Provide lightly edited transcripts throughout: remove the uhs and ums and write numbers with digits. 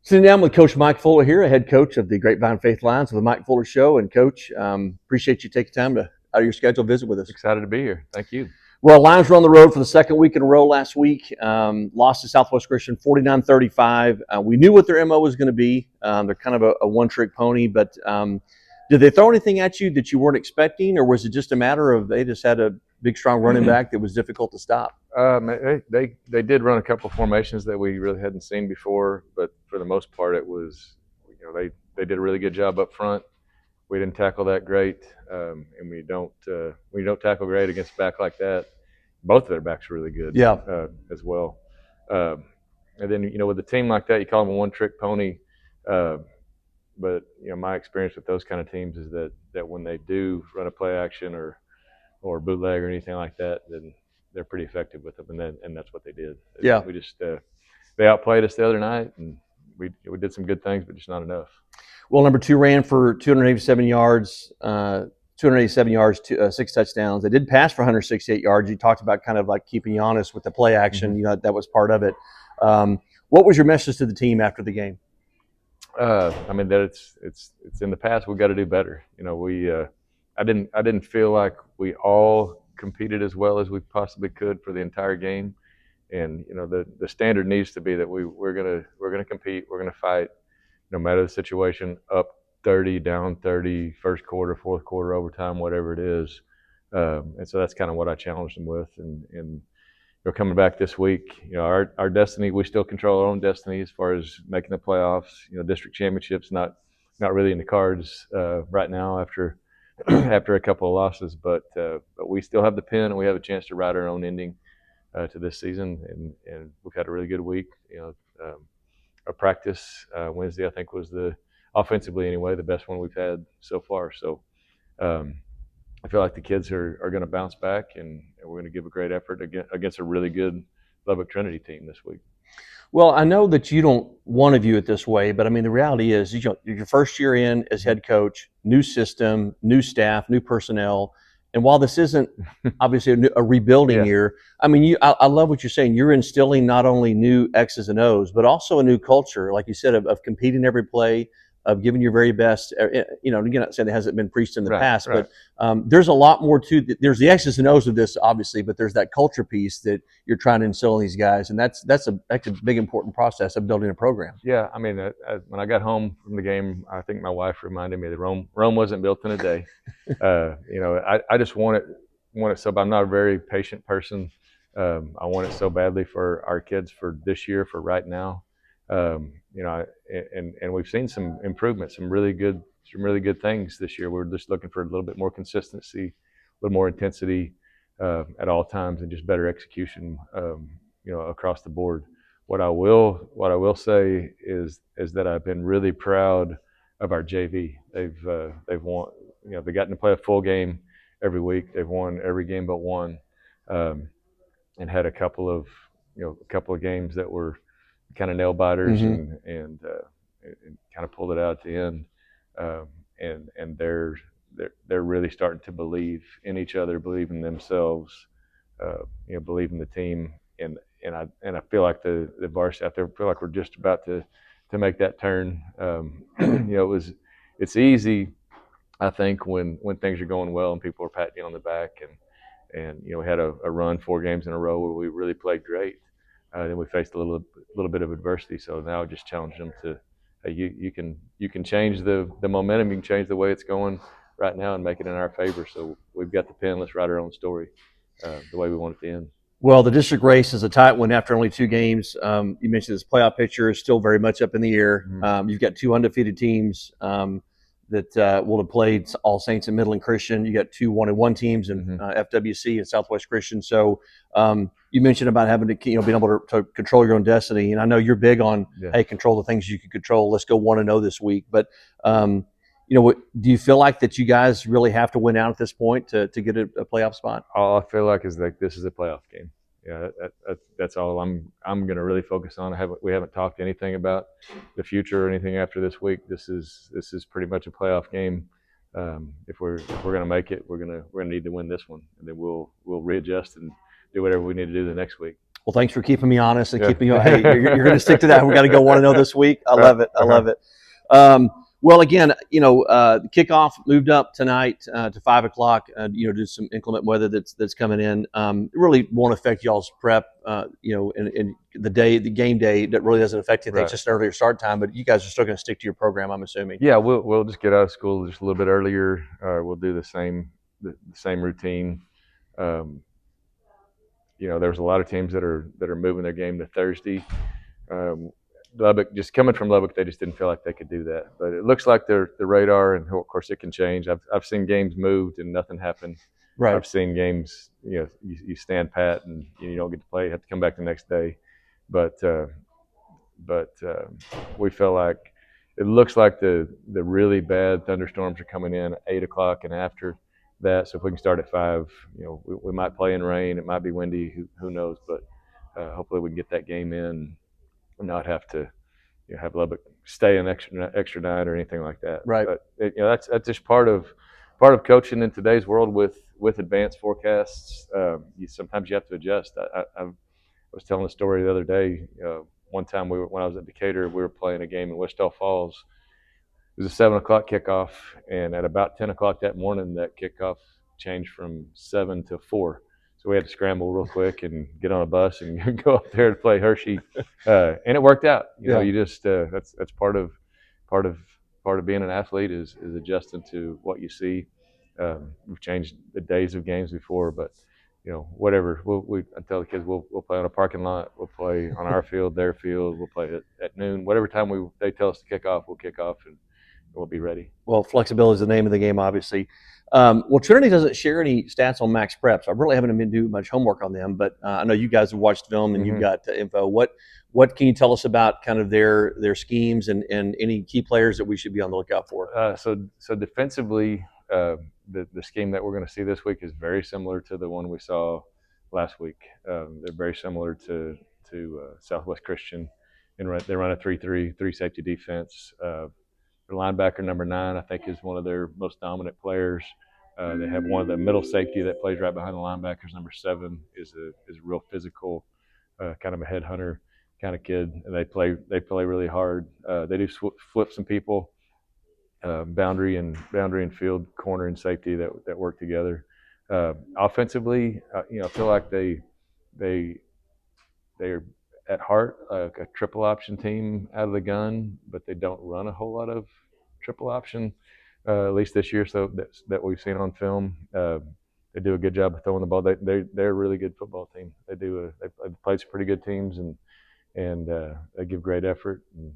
Sitting down with Coach Mike Fuller here, head coach of the Grapevine Faith Lions of the Mike Fuller Show. And Coach, appreciate you taking time out of your schedule to visit with us. Excited to be here. Thank you. Well, Lions were on the road for the second week in a row last week. Lost to Southwest Christian 49-35. We knew what their MO was going to be. They're kind of a one-trick pony, but did they throw anything at you that you weren't expecting, or was it just a matter of they just had a big, strong running back that was difficult to stop? They did run a couple of formations that we really hadn't seen before, but for the most part, it was, they did a really good job up front. We didn't tackle that great, and we don't tackle great against a back like that. Both of their backs are really good, as well. And then with a team like that, you call them a one-trick pony. But my experience with those kind of teams is that when they do run a play action or bootleg or anything like that, then they're pretty effective with them, and that's what they did. Yeah, we just they outplayed us the other night, and we did some good things, but just not enough. Well, number 2 ran for 287 yards, 6 touchdowns. They did pass for 168 yards. You talked about kind of like keeping you honest with the play action. Mm-hmm. That was part of it. What was your message to the team after the game? That it's in the past. We've got to do better. I didn't feel like we all competed as well as we possibly could for the entire game, and the standard needs to be that we're gonna compete. We're gonna fight, no matter the situation. Up 30, down 30, first quarter, fourth quarter, overtime, whatever it is. And so that's kind of what I challenged them with. And coming back this week, our destiny, we still control our own destiny as far as making the playoffs. District championships not really in the cards right now after a couple of losses, but we still have the pen, and we have a chance to write our own ending to this season. And we've had a really good week. Our practice Wednesday, I think, was offensively anyway, the best one we've had so far. So I feel like the kids are going to bounce back, and we're going to give a great effort against a really good Lubbock Trinity team this week. Well, I know that you don't want to view it this way, but the reality is, your first year in as head coach, new system, new staff, new personnel. And while this isn't obviously a rebuilding year, I love what you're saying. You're instilling not only new X's and O's, but also a new culture, like you said, of competing every play, of giving your very best. Again, I'm not saying it hasn't been preached in the past, but there's a lot more to it. There's the X's and O's of this, obviously, but there's that culture piece that you're trying to instill in these guys, and that's a big, important process of building a program. Yeah, when I got home from the game, I think my wife reminded me that Rome wasn't built in a day. I just want it so. But I'm not a very patient person. I want it so badly for our kids, for this year, for right now. And we've seen some improvement, some really good things this year. We're just looking for a little bit more consistency, a little more intensity at all times, and just better execution, across the board. What I will say is that I've been really proud of our JV. They've won. They've gotten to play a full game every week. They've won every game but one, and had a couple of games that were kind of nail biters, mm-hmm. and kind of pulled it out at the end. And they're really starting to believe in each other, believe in themselves, believe in the team. And I feel like the varsity out there, feel like we're just about to make that turn. It's easy, I think, when things are going well and people are patting you on the back, and we had a run 4 games in a row where we really played great. Then we faced a little bit of adversity. So now I just challenge them to, hey, you can change the momentum, you can change the way it's going right now and make it in our favor. So we've got the pen. Let's write our own story the way we want it to end. Well, the district race is a tight one after only 2 games. You mentioned this playoff picture is still very much up in the air. Mm-hmm. You've got 2 undefeated teams that will have played, All Saints and Midland Christian. You got 2 1-1 teams in mm-hmm. FWC and Southwest Christian. So you mentioned about having to, being able to control your own destiny. And I know you're big on, hey, control the things you can control. Let's go 1-0 this week. But do you feel like that you guys really have to win out at this point to get a playoff spot? All I feel like is like this is a playoff game. Yeah, that's all I'm going to really focus on. We haven't talked anything about the future or anything after this week. This is pretty much a playoff game. If we're going to make it, we're going to need to win this one, and then we'll readjust and do whatever we need to do the next week. Well, thanks for keeping me honest and keeping me. Hey, you're going to stick to that. We got to go 1-0 this week. I love it. I love it. Well, again, the kickoff moved up tonight to 5 o'clock. Due to some inclement weather that's coming in. It really won't affect y'all's prep. And the game day, that really doesn't affect anything. It's just an earlier start time. But you guys are still going to stick to your program, I'm assuming. Yeah, we'll just get out of school just a little bit earlier. We'll do the same routine. There's a lot of teams that are moving their game to Thursday. Lubbock, just coming from Lubbock, they just didn't feel like they could do that. But it looks like the radar, and of course it can change. I've seen games moved and nothing happened. Right. I've seen games, you stand pat and you don't get to play. You have to come back the next day. But we feel like it looks like the really bad thunderstorms are coming in at 8 o'clock and after that. So if we can start at 5, we might play in rain. It might be windy. Who knows? But hopefully we can get that game in and not have to have Lubbock stay an extra night or anything like that. Right. But that's just part of coaching in today's world with advanced forecasts. Sometimes you have to adjust. I was telling a story the other day. One time when I was at Decatur, we were playing a game in Wichita Falls. It was a 7 o'clock kickoff, and at about 10 o'clock that morning, that kickoff changed from 7 to 4. So we had to scramble real quick and get on a bus and go up there to play Hershey, and it worked out. You just that's part of being an athlete is adjusting to what you see. We've changed the days of games before, but whatever. I tell the kids we'll play on a parking lot, we'll play on our field, their field, we'll play at noon. Whatever time they tell us to kick off, we'll kick off and we'll be ready. Well, flexibility is the name of the game, obviously. Well, Trinity doesn't share any stats on Max Prep, so I really haven't been doing much homework on them. But I know you guys have watched film and you've got info. What can you tell us about kind of their schemes and any key players that we should be on the lookout for? So defensively, the scheme that we're going to see this week is very similar to the one we saw last week. They're very similar to Southwest Christian. They run a 3-3, 3 safety defense. Their linebacker, number 9, I think, is one of their most dominant players. They have one of the middle safety that plays right behind the linebackers. Number 7 is a real physical, kind of a headhunter kind of kid. And they play really hard. They do flip some people, boundary and field, corner and safety that work together. Offensively, I feel like they're at heart a triple option team out of the gun, but they don't run a whole lot of triple option, at least this year. So that we've seen on film. They do a good job of throwing the ball. They're a really good football team. They played some pretty good teams and they give great effort. And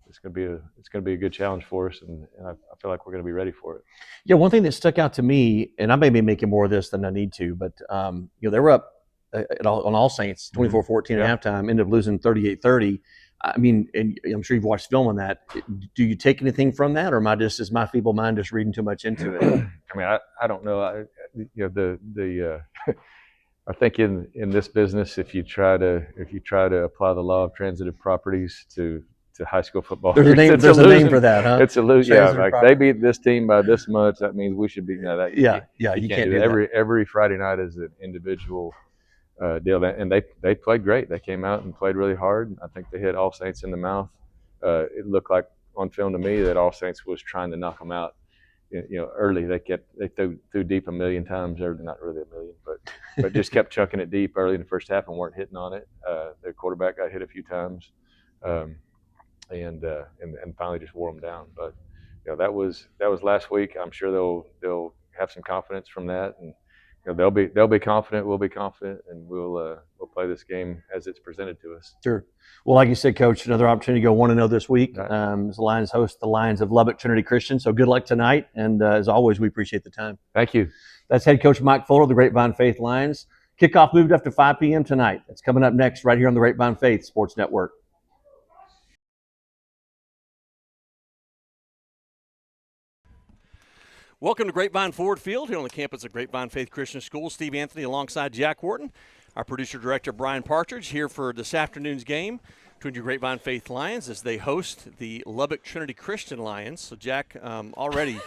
it's going to be a good challenge for us, and I feel like we're going to be ready for it. Yeah, one thing that stuck out to me, and I may be making more of this than I need to, but they were up on All Saints 24-14 at halftime, ended up losing 38-30. I mean, and I'm sure you've watched film on that. Do you take anything from that, or is my feeble mind just reading too much into it? I mean, I don't know. I think in this business, if you try to apply the law of transitive properties to high school football, there's a name for that, huh? It's a lose. Yeah, like they beat this team by this much, that means we should beat that. You can't do that. Every Friday night is an individual deal, and they played great. They came out and played really hard. I think they hit All Saints in the mouth. It looked like on film to me that All Saints was trying to knock them out. Early they threw deep a million times. Or not really a million, but just kept chucking it deep early in the first half and weren't hitting on it. Their quarterback got hit a few times, and finally just wore them down. But that was last week. I'm sure they'll have some confidence from that, and they'll be confident. We'll be confident, and we'll play this game as it's presented to us. Sure. Well, like you said, Coach, another opportunity to go 1-0 this week. As the Lions host the Lions of Lubbock Trinity Christian. So good luck tonight, and as always, we appreciate the time. Thank you. That's head coach Mike Fuller of the Grapevine Faith Lions. Kickoff moved up to 5 p.m. tonight. That's coming up next right here on the Grapevine Faith Sports Network. Welcome to Grapevine Ford Field here on the campus of Grapevine Faith Christian School. Steve Anthony alongside Jack Wharton. Our producer-director, Brian Partridge, here for this afternoon's game between your Grapevine Faith Lions as they host the Lubbock Trinity Christian Lions. So, Jack, already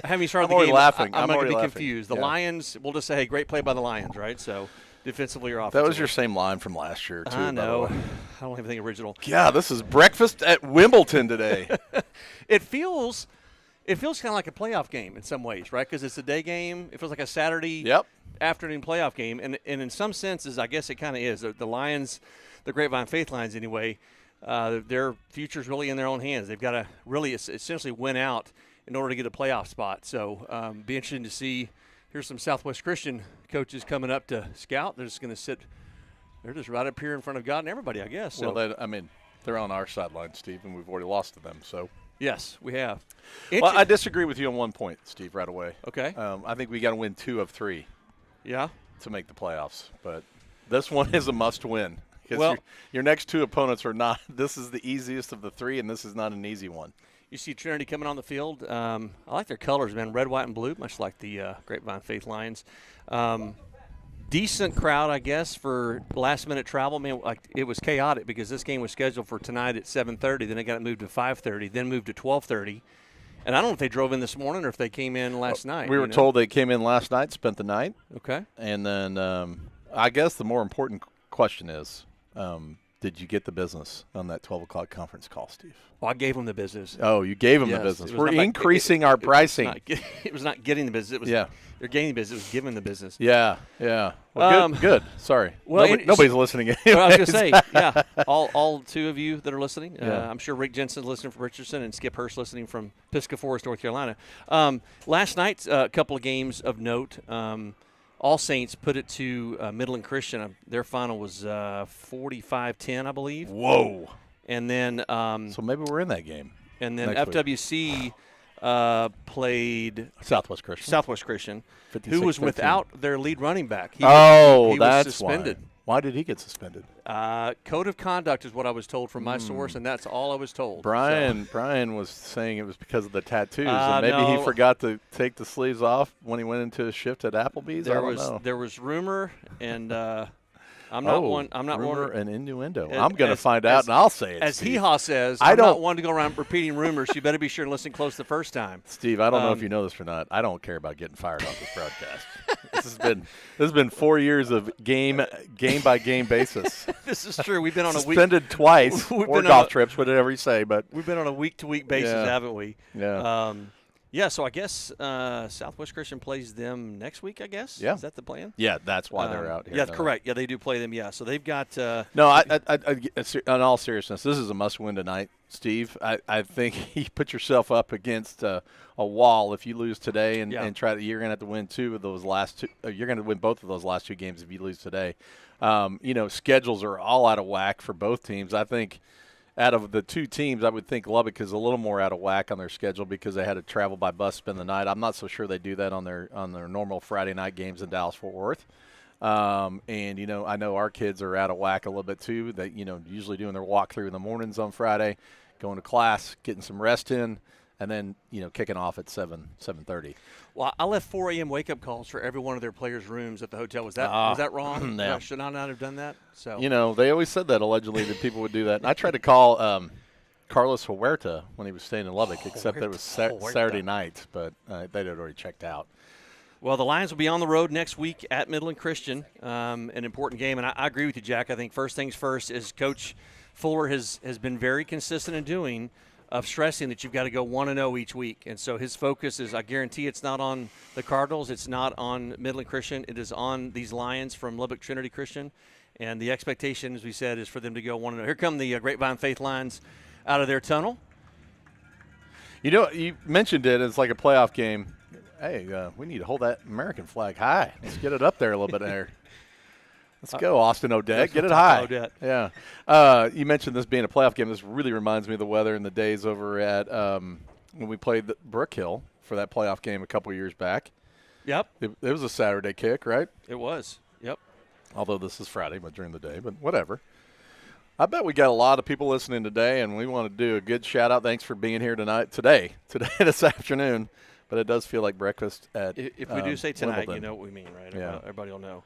having started the game, laughing. I'm going to be laughing. confused. The Lions, we'll just say, hey, great play by the Lions, right? So defensively or offensively. That was your same line from last year, too. I know. By the way. I don't have anything original. Yeah, this is breakfast at Wimbledon today. It feels kind of like a playoff game in some ways, right? Because it's a day game. It feels like a Saturday afternoon playoff game. And in some senses, I guess it kind of is. The Lions, the Grapevine Faith Lions anyway, their future's really in their own hands. They've got to really essentially win out in order to get a playoff spot. So be interesting to see. Here's some Southwest Christian coaches coming up to scout. They're just going to sit. They're just right up here in front of God and everybody, I guess. So. Well, they're on our sideline, Steve, and we've already lost to them. So yes, we have. Well, I disagree with you on one point, Steve, right away. Okay. I think we got to win 2 of 3. Yeah. To make the playoffs, but this one is a must-win because well, your next 2 opponents are not. This is the easiest of the 3, and this is not an easy one. You see Trinity coming on the field. I like their colors, man, red, white, and blue, much like the Grapevine Faith Lions. Decent crowd, I guess, for last-minute travel. Man, like it was chaotic because this game was scheduled for tonight at 7:30. Then it got moved to 5:30. Then moved to 12:30. And I don't know if they drove in this morning or if they came in last night. We were told they came in last night, spent the night. Okay. And then I guess the more important question is, did you get the business on that 12 o'clock conference call, Steve? Well, I gave them the business. Oh, you gave them the business. We're increasing our pricing. It was not getting the business. It was they're gaining the business. It was giving the business. Yeah. Well, good. Sorry. Well, nobody's listening anyways. Well, I was going to say, yeah, all 2 of you that are listening. I'm sure Rick Jensen's listening from Richardson and Skip Hurst listening from Pisgah Forest, North Carolina. Last night, a couple of games of note. All Saints put it to Midland Christian. Their final was 45-10, I believe. Whoa. And then so maybe we're in that game. And then FWC played Southwest Christian, who was without their lead running back. He that's was suspended. Why did he get suspended? Code of conduct is what I was told from my source, and that's all I was told. Brian was saying it was because of the tattoos, and maybe he forgot to take the sleeves off when he went into his shift at Applebee's. There was rumor, and I'm not one. Rumor and innuendo. I'm going to find out, and I'll say it. As Steve. Hee-Haw says, I'm not one to go around repeating rumors. You better be sure and listen close the first time. Steve, I don't know if you know this or not. I don't care about getting fired off this broadcast. This has been 4 years of game by game basis. This is true. We've been on suspended twice, or golf trips, whatever you say. But we've been on a week-to-week basis, haven't we? Yeah. Yeah, so I guess Southwest Christian plays them next week, I guess? Yeah. Is that the plan? Yeah, that's why they're out here. Yeah, correct. Yeah, they do play them, yeah. So they've got No, in all seriousness, this is a must-win tonight, Steve. I think you put yourself up against a wall if you lose today and try to – you're going to have to win 2 of those last 2 – you're going to win both of those last 2 games if you lose today. Schedules are all out of whack for both teams. I think – out of the 2 teams, I would think Lubbock is a little more out of whack on their schedule because they had to travel by bus, spend the night. I'm not so sure they do that on their normal Friday night games in Dallas-Fort Worth. I know our kids are out of whack a little bit too. They, usually doing their walkthrough in the mornings on Friday, going to class, getting some rest in, and then, kicking off at 7:30. Well, I left 4 a.m. wake-up calls for every one of their players' rooms at the hotel. Was that wrong? Yeah. Should I not have done that? So they always said that allegedly that people would do that. And I tried to call Carlos Huerta when he was staying in Lubbock, except that it was Saturday night, but they'd already checked out. Well, the Lions will be on the road next week at Midland Christian, an important game. And I agree with you, Jack. I think first things first is Coach Fuller has been very consistent in doing of stressing that you've got to go 1-0 each week. And so his focus is, I guarantee it's not on the Cardinals, it's not on Midland Christian, it is on these Lions from Lubbock Trinity Christian. And the expectation, as we said, is for them to go 1-0. Here come the Grapevine Faith Lions out of their tunnel. You mentioned it as like a playoff game. Hey, we need to hold that American flag high. Let's get it up there a little bit there. Let's go, Austin Odette. Get it high. Odette. Yeah. You mentioned this being a playoff game. This really reminds me of the weather and the days over at when we played Brook Hill for that playoff game a couple years back. Yep. It was a Saturday kick, right? It was. Yep. Although this is Friday, but during the day, but whatever. I bet we got a lot of people listening today, and we want to do a good shout-out. Thanks for being here today, this afternoon. But it does feel like breakfast at If we do say tonight, Wimbledon. you know what we mean, right? Yeah. Everybody will know.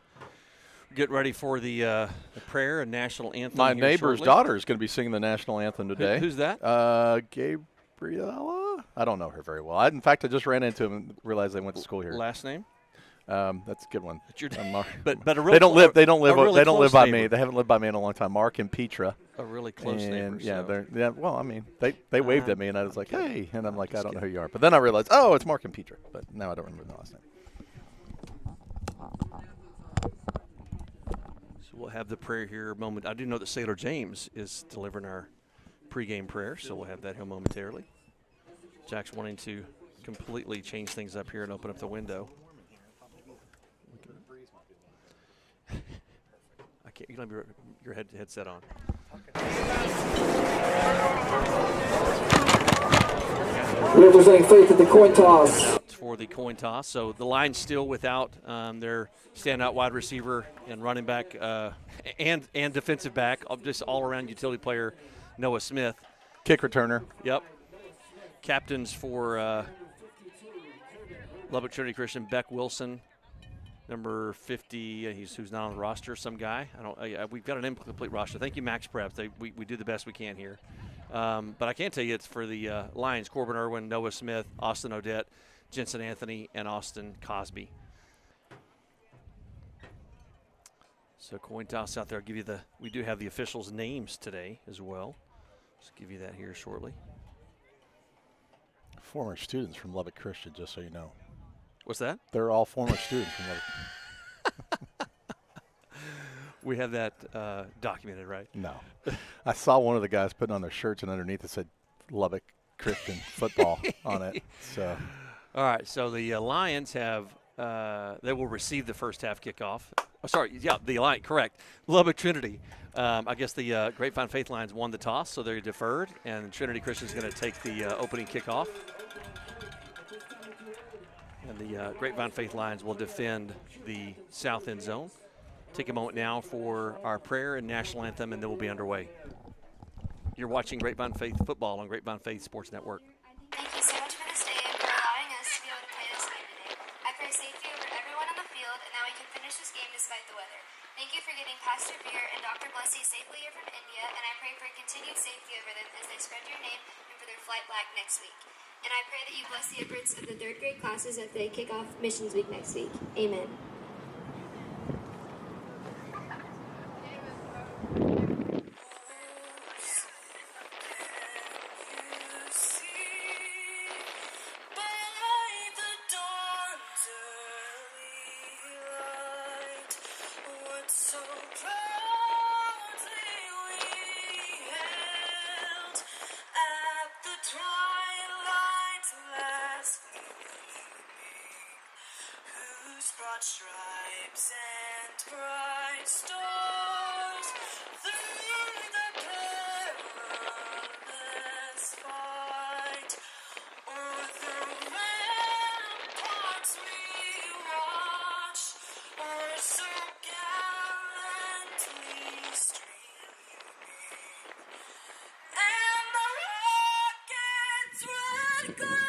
Get ready for the prayer and national anthem. My here neighbor's shortly. daughter is going to be singing the national anthem today. Who's that? Gabriella? I don't know her very well. In fact, I just ran into him and realized they went to school here. Last name? That's a good one. Mark. But a real they don't live. They don't live. really They don't live close by me. neighbor. They haven't lived by me in a long time. Mark and Petra. A really close neighbor. Yeah, So. they're. Well, I mean, they waved at me, and I was like, kidding. hey, and I'm like, I don't know kidding. who you are. But then I realized, oh, it's Mark and Petra. But now I don't remember the last name. So we'll have the prayer here moment. I do know that Sailor James is delivering our pregame prayer, so we'll have that here momentarily. Jack's wanting to completely change things up here and open up the window. I can't. You don't have your headset on. Representing Faith at the coin toss. For the coin toss. So the line's still without their standout wide receiver and running back and defensive back, just all-around utility player Noah Smith. Kick returner. Yep. Captains for Lubbock Trinity Christian, Beck Wilson, number 50. Who's not on the roster, some guy. We've got an incomplete roster. Thank you, Max Preps. We do the best we can here. But I can tell you it's for the Lions, Corbin Irwin, Noah Smith, Austin Odette, Jensen Anthony, and Austin Cosby. So coin toss out there. I'll give you we do have the officials' names today as well. Just give you that here shortly. Former students from Lubbock Christian, just so you know. What's that? They're all former students from Lubbock. We have that documented, right? No. I saw one of the guys putting on their shirts, and underneath it said Lubbock Christian football on it. So, all right. So the Lions have they will receive the first half kickoff. Oh, sorry. Yeah, the Lions. Correct. Lubbock Trinity. I guess the Grapevine Faith Lions won the toss, so they're deferred, and Trinity Christian is going to take the opening kickoff. And the Grapevine Faith Lions will defend the south end zone. Take a moment now for our prayer and national anthem, and then we'll be underway. You're watching Grapevine Faith football on Grapevine Faith Sports Network. Thank you so much for this day and for allowing us to be able to play this game today. I pray safety over everyone on the field, and that we can finish this game despite the weather. Thank you for getting Pastor Beer and Dr. Blessy safely here from India, and I pray for continued safety over them as they spread your name and for their flight back next week. And I pray that you bless the efforts of the third grade classes as they kick off Missions Week next week. Amen. Stripes and bright stars through the perilous fight, o'er the ramparts we watch, or so gallantly streaming, and the rocket's red glare.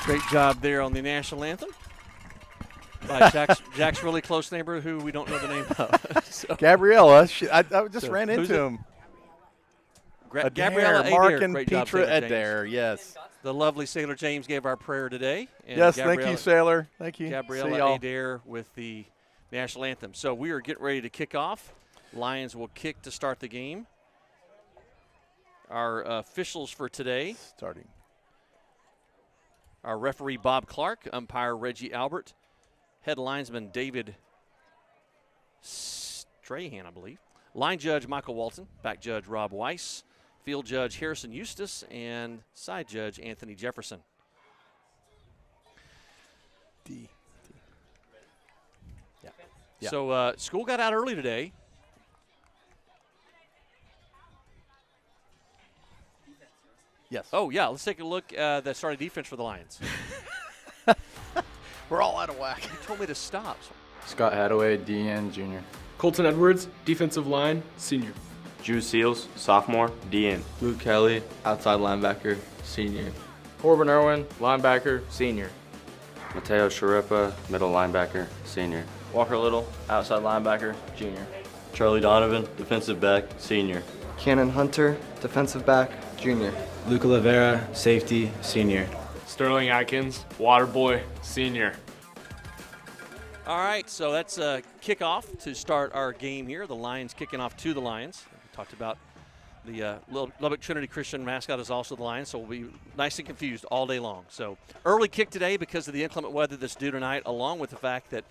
Great job there on the national anthem by Jack's really close neighbor who we don't know the name of. So, Gabriella, I just ran into him. Gabriella Adair. Mark and Great job, Petra Sailor James. Adair, yes. The lovely Sailor James gave our prayer today. And Yes, thank you, Sailor. Thank you. Gabriella Adair with the national anthem. So we are getting ready to kick off. Lions will kick to start the game. Our officials for today. Starting. Our referee, Bob Clark. Umpire, Reggie Albert. Head linesman, David Strahan, I believe. Line judge, Michael Walton. Back judge, Rob Weiss. Field judge, Harrison Eustace. And side judge, Anthony Jefferson. Yeah. So school got out early today. Yes. Oh, yeah, let's take a look at the starting defense for the Lions. We're all out of whack. You told me to stop. Scott Hadaway, DN Jr. Colton Edwards, defensive line, senior. Drew Seals, sophomore, DN. Luke Kelly, outside linebacker, senior. Corbin Irwin, linebacker, senior. Mateo Sharepa, middle linebacker, senior. Walker Little, outside linebacker, junior. Charlie Donovan, defensive back, senior. Cannon Hunter, defensive back, junior. Luca Lavera, safety, senior. Sterling Atkins, water boy, senior. All right, so that's a kickoff to start our game here. The Lions kicking off to the Lions. We talked about the Lubbock Trinity Christian mascot is also the Lions, so we'll be nice and confused all day long. So early kick today because of the inclement weather that's due tonight, along with the fact that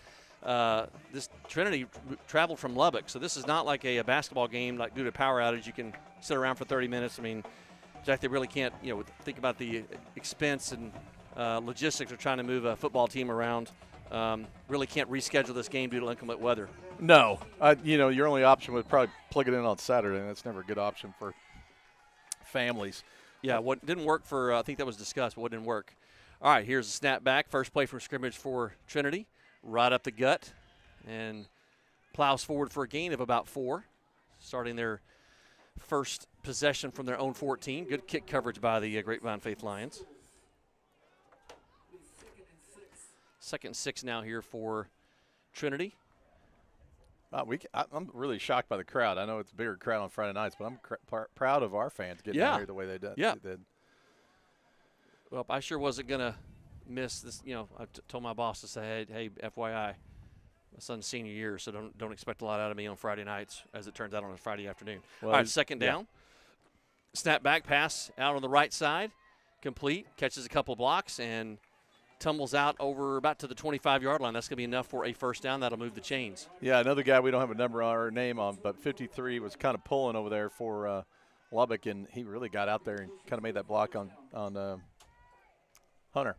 this Trinity traveled from Lubbock. So this is not like a basketball game like due to power outage. You can sit around for 30 minutes. I mean, Jack, they really can't, think about the expense and logistics of trying to move a football team around. Really can't reschedule this game due to inclement weather. No. Your only option would probably plug it in on Saturday, and that's never a good option for families. Yeah, what didn't work for, I think that was discussed, but what didn't work. All right, here's a snap back. First play from scrimmage for Trinity. Right up the gut and plows forward for a gain of about 4, starting their first possession from their own 14. Good kick coverage by the Grapevine Faith Lions. 2nd and 6 now here for Trinity. I'm really shocked by the crowd. I know it's a bigger crowd on Friday nights, but I'm proud of our fans getting out here the way they did. Yeah. Well, I sure wasn't going to miss this. I told my boss to say, hey, FYI, my son's senior year, so don't expect a lot out of me on Friday nights, as it turns out on a Friday afternoon. Well, all right, 2nd down. Snap back pass out on the right side, complete, catches a couple blocks, and tumbles out over about to the 25-yard line. That's going to be enough for a first down. That'll move the chains. Yeah, another guy we don't have a number on or name on, but 53 was kind of pulling over there for Lubbock, and he really got out there and kind of made that block on Hunter.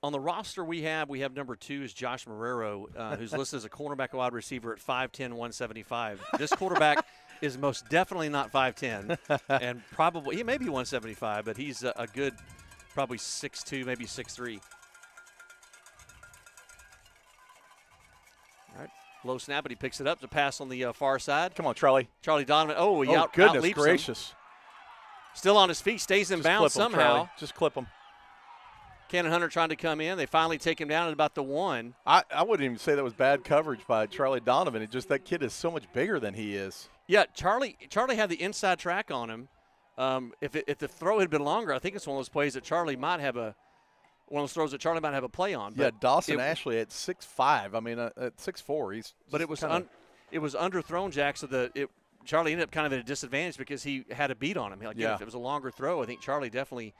On the roster we have number 2 is Josh Marrero, who's listed as a cornerback wide receiver at 5'10", 175. This quarterback is most definitely not 5'10", and probably he may be 175, but he's a good probably 6'2", maybe 6'3". All right, low snap, but he picks it up to pass on the far side. Come on, Charlie. Charlie Donovan. Oh, he goodness outleaps gracious. him. Still on his feet, stays in bounds somehow. Charlie. Just clip him. Cannon Hunter trying to come in. They finally take him down at about the 1. I wouldn't even say that was bad coverage by Charlie Donovan. It just that kid is so much bigger than he is. Yeah, Charlie had the inside track on him. If the throw had been longer, I think it's one of those plays that Charlie might have a play on. But yeah, Dawson Ashley at 6'5". I mean, at 6'4", he's. But it was underthrown, Jack. So Charlie ended up kind of at a disadvantage because he had a beat on him. If it was a longer throw, I think Charlie definitely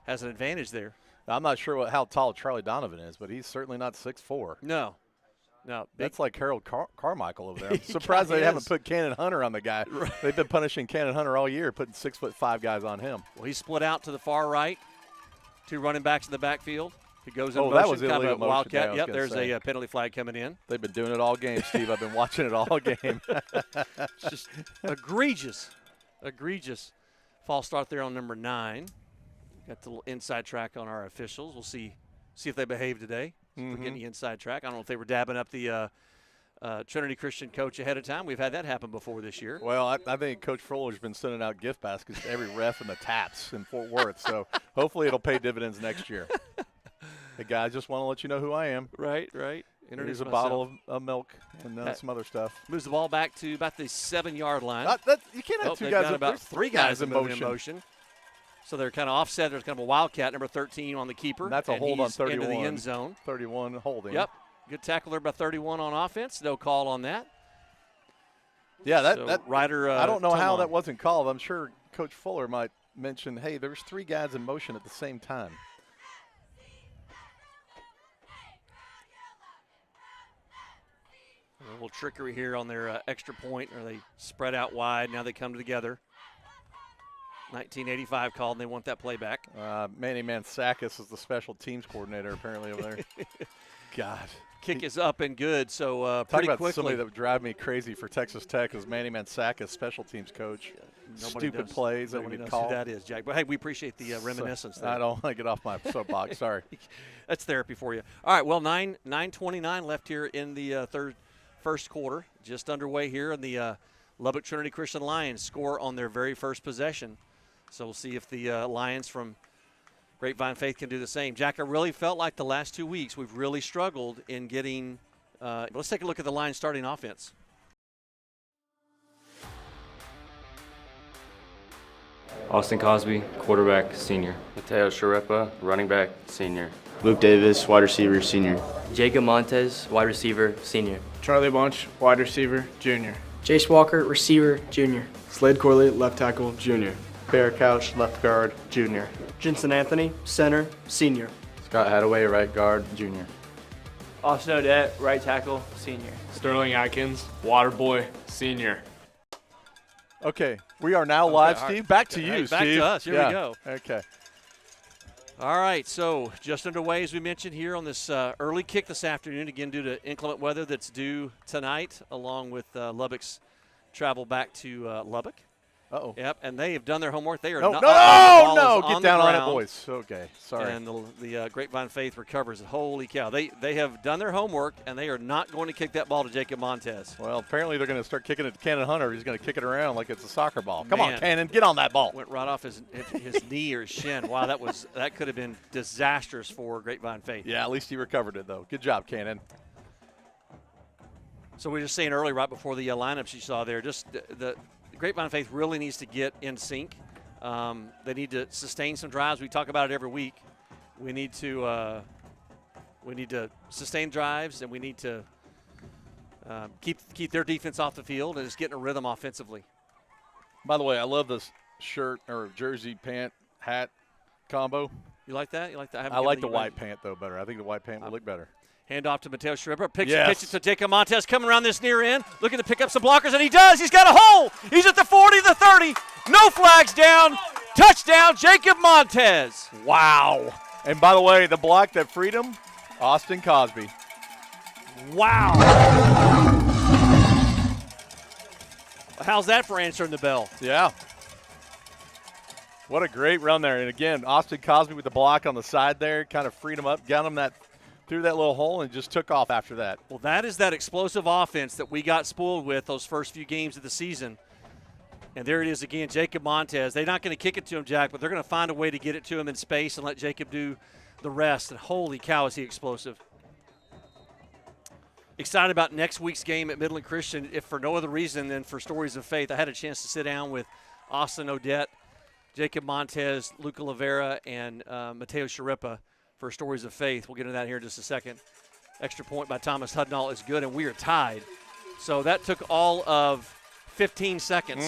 has an advantage there. I'm not sure how tall Charlie Donovan is, but he's certainly not 6'4". No. That's like Harold Carmichael over there. I'm surprised they haven't put Cannon Hunter on the guy. Right. They've been punishing Cannon Hunter all year, putting 6'5" guys on him. Well, he split out to the far right. 2 running backs in the backfield. He goes in motion, that was kind of a illegal wildcat. motion. Yep, there's a penalty flag coming in. They've been doing it all game, Steve. I've been watching it all game. It's just egregious false start there on number 9. Got the little inside track on our officials. We'll see if they behave today. We're getting the inside track. I don't know if they were dabbing up the Trinity Christian coach ahead of time. We've had that happen before this year. Well, I think Coach Fuller's been sending out gift baskets to every ref in the taps in Fort Worth. So hopefully it'll pay dividends next year. Hey, guys, just want to let you know who I am. Right. Here's a bottle of milk and some other stuff. Moves the ball back to about the 7-yard line. You can't have 2 guys. About 3 guys in motion. So they're kind of offset. There's kind of a wildcat, number 13 on the keeper. And that's a hold on 31. Into the end zone. 31 holding. Yep. Good tackle there by 31 on offense. No call on that. Yeah, that Ryder. I don't know how that wasn't called. I'm sure Coach Fuller might mention, hey, there's 3 guys in motion at the same time. A little trickery here on their extra point, or they spread out wide. Now they come together. 1985 called, and they want that play back. Manny Mansakis is the special teams coordinator apparently over there. God. kick is up and good. So Talk pretty about quickly. somebody that would drive me crazy for Texas Tech is Manny Mansakis, special teams coach. Stupid plays that we knows call. who that is, Jack. But hey, we appreciate the reminiscence. So, there. I don't want to get off my soapbox. Sorry. That's therapy for you. All right. Well, 9:29 left here in the first quarter. Just underway here, and the Lubbock Trinity Christian Lions score on their very first possession. So we'll see if the Lions from Grapevine Faith can do the same. Jack, I really felt like the last 2 weeks we've really struggled in getting. Let's take a look at the Lions starting offense. Austin Cosby, quarterback, senior. Mateo Sharepa, running back, senior. Luke Davis, wide receiver, senior. Jacob Montez, wide receiver, senior. Charlie Bunch, wide receiver, junior. Jace Walker, receiver, junior. Slade Corley, left tackle, junior. Bear Couch, left guard, junior. Jensen Anthony, center, senior. Scott Hadaway, right guard, junior. Austin Odette, right tackle, senior. Sterling Atkins, water boy, senior. Okay, we are now live, all right. Steve. Back to you, Hey, Steve. back to us. Here we go. Okay. All right, so just underway, as we mentioned here on this early kick this afternoon, again due to inclement weather that's due tonight, along with Lubbock's travel back to Lubbock. Uh-oh. Yep, and they have done their homework. They are No, not. get down on it, boys. Okay, sorry. And the Grapevine Faith recovers it. Holy cow. They have done their homework, and they are not going to kick that ball to Jacob Montez. Well, apparently they're going to start kicking it to Cannon Hunter. He's going to kick it around like it's a soccer ball. Come Man. on, Cannon, get on that ball. Went right off his knee or his shin. Wow, that could have been disastrous for Grapevine Faith. Yeah, at least he recovered it, though. Good job, Cannon. So we were just saying earlier, right before the lineups you saw there, just the Grapevine Faith really needs to get in sync. They need to sustain some drives. We talk about it every week. We need to sustain drives, and we need to keep their defense off the field and just get in a rhythm offensively. By the way, I love this shirt or jersey, pant, hat combo. You like that? You like that? I like the white pant, though, better. I think the white pant would look better. Hand off to Mateo Sharepa. Pitch Yes. it to Jacob Montez coming around this near end. Looking to pick up some blockers, and he does. He's got a hole. He's at the 40, the 30. No flags down. Touchdown, Jacob Montez. Wow. And by the way, the block that freed him, Austin Cosby. Wow. How's that for answering the bell? Yeah. What a great run there. And again, Austin Cosby with the block on the side there, kind of freed him up, got him through that little hole, and just took off after that. Well, that is that explosive offense that we got spoiled with those first few games of the season. And there it is again, Jacob Montez. They're not going to kick it to him, Jack, but they're going to find a way to get it to him in space and let Jacob do the rest. And holy cow, is he explosive. Excited about next week's game at Midland Christian, if for no other reason than for Stories of Faith. I had a chance to sit down with Austin Odette, Jacob Montez, Luca Lavera, and Mateo Sharepa for Stories of Faith. We'll get into that here in just a second. Extra point by Thomas Hudnall is good, and we are tied. So that took all of 15 seconds.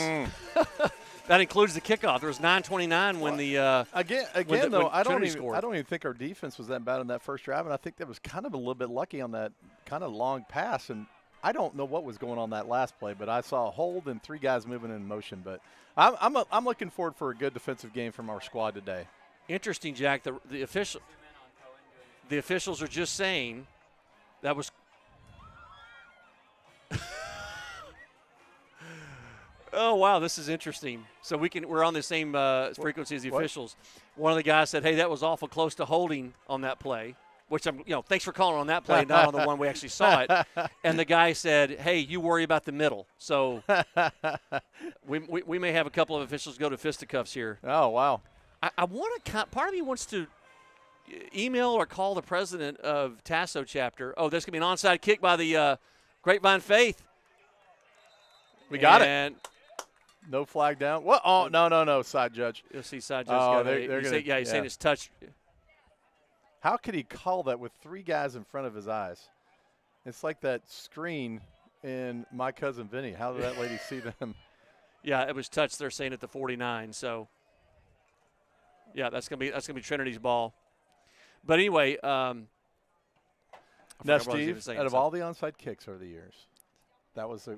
That includes the kickoff. There was 9:29 when the again though, I don't even think our defense was that bad in that first drive, and I think that was kind of a little bit lucky on that kind of long pass. And I don't know what was going on that last play, but I saw a hold and three guys moving in motion. But I'm looking forward for a good defensive game from our squad today. Interesting, Jack. The officials are just saying that was. Oh wow, this is interesting. So we're on the same frequency as the officials. One of the guys said, "Hey, that was awful close to holding on that play." Which thanks for calling on that play, not on the one we actually saw it. And the guy said, "Hey, you worry about the middle." So we may have a couple of officials go to fisticuffs here. Oh wow. I want to. Part of me wants to email or call the president of Tasso chapter. Oh, there's going to be an onside kick by the Grapevine Faith. We got it. No flag down. What? Oh, no. Side judge. You'll see side judge. He's saying it's touched. How could he call that with three guys in front of his eyes? It's like that screen in My Cousin Vinny. How did that lady see them? Yeah, it was touched. They're saying at the 49. So, yeah, that's gonna be Trinity's ball. But anyway, now Steve, out of all the onside kicks over the years, that was a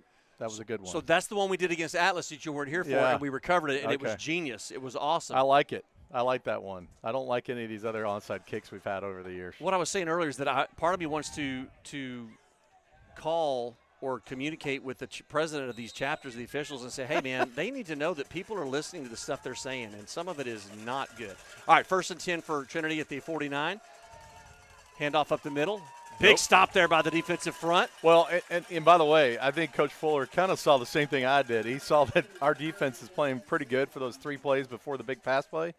good one. So that's the one we did against Atlas that you weren't here for, and we recovered it, and it was genius. It was awesome. I like it. I like that one. I don't like any of these other onside kicks we've had over the years. What I was saying earlier is that part of me wants to call or communicate with the president of these chapters, the officials, and say, hey, man, they need to know that people are listening to the stuff they're saying, and some of it is not good. All right, 1st and 10 for Trinity at the 49. Handoff up the middle. Big stop there by the defensive front. Well, and by the way, I think Coach Fuller kind of saw the same thing I did. He saw that our defense is playing pretty good for those 3 plays before the big pass play.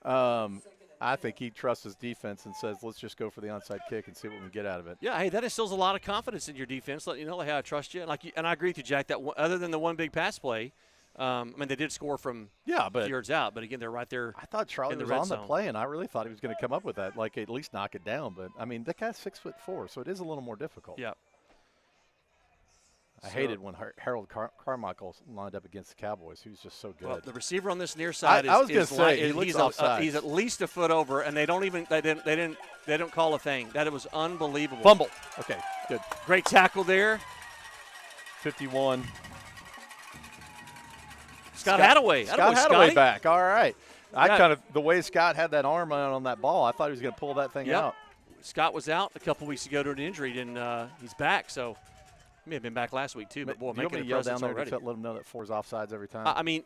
I think he trusts his defense and says, let's just go for the onside kick and see what we get out of it. Yeah, hey, that instills a lot of confidence in your defense, letting you know how I trust you. And I agree with you, Jack, that other than the one big pass play, I mean, they did score from yards out, but again, they're right there. I thought Charlie was on the play, and I really thought he was going to come up with that, like at least knock it down. But, I mean, the guy's 6'4", so it is a little more difficult. Yeah. I hated when Harold Carmichael lined up against the Cowboys. He was just so good. Well, the receiver on this near side I was going to say, he looks offside. He's at least a foot over, and they didn't call a thing. That was unbelievable. Fumble. Okay, good. Great tackle there. 51. Scott Hadaway. Scott Hadaway back. All right. The way Scott had that arm on that ball, I thought he was going to pull that thing out. Scott was out a couple weeks ago to an injury, and he's back. So he may have been back last week too. But boy, making a yell presence down there already. to let him know that 4's offsides every time. I mean,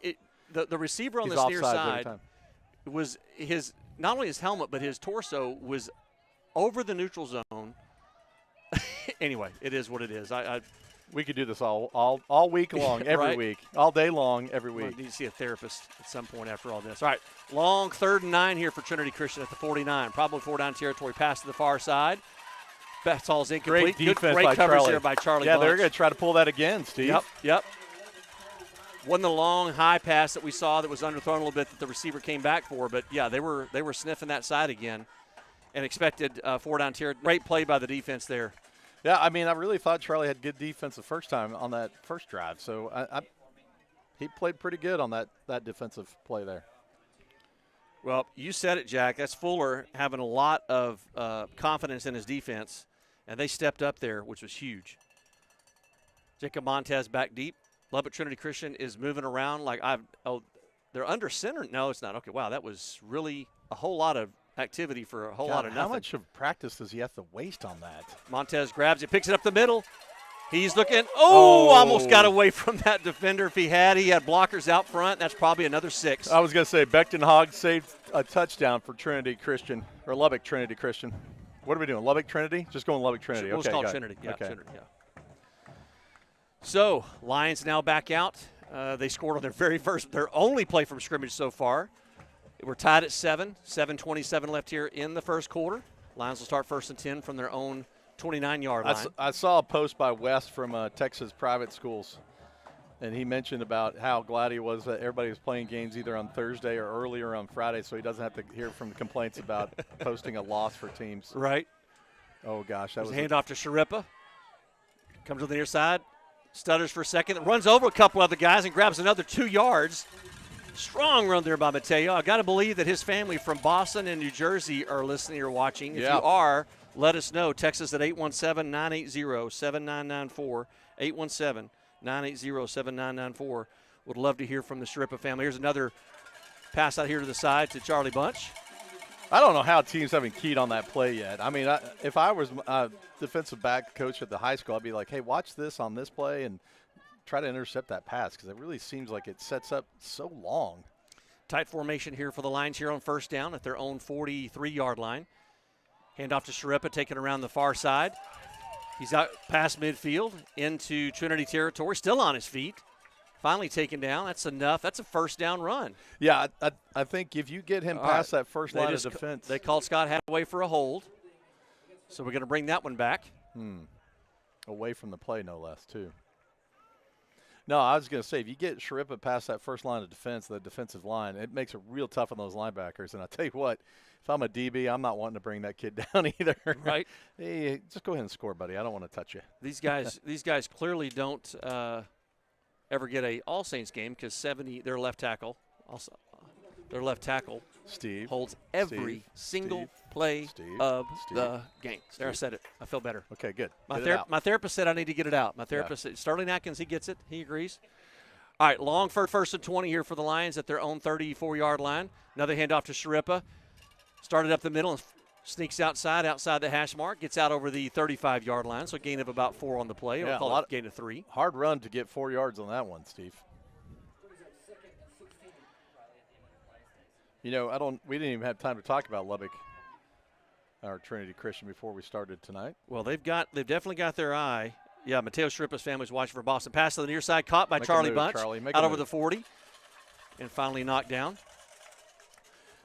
the receiver on this near side was not only his helmet but his torso was over the neutral zone. Anyway, it is what it is. We could do this all week long, every right? week, all day long, every week. We need to see a therapist at some point after all this. All right, long 3rd and 9 here for Trinity Christian at the 49. Probably 4-down territory, pass to the far side. Best ball's incomplete. Great defense Great by coverage Charlie. there by Charlie. Yeah, Bunch. they're going to try to pull that again, Steve. Yep. Wasn't the long high pass that we saw that was underthrown a little bit that the receiver came back for, but yeah, they were sniffing that side again, and expected 4-down territory. Great play by the defense there. Yeah, I mean, I really thought Charlie had good defense the first time on that first drive. So he played pretty good on that defensive play there. Well, you said it, Jack. That's Fuller having a lot of confidence in his defense, and they stepped up there, which was huge. Jacob Montez back deep. Lubbock Trinity Christian is moving around like they're under center. No, it's not. Okay, wow, that was really a whole lot of activity for a whole lot of nothing. How much of practice does he have to waste on that? Montez grabs it, picks it up the middle. He's looking. Almost got away from that defender. If he had blockers out front. That's probably another 6. I was going to say Beckton Hogg saved a touchdown for Trinity Christian, or Lubbock Trinity Christian. What are we doing, Lubbock Trinity? Just going Lubbock Trinity. We'll okay, call Trinity. Yeah, okay. Trinity, yeah. So, Lions now back out. They scored on their only play from scrimmage so far. We're tied at 7:27 left here in the first quarter. Lions will start 1st and 10 from their own 29-yard line. I saw a post by West from Texas private schools, and he mentioned about how glad he was that everybody was playing games either on Thursday or earlier on Friday, so he doesn't have to hear from the complaints about posting a loss for teams. Right. Oh, gosh. That was a handoff to Sharippa. Comes to the near side. Stutters for a second. Runs over a couple other guys and grabs another 2 yards. Strong run there by Mateo. I got to believe that his family from Boston and New Jersey are listening or watching. If you are, let us know. Text us at 817-980-7994. 817-980-7994. Would love to hear from the Sharippa family. Here's another pass out here to the side to Charlie Bunch. I don't know how teams haven't keyed on that play yet. I mean, if I was a defensive back coach at the high school, I'd be like, hey, watch this on this play and try to intercept that pass because it really seems like it sets up so long. Tight formation here for the Lions here on 1st down at their own 43-yard line. Handoff to Sharippa, taken around the far side. He's out past midfield into Trinity territory, still on his feet. Finally taken down. That's enough. That's a 1st down run. Yeah, I think if you get him past that first line of defense. They called Scott Hadaway for a hold. So we're going to bring that one back. Away from the play, no less, too. No, I was going to say, if you get Sharippa past that first line of defense, the defensive line, it makes it real tough on those linebackers. And I'll tell you what, if I'm a DB, I'm not wanting to bring that kid down either. Right. Hey, just go ahead and score, buddy. I don't want to touch you. These guys clearly don't ever get a All Saints game because their left tackle, Steve holds every single play of the game. There, I said it. I feel better. Okay, good. My therapist said I need to get it out. My therapist said, Sterling Atkins, he gets it. He agrees. All right, long for first and 20 here for the Lions at their own 34-yard line. Another handoff to Sharippa. Started up the middle and sneaks outside the hash mark, gets out over the 35-yard line, so a gain of about 4 on the play. Yeah, we'll call it a gain of 3. Hard run to get 4 yards on that one, Steve. You know, we didn't even have time to talk about Lubbock, our Trinity Christian, before we started tonight. Well, they've definitely got their eye. Yeah, Mateo Sharippa's family's watching for Boston. Pass to the near side, caught by Charlie Bunch. Out over the 40, and finally knocked down.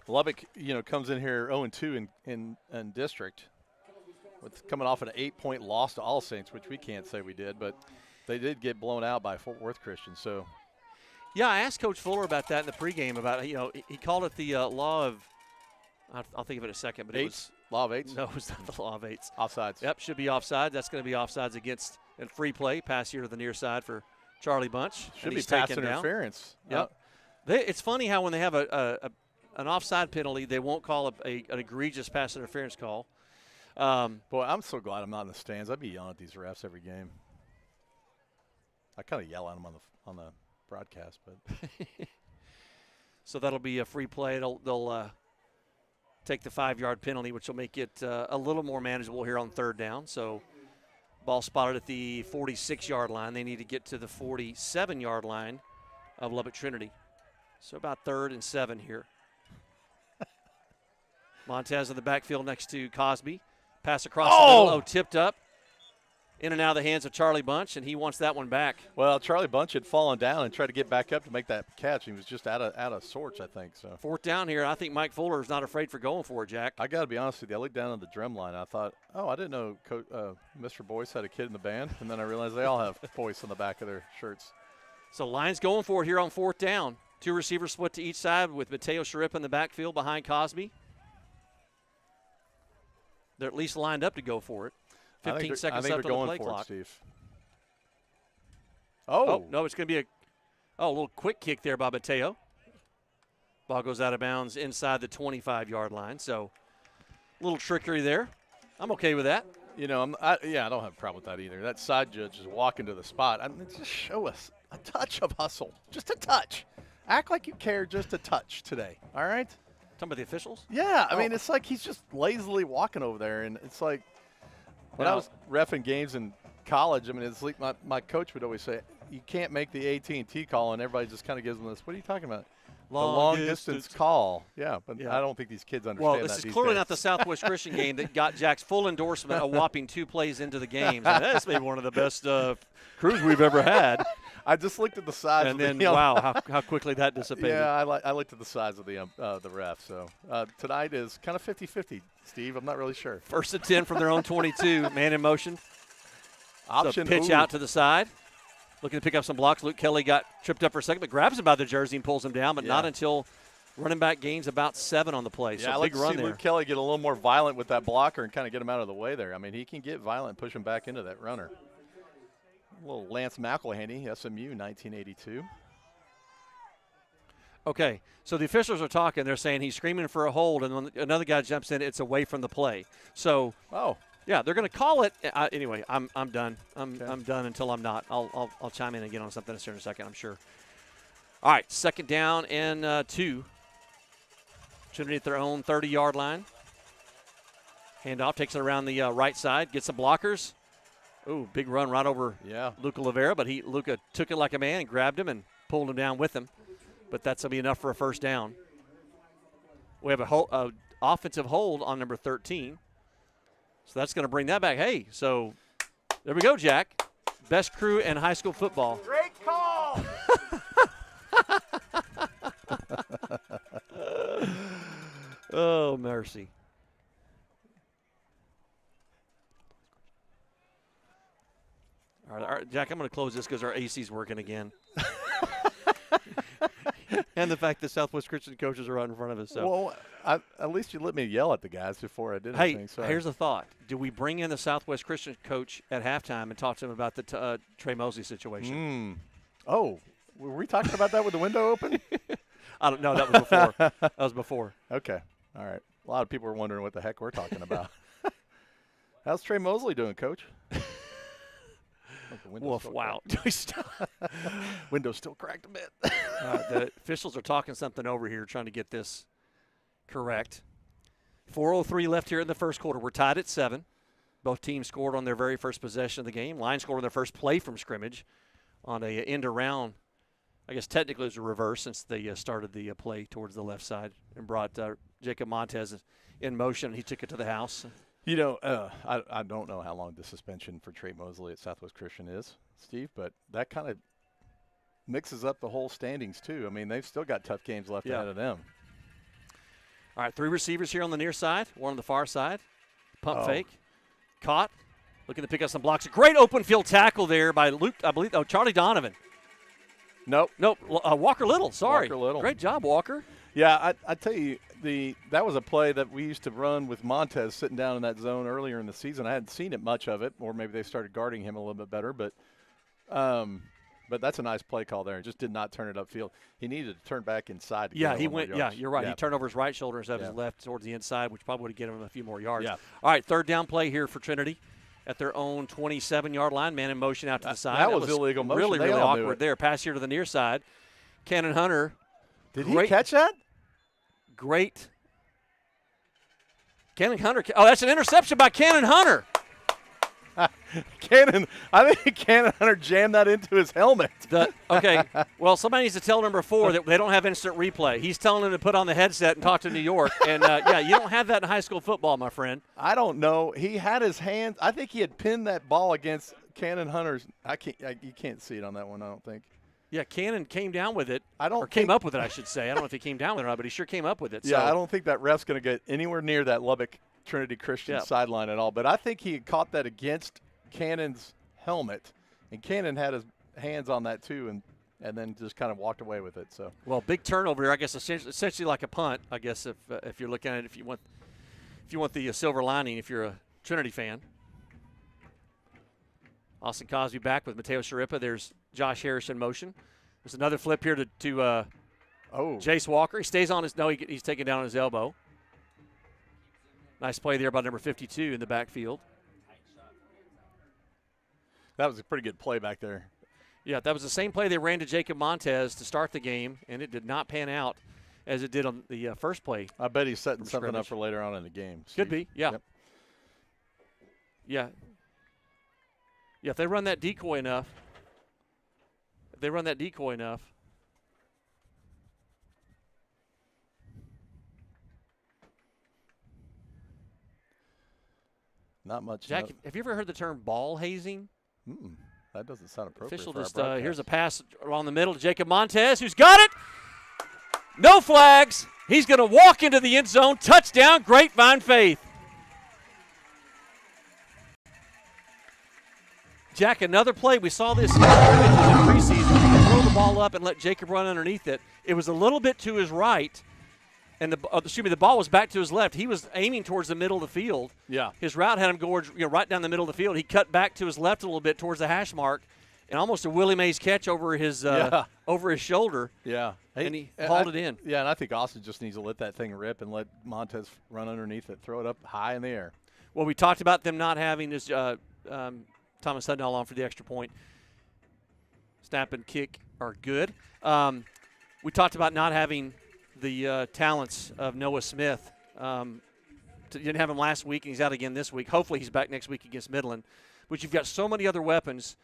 Lubbock, comes in here 0-2 in district, with coming off an 8-point loss to All Saints, which we can't say we did, but they did get blown out by Fort Worth Christian. So, yeah, I asked Coach Fuller about that in the pregame. About he called it the law of. I'll think of it in a second, but eights. Law of eights? No, it was not the law of eights. Offsides. Yep, should be offsides. That's going to be offsides against a free play. Pass here to the near side for Charlie Bunch. Should be pass interference. Yep. It's funny how when they have an offside penalty, they won't call an egregious pass interference call. Boy, I'm so glad I'm not in the stands. I'd be yelling at these refs every game. I kind of yell at them on the broadcast, but so that'll be a free play. They'll take the 5-yard penalty, which will make it a little more manageable here on third down. So ball spotted at the 46-yard line. They need to get to the 47-yard line of Lubbock Trinity. So about 3rd and 7 here. Montez in the backfield next to Cosby. Pass across the middle. Tipped up. In and out of the hands of Charlie Bunch, and he wants that one back. Well, Charlie Bunch had fallen down and tried to get back up to make that catch. He was just out of sorts, I think. So 4th down here. I think Mike Fuller is not afraid for going for it, Jack. I got to be honest with you. I looked down at the drum line. I thought, I didn't know Mr. Boyce had a kid in the band. And then I realized they all have Boyce on the back of their shirts. So Lions going for it here on 4th down. 2 receivers split to each side with Mateo Sharippa in the backfield behind Cosby. They're at least lined up to go for it. 15 seconds left on the play clock. Steve. Oh, no, it's going to be a little quick kick there by Mateo. Ball goes out of bounds inside the 25-yard line. So a little trickery there. I'm okay with that. I don't have a problem with that either. That side judge is walking to the spot. Just show us a touch of hustle. Just a touch. Act like you care just a touch today, all right? Talking about the officials? Yeah, I mean, it's like he's just lazily walking over there, and it's like when I was reffing games in college, I mean, it's like my coach would always say, you can't make the AT&T call, and everybody just kind of gives them this, what are you talking about? Long distance call. Yeah, but I don't think these kids understand that. Well, this is clearly not the Southwest Christian game that got Jack's full endorsement a whopping 2 plays into the game. So that's maybe one of the best crews we've ever had. I just looked at the size and then, wow, how quickly that dissipated. Yeah, I looked at the size of the ref. So tonight is kind of 50-50, Steve. I'm not really sure. 1st and 10 from their own 22. Man in motion. Option. Pitch out to the side. Looking to pick up some blocks. Luke Kelly got tripped up for a second, but grabs him by the jersey and pulls him down, but not until running back gains about 7 on the play. Yeah, so I like big to run see there. Luke Kelly get a little more violent with that blocker and kind of get him out of the way there. I mean, he can get violent and push him back into that runner. A little Lance McElhaney, SMU, 1982. Okay, so the officials are talking. They're saying he's screaming for a hold, and when another guy jumps in, it's away from the play. So, yeah, they're going to call it. Anyway, I'm done. I'm done until I'm not. I'll chime in again on something in a second, I'm sure. All right, 2nd down and 2. Trinity at their own 30-yard line. Handoff, takes it around the right side, gets some blockers. Ooh, big run right over Luca Levera, but Luca took it like a man and grabbed him and pulled him down with him. But that's going to be enough for a 1st down. We have a offensive hold on number 13. So that's going to bring that back. Hey, so there we go, Jack. Best crew in high school football. Great call. Oh, mercy. All right, Jack, I'm going to close this because our AC's working again. And the fact that Southwest Christian coaches are right in front of us. So. Well, at least you let me yell at the guys before I did anything. Hey, here's a thought. Do we bring in the Southwest Christian coach at halftime and talk to him about the Trey Mosley situation? Oh, were we talking about that with the window open? I don't know. That was before. That was before. Okay. All right. A lot of people are wondering what the heck we're talking about. How's Trey Mosley doing, Coach? Woof, wow. Window's still cracked a bit. The officials are talking something over here, trying to get this correct. 4:03 left here in the first quarter. We're tied at 7. Both teams scored on their very first possession of the game. Lions scored on their first play from scrimmage on a end around. I guess technically it was a reverse since they started the play towards the left side and brought Jacob Montez in motion. He took it to the house. You know, I don't know how long the suspension for Trey Mosley at Southwest Christian is, Steve, but that kind of mixes up the whole standings too. I mean, they've still got tough games left ahead of them. All right, 3 receivers here on the near side, 1 on the far side. Pump fake. Caught. Looking to pick up some blocks. A great open field tackle there by Luke, I believe. Oh, Charlie Donovan. Nope. Walker Little. Sorry. Walker Little. Great job, Walker. Yeah, I tell you, that was a play that we used to run with Montez sitting down in that zone earlier in the season. I hadn't seen it much of it, or maybe they started guarding him a little bit better. But that's a nice play call there. It just did not turn it upfield. He needed to turn back inside. To He went. Yeah, you're right. Yeah. He turned over his right shoulder instead of his left towards the inside, which probably would have given him a few more yards. Yeah. All right, third down play here for Trinity at their own 27-yard line. Man in motion out to the side. That was illegal motion. Really, They really all knew awkward it. there. Pass here to the near side. Cannon Hunter. Did he catch that? Great. Cannon Hunter. Oh, that's an interception by Cannon Hunter. I think Cannon Hunter jammed that into his helmet. Okay, well, somebody needs to tell number 4 that they don't have instant replay. He's telling them to put on the headset and talk to New York. And, you don't have that in high school football, my friend. I don't know. He had his hands. I think he had pinned that ball against Cannon Hunter's. You can't see it on that one, I don't think. Yeah, Cannon came down with it. Came up with it, I should say. I don't know if he came down with it or not, but he sure came up with it. Yeah, so. I don't think that ref's going to get anywhere near that Lubbock Trinity Christian sideline at all. But I think he had caught that against Cannon's helmet, and Cannon had his hands on that too, and then just kind of walked away with it. So, well, big turnover here. I guess essentially like a punt. I guess if you're looking at it, if you want the silver lining, if you're a Trinity fan. Austin Cosby back with Mateo Sharippa. There's Josh Harris in motion. There's another flip here to Jace Walker. He stays on his – no, he's taken down on his elbow. Nice play there by number 52 in the backfield. That was a pretty good play back there. Yeah, that was the same play they ran to Jacob Montez to start the game, and it did not pan out as it did on the first play. I bet he's setting something up for later on in the game. Could be, yeah. Yep. Yeah. Yeah, if they run that decoy enough. Not much. Jack, have you ever heard the term ball hazing? That doesn't sound appropriate. Official for just our here's a pass along the middle to Jacob Montez, who's got it. No flags. He's going to walk into the end zone. Touchdown, Grapevine Faith. Jack, another play. We saw this in preseason. Throw the ball up and let Jacob run underneath it. It was a little bit to his right, and the ball was back to his left. He was aiming towards the middle of the field. Yeah. His route had him go right down the middle of the field. He cut back to his left a little bit towards the hash mark, and almost a Willie Mays catch over his shoulder. Yeah. And he hauled it in. Yeah, and I think Austin just needs to let that thing rip and let Montez run underneath it, throw it up high in the air. Well, we talked about them not having this Thomas Hudnall on for the extra point. Snap and kick are good. We talked about not having the talents of Noah Smith. Didn't have him last week, and he's out again this week. Hopefully he's back next week against Midland. But you've got so many other weapons.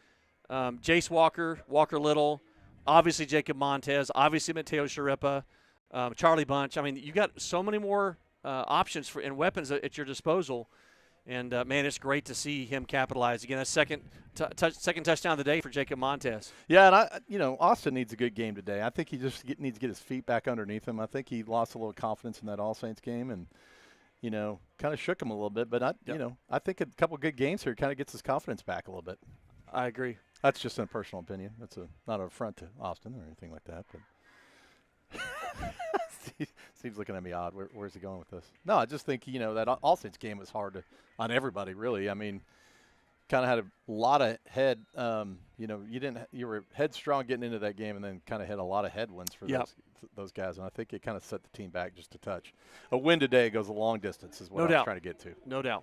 Jace Walker, Walker Little, obviously Jacob Montez, obviously Mateo Sharippa, Charlie Bunch. I mean, you got so many more options and weapons at your disposal. And, man, it's great to see him capitalize. Again, that's second touchdown of the day for Jacob Montez. Yeah, and, Austin needs a good game today. I think he just needs to get his feet back underneath him. I think he lost a little confidence in that All Saints game and, kind of shook him a little bit. But, I think a couple good games here kind of gets his confidence back a little bit. I agree. That's just a personal opinion. That's not an affront to Austin or anything like that. But Steve's looking at me odd. Where's he going with this? No, I just think, that All Saints game was hard on everybody, really. I mean, kind of had a lot of head. You were headstrong getting into that game and then kind of had a lot of headwinds for those guys. And I think it kind of set the team back just a touch. A win today goes a long distance is what I was trying to get to. No doubt.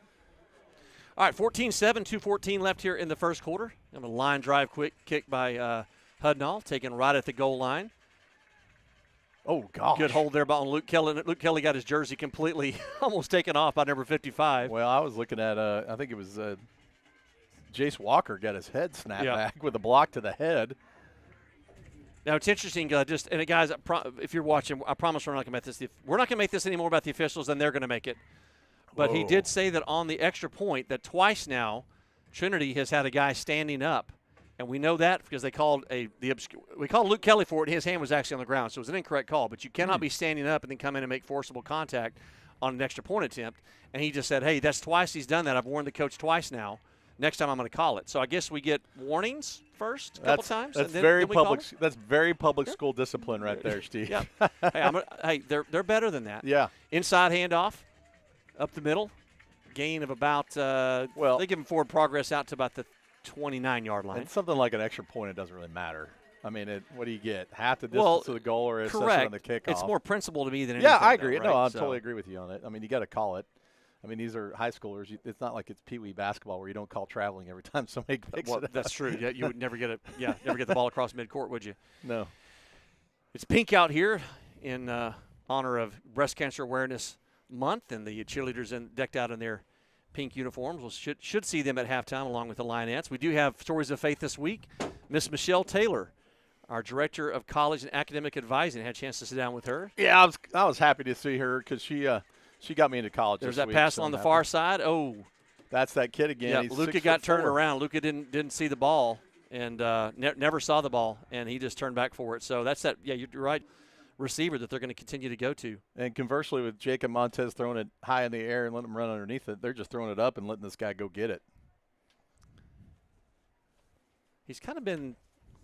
All right, 14-7, 2:14 left here in the first quarter. And a line drive quick kick by Hudnall, taken right at the goal line. Oh, gosh. Good hold there on Luke Kelly. Luke Kelly got his jersey completely almost taken off by number 55. Well, I was looking at, I think it was Jace Walker got his head snapped back with a block to the head. Now, it's interesting, and guys, if you're watching, I promise we're not going to make this. We're not going to make this anymore about the officials than they're going to make it. But he did say that on the extra point that twice now Trinity has had a guy standing up. And we know that because they called we called Luke Kelly for it, and his hand was actually on the ground. So it was an incorrect call. But you cannot be standing up and then come in and make forcible contact on an extra point attempt. And he just said, hey, that's twice he's done that. I've warned the coach twice now. Next time I'm going to call it. So I guess we get warnings first a couple times. That's and then, very then public. That's very public school discipline right there, Steve. Yeah. Hey, they're better than that. Yeah. Inside handoff, up the middle, gain of about. They give him forward progress out to about the 29-yard line. And something like an extra point, it doesn't really matter. I mean, what do you get? Half the distance to the goal, or correct. On the kickoff? It's more principle to me than anything. Yeah, I agree. Though, right? No, I totally agree with you on it. I mean, you got to call it. I mean, these are high schoolers. It's not like it's peewee basketball where you don't call traveling every time somebody picks it up. That's true. Yeah, you would never get never get the ball across midcourt, would you? No. It's pink out here in honor of Breast Cancer Awareness Month, and the cheerleaders decked out in their pink uniforms. We'll should see them at halftime along with the Lionettes. We do have Stories of Faith this week. Miss Michelle Taylor, our Director of College and Academic Advising, had a chance to sit down with her. Yeah, I was happy to see her because she got me into college. There's that pass on the far side. Oh, that's that kid again. Yeah, Luka got turned around. Luka didn't see the ball and never saw the ball, and he just turned back for it. So that's that. Yeah, you're right. Receiver that they're going to continue to go to. And conversely, with Jacob Montez throwing it high in the air and letting him run underneath it, they're just throwing it up and letting this guy go get it. He's kind of been,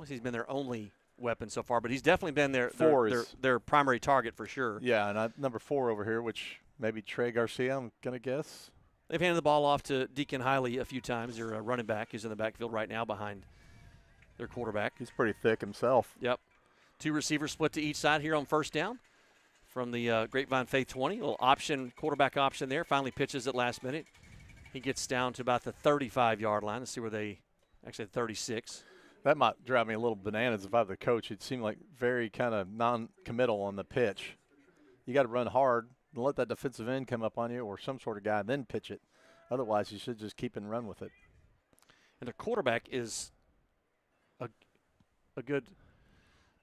he's been their only weapon so far, but he's definitely been their primary target for sure. Yeah, and number 4 over here, which maybe Trey Garcia, I'm going to guess. They've handed the ball off to Deacon Hiley a few times. Their running back who's in the backfield right now behind their quarterback. He's pretty thick himself. Yep. 2 receivers split to each side here on first down from the Grapevine Faith 20. A little quarterback option there. Finally pitches at last minute. He gets down to about the 35-yard line. Let's see where actually 36. That might drive me a little bananas if I were the coach. It seemed like very kind of non-committal on the pitch. You got to run hard and let that defensive end come up on you or some sort of guy and then pitch it. Otherwise, you should just keep and run with it. And the quarterback is a good –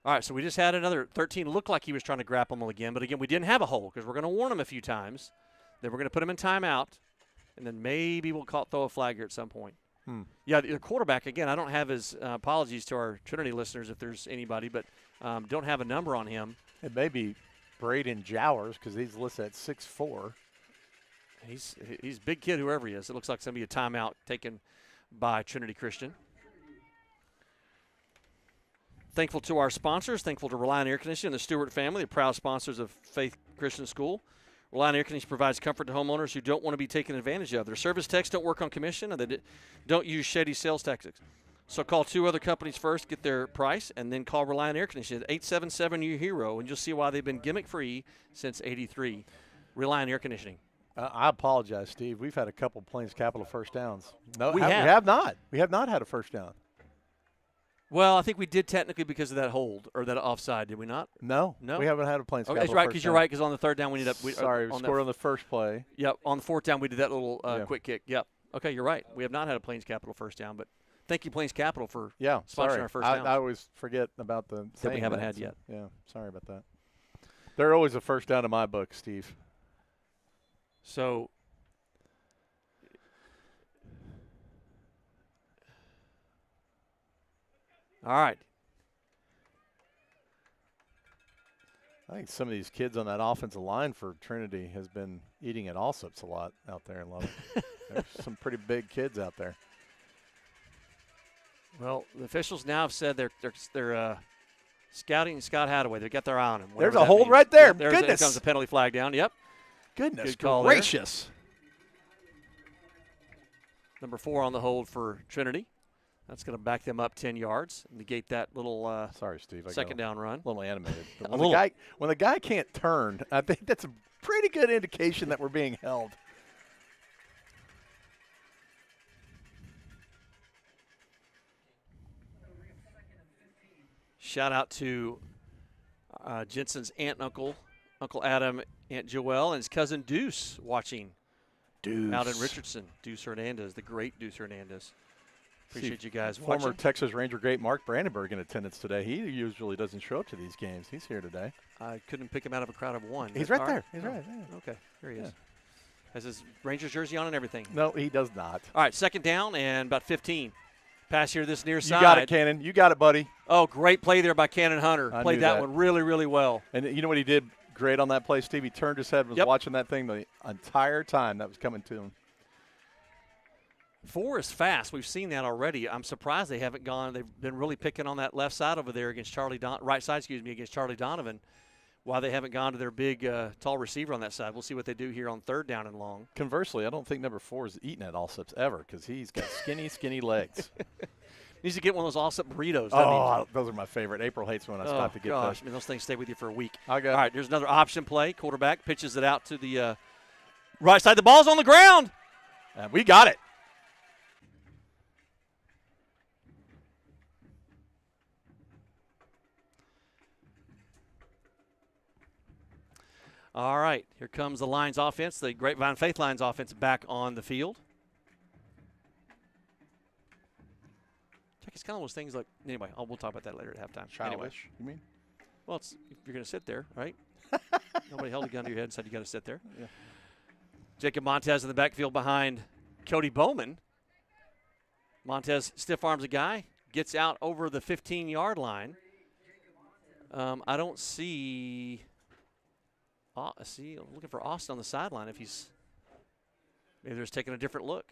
all right, so we just had another 13. Looked like he was trying to grapple him again, but again, we didn't have a hole because we're going to warn him a few times. Then we're going to put him in timeout, and then maybe we'll throw a flag here at some point. Yeah, the quarterback, again, I don't have his apologies to our Trinity listeners if there's anybody, but don't have a number on him. It may be Braden Jowers because he's listed at 6'4". He's a big kid, whoever he is. It looks like it's going to be a timeout taken by Trinity Christian. Thankful to our sponsors. Thankful to Reliant Air Conditioning and the Stewart family, the proud sponsors of Faith Christian School. Reliant Air Conditioning provides comfort to homeowners who don't want to be taken advantage of. Their service techs don't work on commission, and they don't use shady sales tactics. So call 2 other companies first, get their price, and then call Reliant Air Conditioning at 877-U-HERO, and you'll see why they've been gimmick-free since '83. Reliant Air Conditioning. I apologize, Steve. We've had a couple Plains Capital first downs. No, we have not. We have not had a first down. Well, I think we did technically because of that hold or that offside, did we not? No. We haven't had a Plains Capital that's right, because you're right, because on the third down we ended up we scored on the first play. Yep, on the fourth down we did that little quick kick. Yep. Okay, you're right. We have not had a Plains Capital first down, but thank you, Plains Capital, for sponsoring our first down. I always forget about the that we haven't had yet. Yeah, sorry about that. They're always a first down in my book, Steve. So all right. I think some of these kids on that offensive line for Trinity has been eating at Allsup's a lot out there in Lubbock. There's some pretty big kids out there. Well, the officials now have said they're scouting Scott Hadaway. They've got their eye on him. There's a hold right there. There comes a penalty flag down. Yep. Goodness Good gracious. There. Number 4 on the hold for Trinity. That's going to back them up 10 yards, negate that little sorry, Steve, second down run. A little animated. When the guy can't turn, I think that's a pretty good indication that we're being held. shout out to Jensen's aunt and uncle, Uncle Adam, Aunt Joelle, and his cousin Deuce watching out in Richardson. Deuce Hernandez, the great Deuce Hernandez. Appreciate you guys watching. Former Texas Ranger great Mark Brandenburg in attendance today. He usually doesn't show up to these games. He's here today. I couldn't pick him out of a crowd of one. He's right there. He's right there. Okay, there he is. Has his Rangers jersey on and everything. No, he does not. All right, second down and about 15. Pass here this near side. You got it, Cannon. You got it, buddy. Oh, great play there by Cannon Hunter. Played that one really, really well. And you know what he did great on that play, Steve? He turned his head and was watching that thing the entire time that was coming to him. 4 is fast. We've seen that already. I'm surprised they haven't gone. They've been really picking on that left side over there against right side, against Charlie Donovan. Why they haven't gone to their big, tall receiver on that side. We'll see what they do here on third down and long. Conversely, I don't think number 4 is eating at Allsups ever because he's got skinny legs. Needs to get one of those Allsup burritos. Those are my favorite. April hates when I stop to get those. I mean, those things stay with you for a week. All right, there's another option play. Quarterback pitches it out to the right side. The ball's on the ground. And we got it. All right, here comes the Lions offense, the Grapevine Faith Lions offense back on the field. It's kind of those things like, anyway, we'll talk about that later at halftime. Childish, anyway. You mean? Well, you're going to sit there, right? Nobody held a gun to your head and said you got to sit there. Yeah. Jacob Montez in the backfield behind Cody Bowman. Montez stiff arms a guy, gets out over the 15-yard line. I don't see. I'm looking for Austin on the sideline. If he's maybe they're just taking a different look.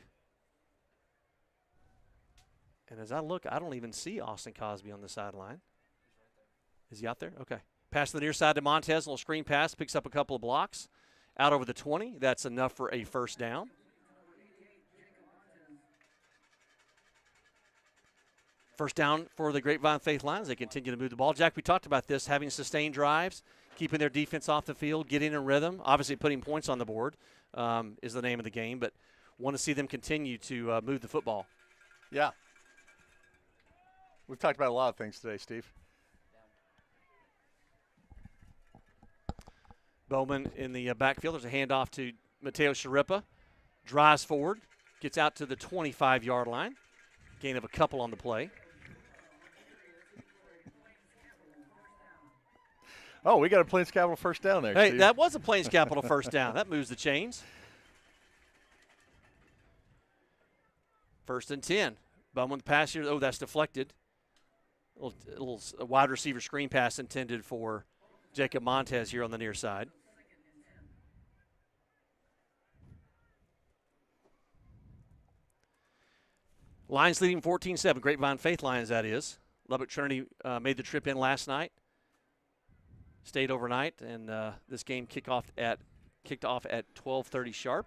And as I look, I don't even see Austin Cosby on the sideline. Is he out there? Okay. Pass to the near side to Montez. A little screen pass. Picks up a couple of blocks. Out over the 20. That's enough for a first down. First down for the Grapevine Faith Lions. They continue to move the ball. Jack, we talked about this, having sustained drives, keeping their defense off the field, getting in rhythm. Obviously putting points on the board is the name of the game, but want to see them continue to move the football. Yeah. We've talked about a lot of things today, Steve. Bowman in the backfield. There's a handoff to Mateo Sharippa. Drives forward. Gets out to the 25-yard line. Gain of a couple on the play. Oh, we got a Plains Capital first down there, Hey, Steve. that was a Plains Capital first down. That moves the chains. 1st and 10. Bowman pass here. Oh, that's deflected. A little wide receiver screen pass intended for Jacob Montez here on the near side. Lions leading 14-7. Grapevine Faith Lions, that is. Lubbock Trinity made the trip in last night. Stayed overnight, and this game kicked off at 12:30 sharp.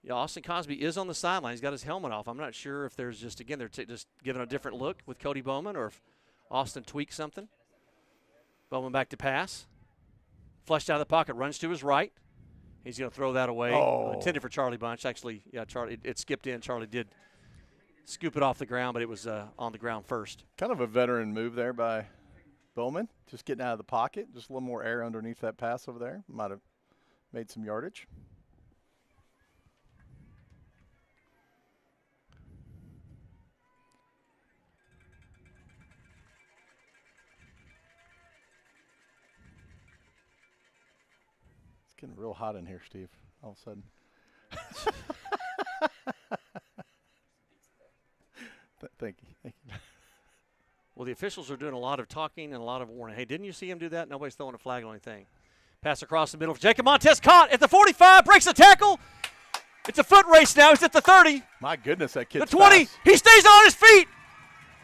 Yeah, Austin Cosby is on the sideline. He's got his helmet off. I'm not sure if there's just, again, they're just giving a different look with Cody Bowman or if Austin tweaked something. Bowman back to pass. Flushed out of the pocket, runs to his right. He's going to throw that away. Intended for Charlie Bunch. Actually, yeah, Charlie, it skipped in. Charlie did scoop it off the ground, but it was on the ground first. Kind of a veteran move there by Bowman, just getting out of the pocket. Just a little more air underneath that pass over there. Might have made some yardage. It's getting real hot in here, Steve, all of a sudden. Thank you. Well, the officials are doing a lot of talking and a lot of warning. Hey, didn't you see him do that? Nobody's throwing a flag on anything. Pass across the middle. Jacob Montez caught at the 45, breaks the tackle. It's a foot race now. He's at the 30. My goodness, that kid's the 20. fast. He stays on his feet.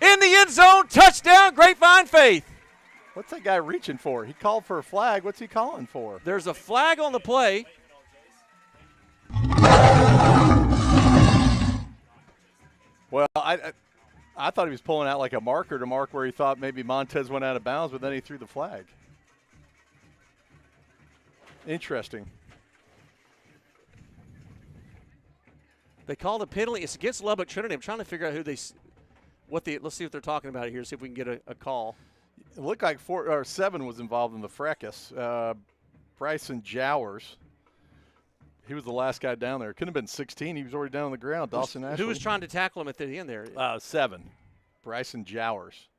In the end zone. Touchdown, Grapevine Faith. What's that guy reaching for? He called for a flag. What's he calling for? There's a flag on the play. Well, I thought he was pulling out like a marker to mark where he thought maybe Montez went out of bounds, but then he threw the flag. Interesting. They called a penalty. It's against Lubbock Trinity. I'm trying to figure out who let's see what they're talking about here, see if we can get a call. It looked like 4 or 7 was involved in the fracas. Bryson Jowers. He was the last guy down there. It couldn't have been 16. He was already down on the ground. Dawson Ashley. Who was trying to tackle him at the end there? 7. Bryson Jowers.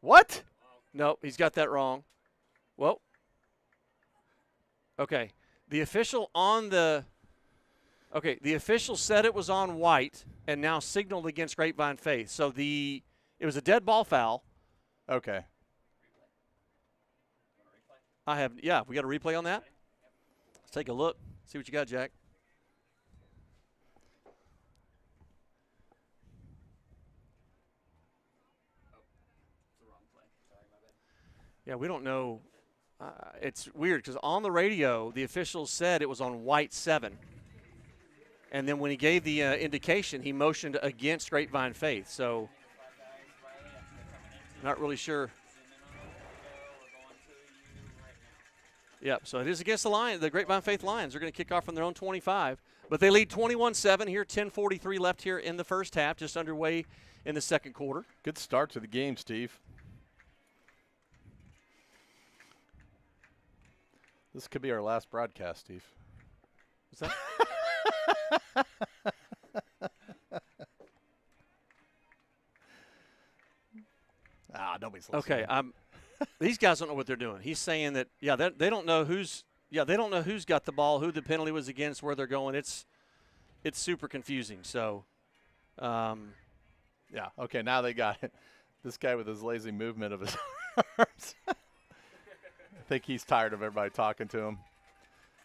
What? No, he's got that wrong. Well, okay. The official said it was on White and now signaled against Grapevine Faith. So it was a dead ball foul. Okay. We got a replay on that? Let's take a look. See what you got, Jack. Yeah, we don't know. It's weird because on the radio, the officials said it was on White 7. And then when he gave the indication, he motioned against Grapevine Faith. So, not really sure. Yep, so it is against the Lions. The Grapevine Faith Lions are going to kick off from their own 25. But they lead 21-7 here, 10:43 left here in the first half, just underway in the second quarter. Good start to the game, Steve. This could be our last broadcast, Steve. Is that? Nobody's listening. Okay, these guys don't know what they're doing. He's saying that they don't know who's got the ball, who the penalty was against, where they're going. It's super confusing. So, okay, now they got it. This guy with his lazy movement of his arms. I think he's tired of everybody talking to him.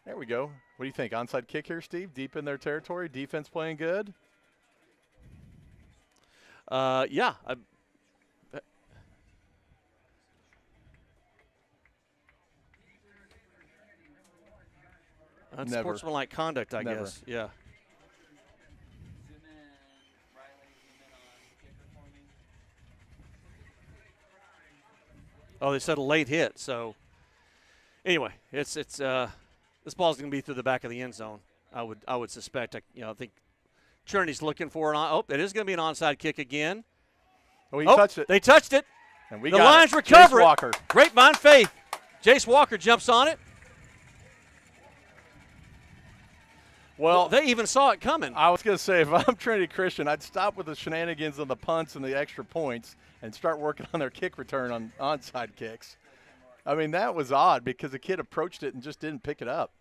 There we go. What do you think? Onside kick here, Steve? Deep in their territory. Defense playing good? Yeah. Unsportsmanlike conduct, I guess. Yeah. Oh, they said a late hit. So, anyway, it's this ball's going to be through the back of the end zone. I would suspect. I think Trinity's looking for it is going to be an onside kick again. Oh, he touched it. They touched it. And the Lions recover it. Walker. Grapevine Faith. Jace Walker jumps on it. Well, they even saw it coming. I was going to say, if I'm Trinity Christian, I'd stop with the shenanigans and the punts and the extra points and start working on their kick return on onside kicks. I mean, that was odd because the kid approached it and just didn't pick it up.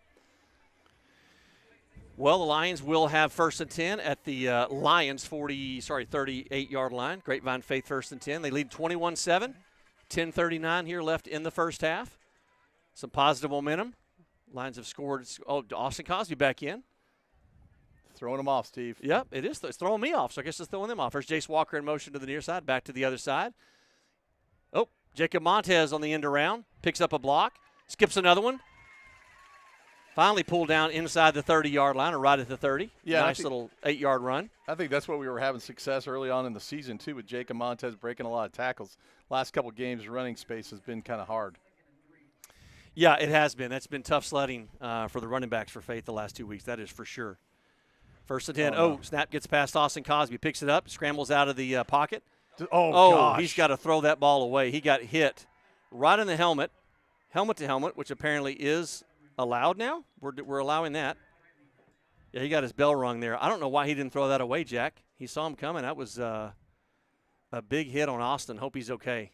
Well, the Lions will have 1st and 10 at the Lions 38-yard line. Grapevine Faith 1st and 10. They lead 21-7. 10:39 here left in the first half. Some positive momentum. Lions have scored. Oh, Austin Cosby back in. Throwing them off, Steve. Yep, it is. It's throwing me off, so I guess it's throwing them off. There's Jace Walker in motion to the near side, back to the other side. Oh, Jacob Montez on the end around. Picks up a block. Skips another one. Finally pulled down inside the 30-yard line or right at the 30. Yeah, nice little 8-yard run. I think that's what we were having success early on in the season, too, with Jacob Montez breaking a lot of tackles. Last couple games, running space has been kind of hard. Yeah, it has been. That's been tough sledding for the running backs for Faith the last 2 weeks. That is for sure. 1st and 10. Oh, snap gets past Austin Cosby. Picks it up, scrambles out of the pocket. Gosh. He's got to throw that ball away. He got hit right in the helmet to helmet, which apparently is allowed now. We're allowing that. Yeah, he got his bell rung there. I don't know why he didn't throw that away, Jack. He saw him coming. That was a big hit on Austin. Hope he's okay.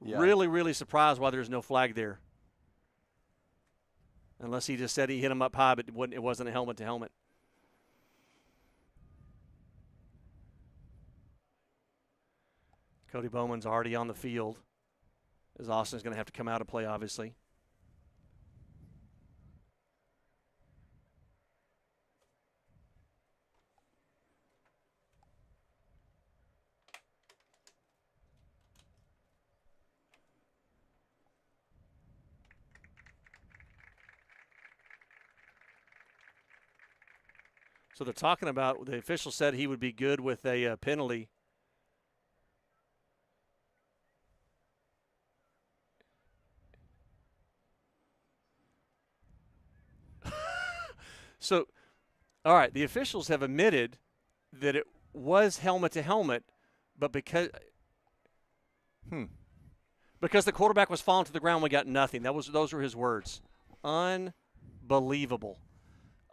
Yeah. Really, really surprised why there's no flag there. Unless he just said he hit him up high, but it wasn't a helmet to helmet. Cody Bowman's already on the field, as Austin's going to have to come out and play, obviously. So they're talking about, the official said he would be good with a penalty. So, all right, the officials have admitted that it was helmet to helmet, but because the quarterback was falling to the ground, we got nothing. Those were his words. Unbelievable.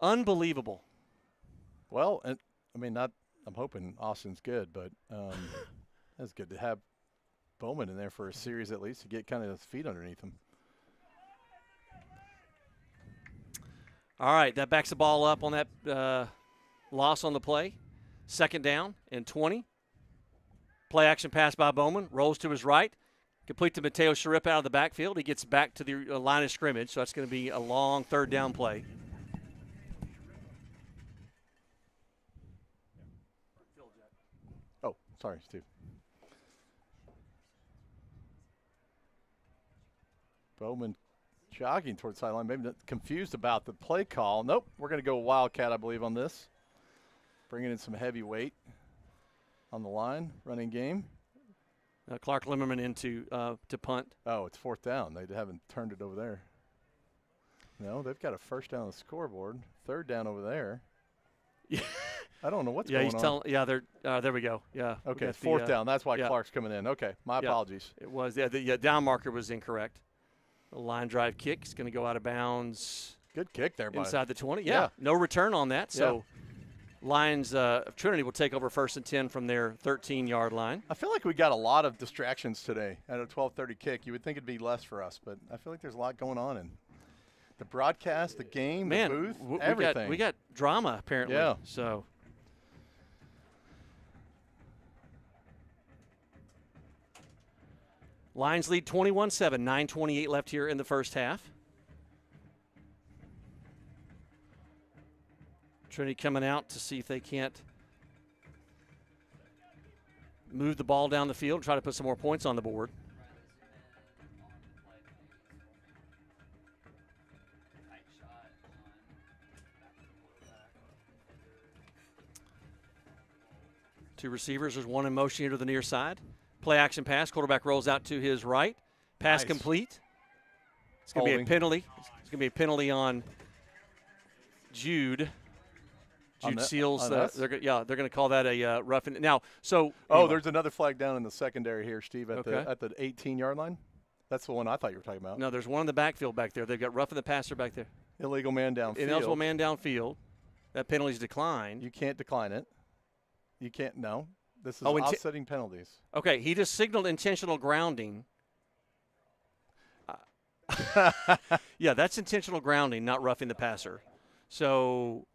Unbelievable. Well, and I mean, I'm hoping Austin's good, but that's good to have Bowman in there for a series at least to get kind of his feet underneath him. All right, that backs the ball up on that loss on the play. 2nd down and 20. Play action pass by Bowman. Rolls to his right. Complete to Mateo Sharip out of the backfield. He gets back to the line of scrimmage, so that's going to be a long 3rd down play. Oh, sorry, Steve. Bowman jogging towards the sideline, maybe not confused about the play call. Nope, we're going to go Wildcat, I believe, on this. Bringing in some heavy weight on the line, running game. Clark Limmerman into to punt. Oh, it's 4th down. They haven't turned it over there. No, they've got a 1st down on the scoreboard. 3rd down over there. Yeah. I don't know what's going on. They're there we go. Yeah. Okay, 4th down. That's why Clark's coming in. Okay, my apologies. It was. Yeah, the down marker was incorrect. The line drive kick is going to go out of bounds. Good kick there, inside the 20. Yeah. No return on that. So Lions of Trinity will take over 1st and 10 from their 13-yard line. I feel like we got a lot of distractions today at a 12:30 kick. You would think it'd be less for us, but I feel like there's a lot going on in the broadcast, the game, the booth, everything. We got drama apparently. Yeah. So. Lions lead 21-7, 9:28 left here in the first half. Trinity coming out to see if they can't move the ball down the field and try to put some more points on the board. Two receivers. There's one in motion here to the near side. Play action pass. Quarterback rolls out to his right. Pass complete. It's going to be a penalty. It's going to be a penalty on Jude. Jude Seals. They're going to call that a roughing. Now, so. There's another flag down in the secondary here, Steve, at the 18-yard line. That's the one I thought you were talking about. No, there's one in the backfield back there. They've got roughing the passer back there. Illegal man downfield. Ineligible man downfield. That penalty's declined. You can't decline it. You can't. No. This is offsetting penalties. Okay, he just signaled intentional grounding. Yeah, that's intentional grounding, not roughing the passer. So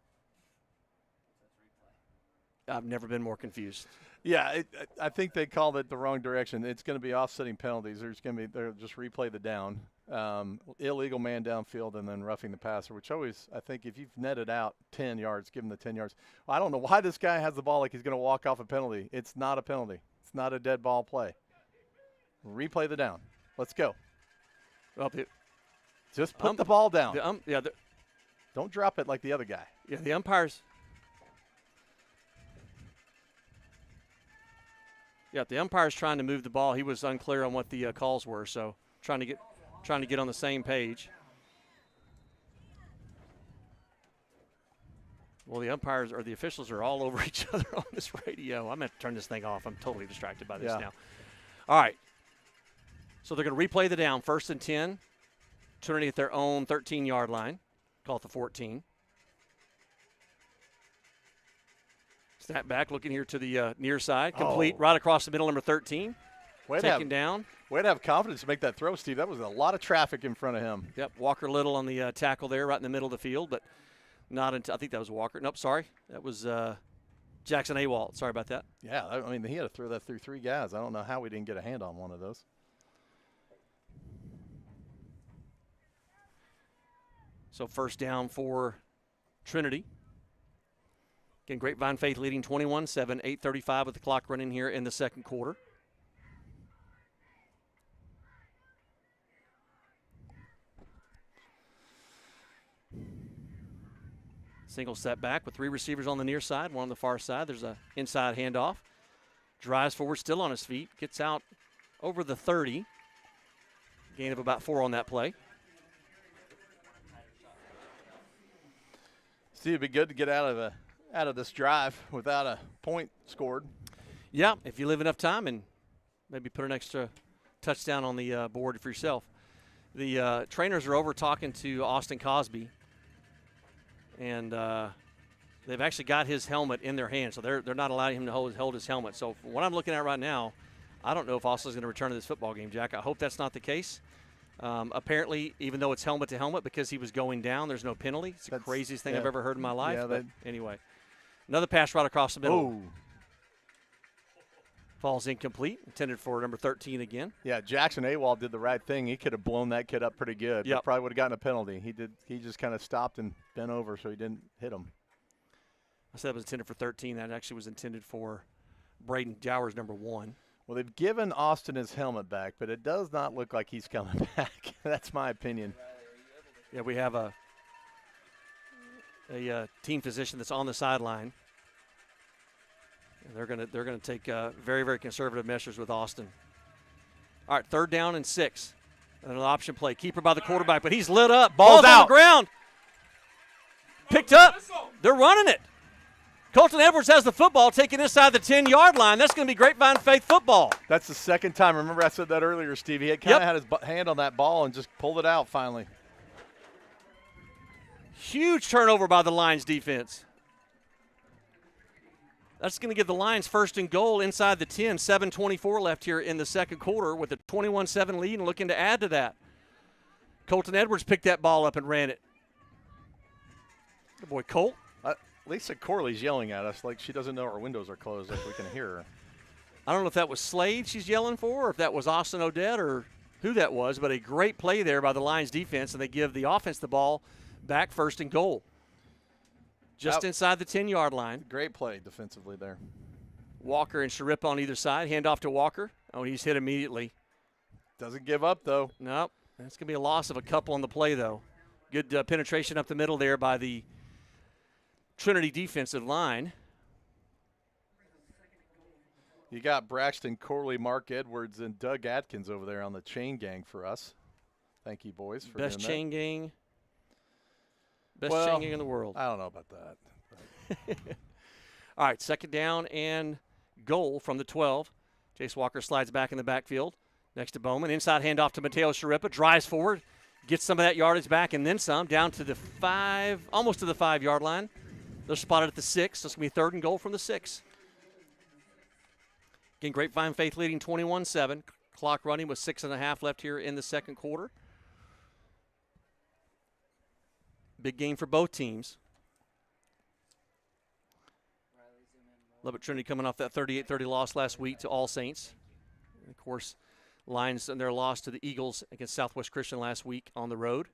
I've never been more confused. Yeah, I think they called it the wrong direction. It's going to be offsetting penalties. They'll just replay the down. Illegal man downfield and then roughing the passer, which always, I think if you've netted out 10 yards, give him the 10 yards. I don't know why this guy has the ball like he's going to walk off a penalty. It's not a penalty. It's not a dead ball play. Replay the down. Let's go. Well, just put the ball down. Don't drop it like the other guy. Yeah, the umpires. Yeah, the umpire's trying to move the ball. He was unclear on what the calls were, so trying to get on the same page. Well, the umpires or the officials are all over each other on this radio. I'm going to turn this thing off. I'm totally distracted by this now. All right. So they're going to replay the down. 1st and 10. Trinity at their own 13-yard line. Call it the 14. Snap back, looking here to the near side. Complete right across the middle, number 13. Taken down. Way to have confidence to make that throw, Steve. That was a lot of traffic in front of him. Yep, Walker Little on the tackle there, right in the middle of the field, but not until I think that was Walker. Nope, sorry. That was Jackson Awalt. Sorry about that. Yeah, I mean, he had to throw that through 3 guys. I don't know how we didn't get a hand on one of those. So 1st down for Trinity. Again, Grapevine Faith leading 21-7, 8:35 with the clock running here in the second quarter. Single step back with 3 receivers on the near side, 1 on the far side. There's an inside handoff. Drives forward, still on his feet. Gets out over the 30. Gain of about 4 on that play. Steve, it'd be good to get out of this drive without a point scored. Yeah, if you leave enough time and maybe put an extra touchdown on the board for yourself. The trainers are over talking to Austin Cosby, and they've actually got his helmet in their hand, so they're not allowing him to hold his helmet. So from what I'm looking at right now, I don't know if Austin's going to return to this football game, Jack. I hope that's not the case. Apparently, even though it's helmet to helmet, because he was going down, there's no penalty. It's the craziest thing I've ever heard in my life. Yeah, but anyway, another pass right across the middle. Oh. Falls incomplete, intended for number 13 again. Yeah, Jackson Awald did the right thing. He could have blown that kid up pretty good. Yep. But probably would have gotten a penalty. He just kind of stopped and bent over so he didn't hit him. I said it was intended for 13. That actually was intended for Braden Jowers, number 1. Well, they've given Austin his helmet back, but it does not look like he's coming back. That's my opinion. Yeah, we have a team physician that's on the sideline. And they're gonna take very, very conservative measures with Austin. All right, 3rd down and 6. And an option play. Keeper by the quarterback, but he's lit up. Ball's out. on the ground. Picked up. They're running it. Colton Edwards has the football, taken inside the 10-yard line. That's going to be Grapevine Faith football. That's the second time. Remember I said that earlier, Steve. He had kind of had his hand on that ball and just pulled it out finally. Huge turnover by the Lions defense. That's going to give the Lions 1st and goal inside the 10. 7:24 left here in the second quarter with a 21-7 lead and looking to add to that. Colton Edwards picked that ball up and ran it. Good boy, Colt. Lisa Corley's yelling at us like she doesn't know our windows are closed, like we can hear her. I don't know if that was Slade she's yelling for or if that was Austin Odette or who that was, but a great play there by the Lions defense, and they give the offense the ball back 1st and goal. Just inside the 10-yard line. Great play defensively there. Walker and Sharip on either side. Hand off to Walker. Oh, he's hit immediately. Doesn't give up, though. Nope. That's going to be a loss of a couple on the play, though. Good penetration up the middle there by the Trinity defensive line. You got Braxton Corley, Mark Edwards, and Doug Atkins over there on the chain gang for us. Thank you, boys, for Best doing chain gang. Best Well, chain gang in the world. I don't know about that. All right, 2nd down and goal from the 12. Jace Walker slides back in the backfield next to Bowman. Inside handoff to Mateo Sharippa. Drives forward. Gets some of that yardage back and then some. Down to the 5, almost to the 5-yard line. They're spotted at the 6. So it's going to be 3rd and goal from the 6. Again, Grapevine Faith leading 21-7. Clock running with 6.5 left here in the second quarter. Big game for both teams. Lubbock Trinity coming off that 38-30 loss last week to All Saints. And of course, Lions and their loss to the Eagles against Southwest Christian last week on the road.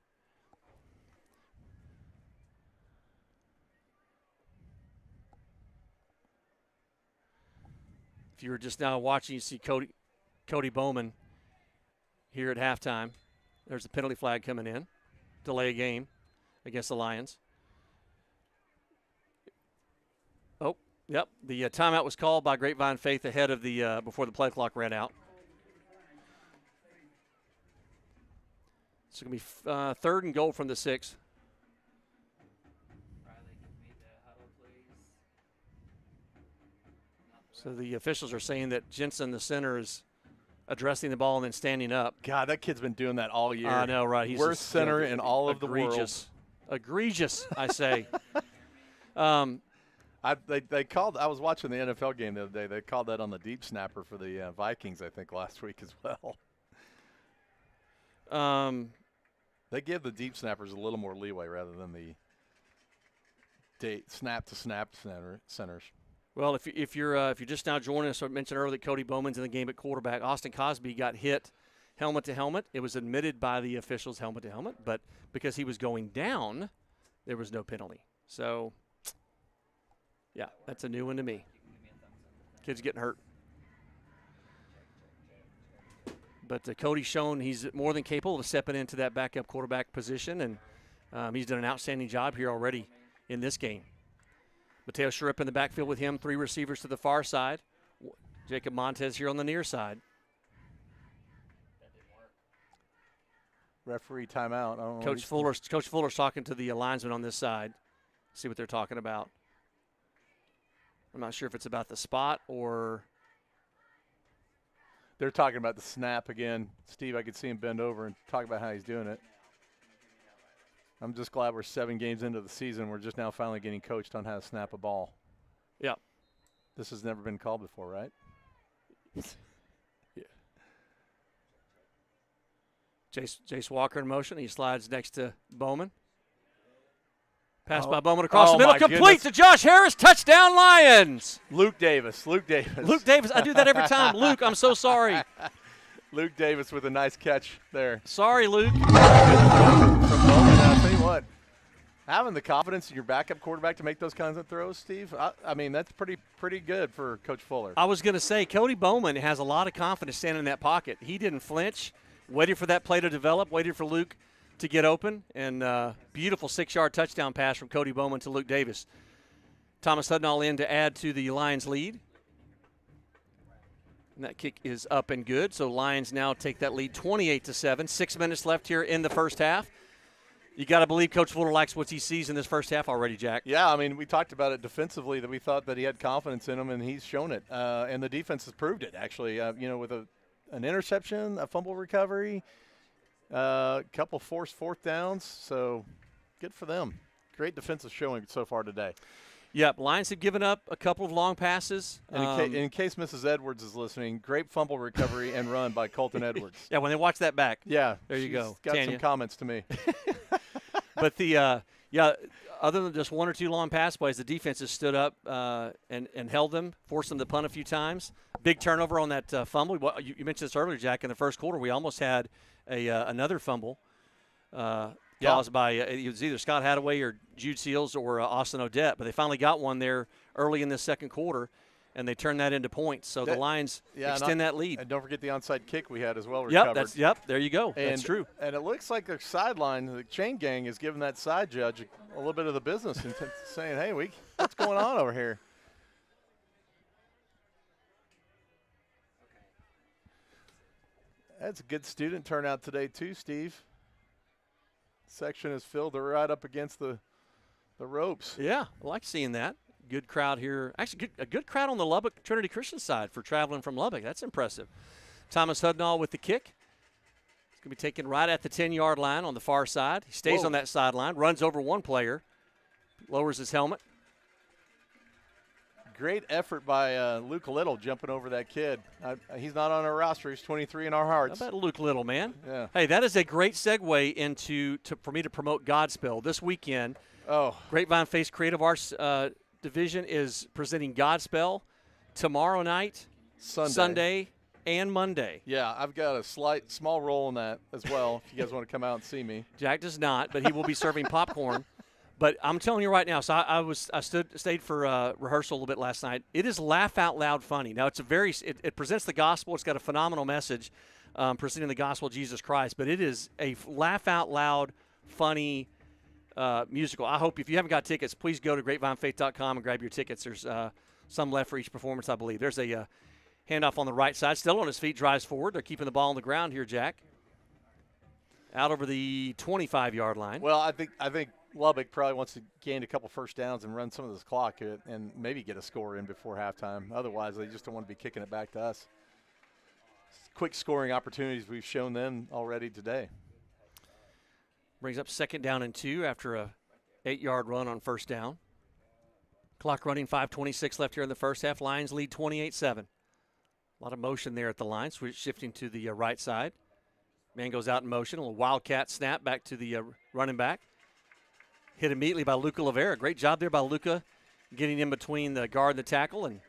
If you were just now watching, you see Cody Bowman here at halftime. There's a penalty flag coming in. Delay a game against the Lions. Oh, yep. The timeout was called by Grapevine Faith ahead of the before the play clock ran out. It's going to be 3rd and goal from the 6. So the officials are saying that Jensen, the center, is addressing the ball and then standing up. God, that kid's been doing that all year. I know, right? He's worst center in all of the world. Egregious, I say. They called. I was watching the NFL game the other day. They called that on the deep snapper for the Vikings, I think, last week as well. They give the deep snappers a little more leeway rather than the snap to snap centers. Well, if you're just now joining us, I mentioned earlier that Cody Bowman's in the game at quarterback. Austin Cosby got hit helmet to helmet. It was admitted by the officials helmet to helmet, but because he was going down, there was no penalty. So, yeah, that's a new one to me. Kid's getting hurt. But Cody's shown he's more than capable of stepping into that backup quarterback position, and he's done an outstanding job here already in this game. Mateo Sharip in the backfield with him, 3 receivers to the far side. Jacob Montez here on the near side. Referee timeout. I don't know Coach Fuller's talking to the linesman on this side. See what they're talking about. I'm not sure if it's about the spot or – they're talking about the snap again. Steve, I could see him bend over and talk about how he's doing it. I'm just glad we're 7 games into the season. We're just now finally getting coached on how to snap a ball. Yeah. This has never been called before, right? Yeah. Jace Walker in motion. He slides next to Bowman. Pass by Bowman across the middle. Complete to Josh Harris. Touchdown, Lions. Luke Davis. Luke Davis. I do that every time. Luke, I'm so sorry. Luke Davis with a nice catch there. Sorry, Luke. From Bowman, I'll tell you what. Having the confidence in your backup quarterback to make those kinds of throws, Steve, I mean, that's pretty good for Coach Fuller. I was going to say, Cody Bowman has a lot of confidence standing in that pocket. He didn't flinch, waited for that play to develop, waited for Luke to get open, and beautiful 6-yard touchdown pass from Cody Bowman to Luke Davis. Thomas Hudnall in to add to the Lions lead. And that kick is up and good, so Lions now take that lead 28-7. 6 minutes left here in the first half. You got to believe Coach Fuller likes what he sees in this first half already, Jack. Yeah, I mean, we talked about it defensively, that we thought that he had confidence in him, and he's shown it. And the defense has proved it, actually, with an interception, a fumble recovery, a couple forced fourth downs. So good for them. Great defensive showing so far today. Yep, Lions have given up a couple of long passes. And in case Mrs. Edwards is listening, great fumble recovery and run by Colton Edwards. Yeah, when they watch that back. Yeah. There you go. Got Tanya. some comments to me. But other than just 1 or 2 long pass plays, the defense has stood up and held them, forced them to punt a few times. Big turnover on that fumble. Well, you mentioned this earlier, Jack. In the first quarter, we almost had another fumble caused by it was either Scott Hadaway or Jude Seals or Austin Odette, but they finally got one there early in the second quarter, and they turned that into points. So the Lions extend that lead. And don't forget the onside kick we had as well recovered. There you go. That's true. And it looks like the sideline, the chain gang is giving that side judge a little bit of the business and saying, hey, what's going on over here? That's a good student turnout today too, Steve. Section is filled right up against the ropes. Yeah, I like seeing that. Good crowd here. Actually, a good crowd on the Lubbock Trinity Christian side for traveling from Lubbock. That's impressive. Thomas Hudnall with the kick. It's going to be taken right at the 10-yard line on the far side. He stays on that sideline, runs over one player, lowers his helmet. Great effort by Luke Little jumping over that kid. He's not on our roster. He's 23 in our hearts. How about Luke Little, man? Yeah. Hey, that is a great segue for me to promote Godspell. This weekend, Grapevine Faith Creative Arts Division is presenting Godspell tomorrow night, Sunday, and Monday. Yeah, I've got a small role in that as well if you guys want to come out and see me. Jack does not, but he will be serving popcorn. But I'm telling you right now, so I stayed for rehearsal a little bit last night. It is laugh out loud funny. Now it presents the gospel. It's got a phenomenal message presenting the gospel of Jesus Christ. But it is a laugh out loud funny musical. I hope if you haven't got tickets, please go to grapevinefaith.com and grab your tickets. There's some left for each performance, I believe. There's a handoff on the right side. Still on his feet, drives forward. They're keeping the ball on the ground here, Jack. Out over the 25-yard line. Well, I think Lubbock probably wants to gain a couple first downs and run some of this clock and maybe get a score in before halftime. Otherwise, they just don't want to be kicking it back to us. Quick scoring opportunities we've shown them already today. Brings up 2nd down and 2 after a 8-yard run on first down. Clock running, 5:26 left here in the first half. Lions lead 28-7. A lot of motion there at the line, shifting to the right side. Man goes out in motion. A little wildcat snap back to the running back. Hit immediately by Luca Lavera. Great job there by Luca getting in between the guard and the tackle and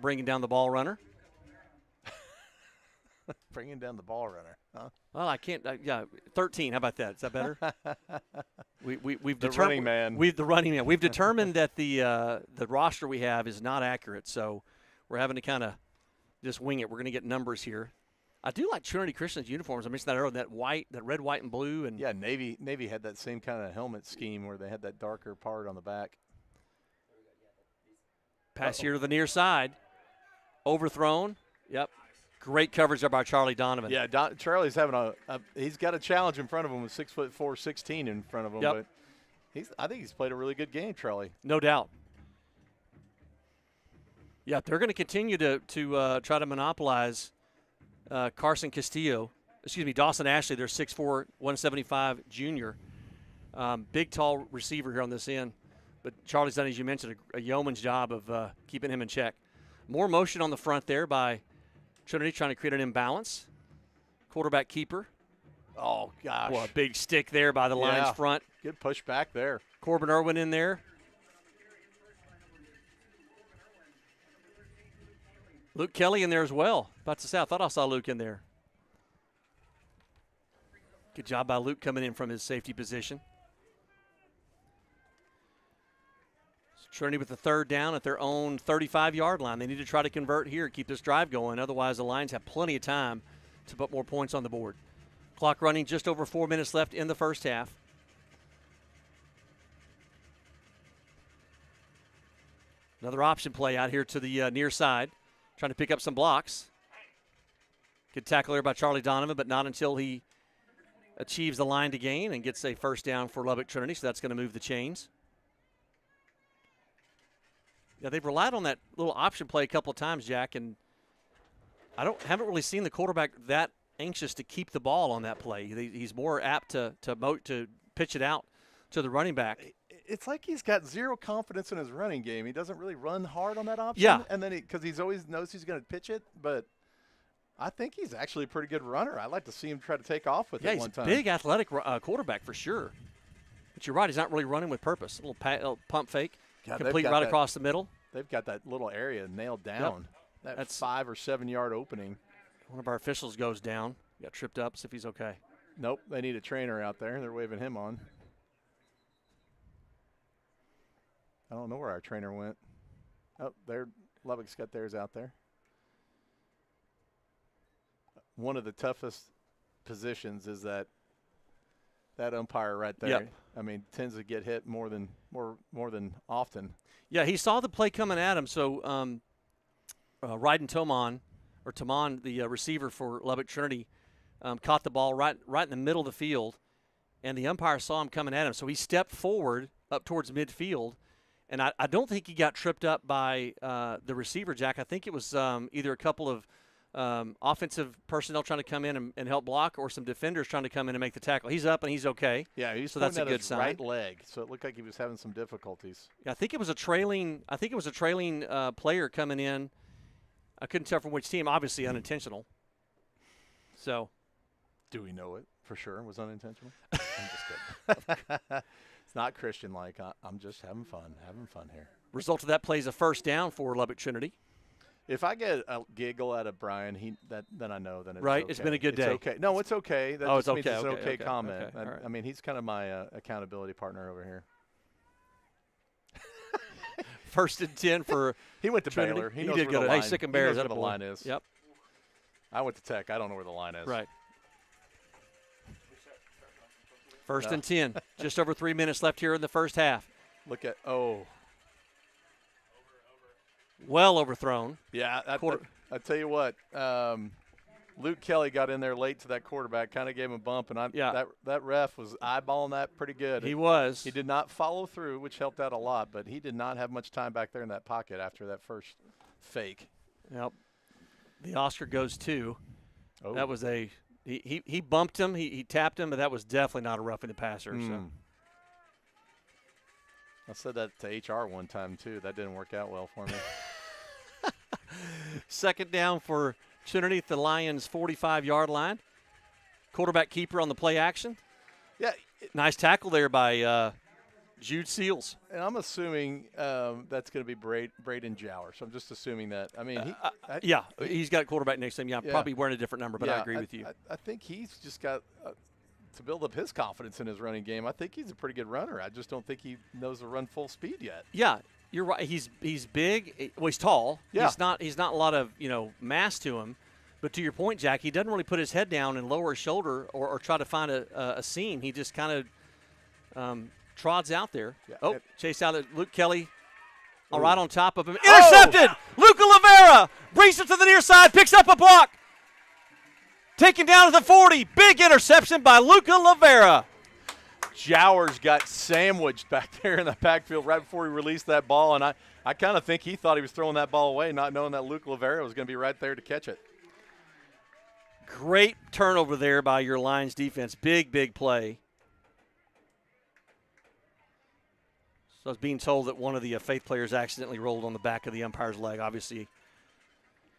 bringing down the ball runner. Bringing down the ball runner, huh? Well, I can't. 13. How about that? Is that better? We've the running man. The running man. We've determined that the roster we have is not accurate, so we're having to kind of just wing it. We're going to get numbers here. I do like Trinity Christian's uniforms. I mentioned that earlier, that red, white, and blue. And yeah, Navy had that same kind of helmet scheme where they had that darker part on the back. Pass here to the near side. Overthrown. Yep. Great coverage there by Charlie Donovan. Yeah, Charlie's having he's got a challenge in front of him with 6'4", 16 in front of him. Yep. But I think he's played a really good game, Trelly. No doubt. Yeah, they're going to continue to try to monopolize Dawson Ashley, their 6'4", 175 junior. Big, tall receiver here on this end. But Charlie's done, as you mentioned, a yeoman's job of keeping him in check. More motion on the front there by Trinity, trying to create an imbalance. Quarterback keeper. Oh, gosh. Well, a big stick there by the Lions front. Good push back there. Corbin Irwin in there. Luke Kelly in there as well. About to say, I thought I saw Luke in there. Good job by Luke coming in from his safety position. So Trinity with the third down at their own 35-yard line. They need to try to convert here, keep this drive going. Otherwise, the Lions have plenty of time to put more points on the board. Clock running, just over 4 minutes left in the first half. Another option play out here to the near side. Trying to pick up some blocks. Good tackle there by Charlie Donovan, but not until he achieves the line to gain and gets a first down for Lubbock Trinity, so that's going to move the chains. Yeah, they've relied on that little option play a couple of times, Jack, and haven't really seen the quarterback that anxious to keep the ball on that play. He's more apt to pitch it out to the running back. It's like he's got zero confidence in his running game. He doesn't really run hard on that option. Yeah. And then because he's always knows he's going to pitch it, but I think he's actually a pretty good runner. I'd like to see him try to take off with it one time. Yeah, he's a big athletic quarterback for sure. But you're right, he's not really running with purpose. A little pump fake, complete right across the middle. They've got that little area nailed down. Yep. That's 5 or 7 yard opening. One of our officials goes down. Got tripped up, see if he's okay. Nope, they need a trainer out there. They're waving him on. I don't know where our trainer went. Oh, there, Lubbock's got theirs out there. One of the toughest positions is that umpire right there. Yep. I mean, tends to get hit more than often. Yeah, he saw the play coming at him. So, Ryden Tomon, the receiver for Lubbock Trinity, caught the ball right in the middle of the field, and the umpire saw him coming at him. So he stepped forward up towards midfield. And I don't think he got tripped up by the receiver, Jack. I think it was either a couple of offensive personnel trying to come in and help block, or some defenders trying to come in and make the tackle. He's up and he's okay. Yeah, so that's a good his sign. Right leg, so it looked like he was having some difficulties. Yeah, I think it was a trailing player coming in. I couldn't tell from which team. Obviously unintentional. So, do we know it for sure? It was unintentional. I'm just kidding. It's not Christian-like. I'm just having fun here. Result of that play is a first down for Lubbock Trinity. If I get a giggle out of Brian, then I know that it's right. Okay. It's been a good day. It's okay. No, it's okay. That just means it's an okay comment. Okay. Right. I mean, he's kind of my accountability partner over here. First and 10 for he went to Trinity. Baylor. He did knows where good. the line, Hey, Sick and Bears. He knows where the line is. Yep. I went to Tech. I don't know where the line is. Right. First and 10. Just over 3 minutes left here in the first half. Look at well overthrown. Yeah, I tell you what, Luke Kelly got in there late to that quarterback, kind of gave him a bump, and that ref was eyeballing that pretty good. He was. He did not follow through, which helped out a lot, but he did not have much time back there in that pocket after that first fake. Yep. The Oscar goes to. Oh. That was he bumped him, he tapped him, but that was definitely not a roughing the passer. So. I said that to HR one time too. That didn't work out well for me. Second down for Trinity at the Lions' 45-yard line. Quarterback keeper on the play action. Yeah. Nice tackle there by Jude Seals. And I'm assuming that's going to be Braden Jower. So I'm just assuming that. I mean, he's got a quarterback next to him. Yeah, probably wearing a different number, but I agree with you. I think he's just got to build up his confidence in his running game. I think he's a pretty good runner. I just don't think he knows to run full speed yet. Yeah, you're right. He's big. Well, he's tall. Yeah. He's not a lot of mass to him. But to your point, Jack, he doesn't really put his head down and lower his shoulder or try to find a seam. He just kind of trods out there. Yeah. Chase out Luke Kelly. All right on top of him. Intercepted! Luca Lavera brings it to the near side, picks up a block. Taken down to the 40. Big interception by Luca Lavera. Jowers got sandwiched back there in the backfield right before he released that ball, and I kind of think he thought he was throwing that ball away, not knowing that Luke Lavera was going to be right there to catch it. Great turnover there by your Lions defense. Big, big play. So I was being told that one of the Faith players accidentally rolled on the back of the umpire's leg. Obviously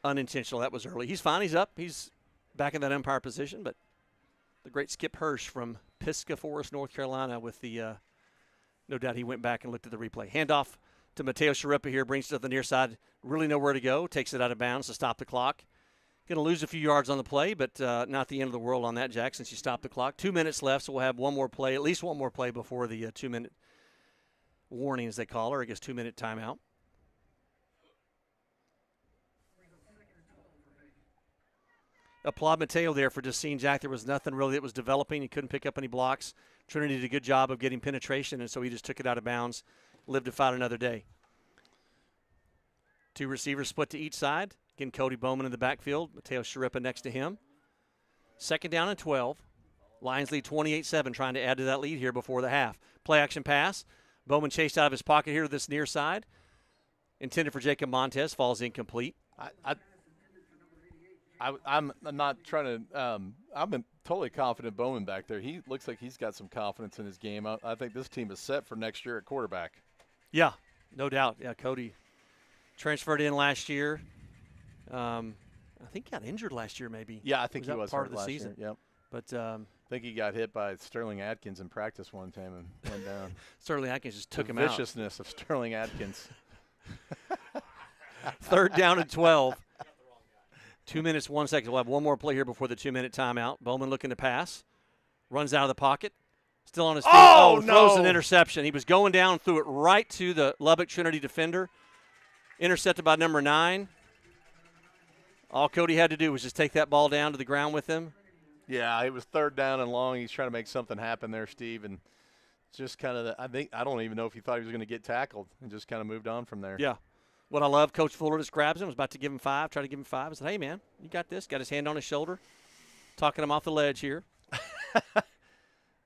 unintentional. That was early. He's fine. He's up. He's back in that umpire position. But the great Skip Hirsch from Pisgah Forest, North Carolina, with the no doubt he went back and looked at the replay. Handoff to Mateo Sharippa here. Brings it to the near side. Really nowhere to go. Takes it out of bounds to stop the clock. Going to lose a few yards on the play, but not the end of the world on that, Jack, since you stopped the clock. 2 minutes left, so we'll have one more play, at least one more play before the 2-minute warning, as they call it, or I guess 2-minute timeout. Applaud Mateo there for just seeing Jack. There was nothing really that was developing. He couldn't pick up any blocks. Trinity did a good job of getting penetration, and so he just took it out of bounds, lived to fight another day. 2 receivers split to each side. Again, Cody Bowman in the backfield. Mateo Sharippa next to him. 2nd down and 12. Lions lead 28-7, trying to add to that lead here before the half. Play action pass. Bowman chased out of his pocket here to this near side. Intended for Jacob Montez. Falls incomplete. I'm not trying to I've been totally confident Bowman back there. He looks like he's got some confidence in his game. I think this team is set for next year at quarterback. Yeah, no doubt. Yeah, Cody transferred in last year. I think he got injured last year maybe. Yeah, I think he was part of the last season. Year. Yep. But I think he got hit by Sterling Atkins in practice one time and went down. Sterling Atkins just took him out. out. Viciousness of Sterling Atkins. 3rd down and 12. 2 minutes, 1 second. We'll have one more play here before the 2-minute timeout. Bowman looking to pass. Runs out of the pocket. Still on his feet. Oh, no. Throws an interception. He was going down, threw it right to the Lubbock Trinity defender. Intercepted by number 9. All Cody had to do was just take that ball down to the ground with him. Yeah, it was 3rd down and long. He's trying to make something happen there, Steve, and just kind of I don't even know if he thought he was going to get tackled and just kind of moved on from there. Yeah. What I love, Coach Fuller just grabs him, was about to give him 5, try to give him 5. I said, hey, man, you got this. Got his hand on his shoulder, talking him off the ledge here.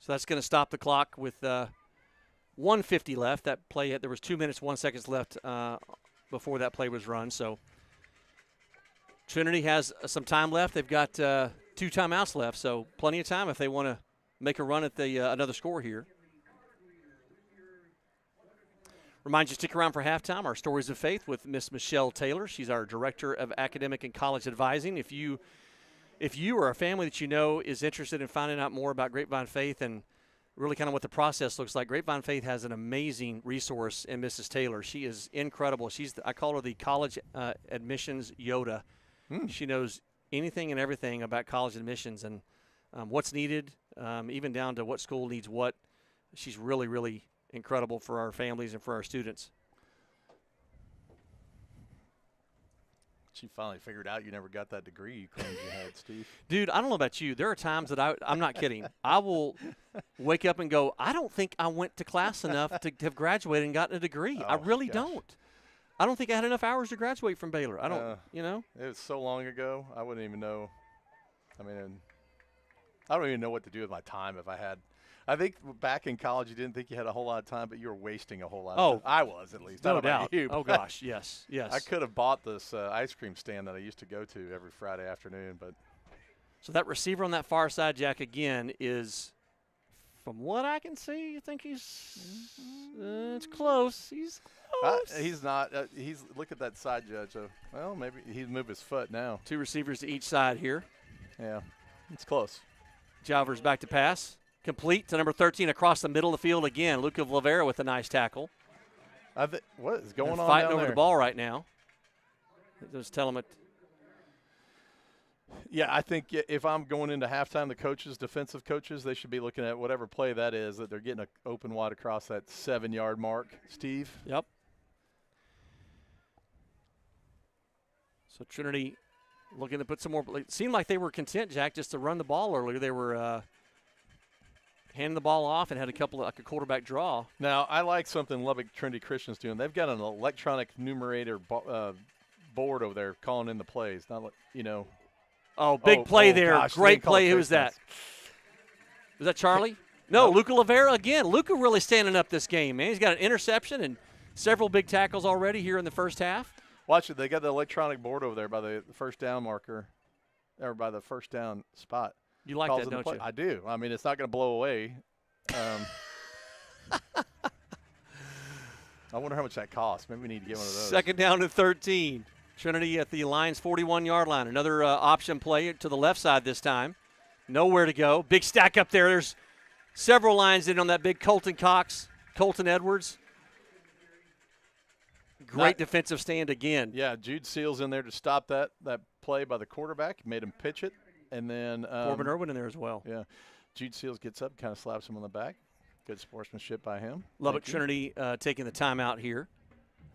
So that's going to stop the clock with 1:50 left. That play, there was 2 minutes, 1 second left before that play was run. So Trinity has some time left. They've got 2 timeouts left, so plenty of time if they want to make a run at the another score here. Remind you, stick around for halftime. Our Stories of Faith with Miss Michelle Taylor. She's our Director of Academic and College Advising. If you or a family that you know is interested in finding out more about Grapevine Faith and really kind of what the process looks like, Grapevine Faith has an amazing resource in Mrs. Taylor. She is incredible. I call her the college admissions Yoda. She knows anything and everything about college admissions and what's needed, even down to what school needs what. She's really, really incredible for our families and for our students. She finally figured out you never got that degree you claimed you had, Steve. Dude, I don't know about you. There are times that I'm not kidding. I will wake up and go, I don't think I went to class enough to have graduated and gotten a degree. I really don't. I don't think I had enough hours to graduate from Baylor. I don't, It was so long ago, I wouldn't even know. I mean, I don't even know what to do with my time if I had. I think back in college you didn't think you had a whole lot of time, but you were wasting a whole lot of time. I was, at least. No I don't know doubt. about you, Oh, gosh, yes. I could have bought this ice cream stand that I used to go to every Friday afternoon. But So that receiver on that far side, Jack, again, is, from what I can see, you think he's it's close. He's close. He's not. Look at that side judge. Well, maybe he's moved his foot now. 2 receivers to each side here. Yeah, it's close. Jalvers back to pass. Complete to number 13 across the middle of the field again. Luca Lavera with a nice tackle. What is going on fighting down over there? the ball right now. Just tell them it. Yeah, I think if I'm going into halftime, the coaches, defensive coaches, they should be looking at whatever play that is, that they're getting open wide across that 7-yard mark, Steve. Yep. So Trinity looking to put some more. It seemed like they were content, Jack, just to run the ball earlier. They were handing the ball off and had a couple of, like a quarterback draw. Now, I like something Lubbock Trinity Christian's doing. They've got an electronic numerator board over there calling in the plays. Not like, Oh, big play there. Gosh, Great play. Who was that? Was that Charlie? No, Luca Lavera again. Luca really standing up this game, man. He's got an interception and several big tackles already here in the first half. Watch it. They got the electronic board over there by the first down marker, or by the first down spot. You like Calls that, don't you? I do. I mean, it's not going to blow away. I wonder how much that costs. Maybe we need to get one of those. Second down and 13. Trinity at the Lions' 41-yard line. Another option play to the left side this time. Nowhere to go. Big stack up there. There's several lines in on that big Colton Cox, Colton Edwards. Great defensive stand again. Yeah, Jude Seals in there to stop that play by the quarterback. Made him pitch it. And then Corbin Irwin in there as well. Yeah. Jude Seals gets up, kind of slaps him on the back. Good sportsmanship by him. Lubbock Trinity taking the timeout here.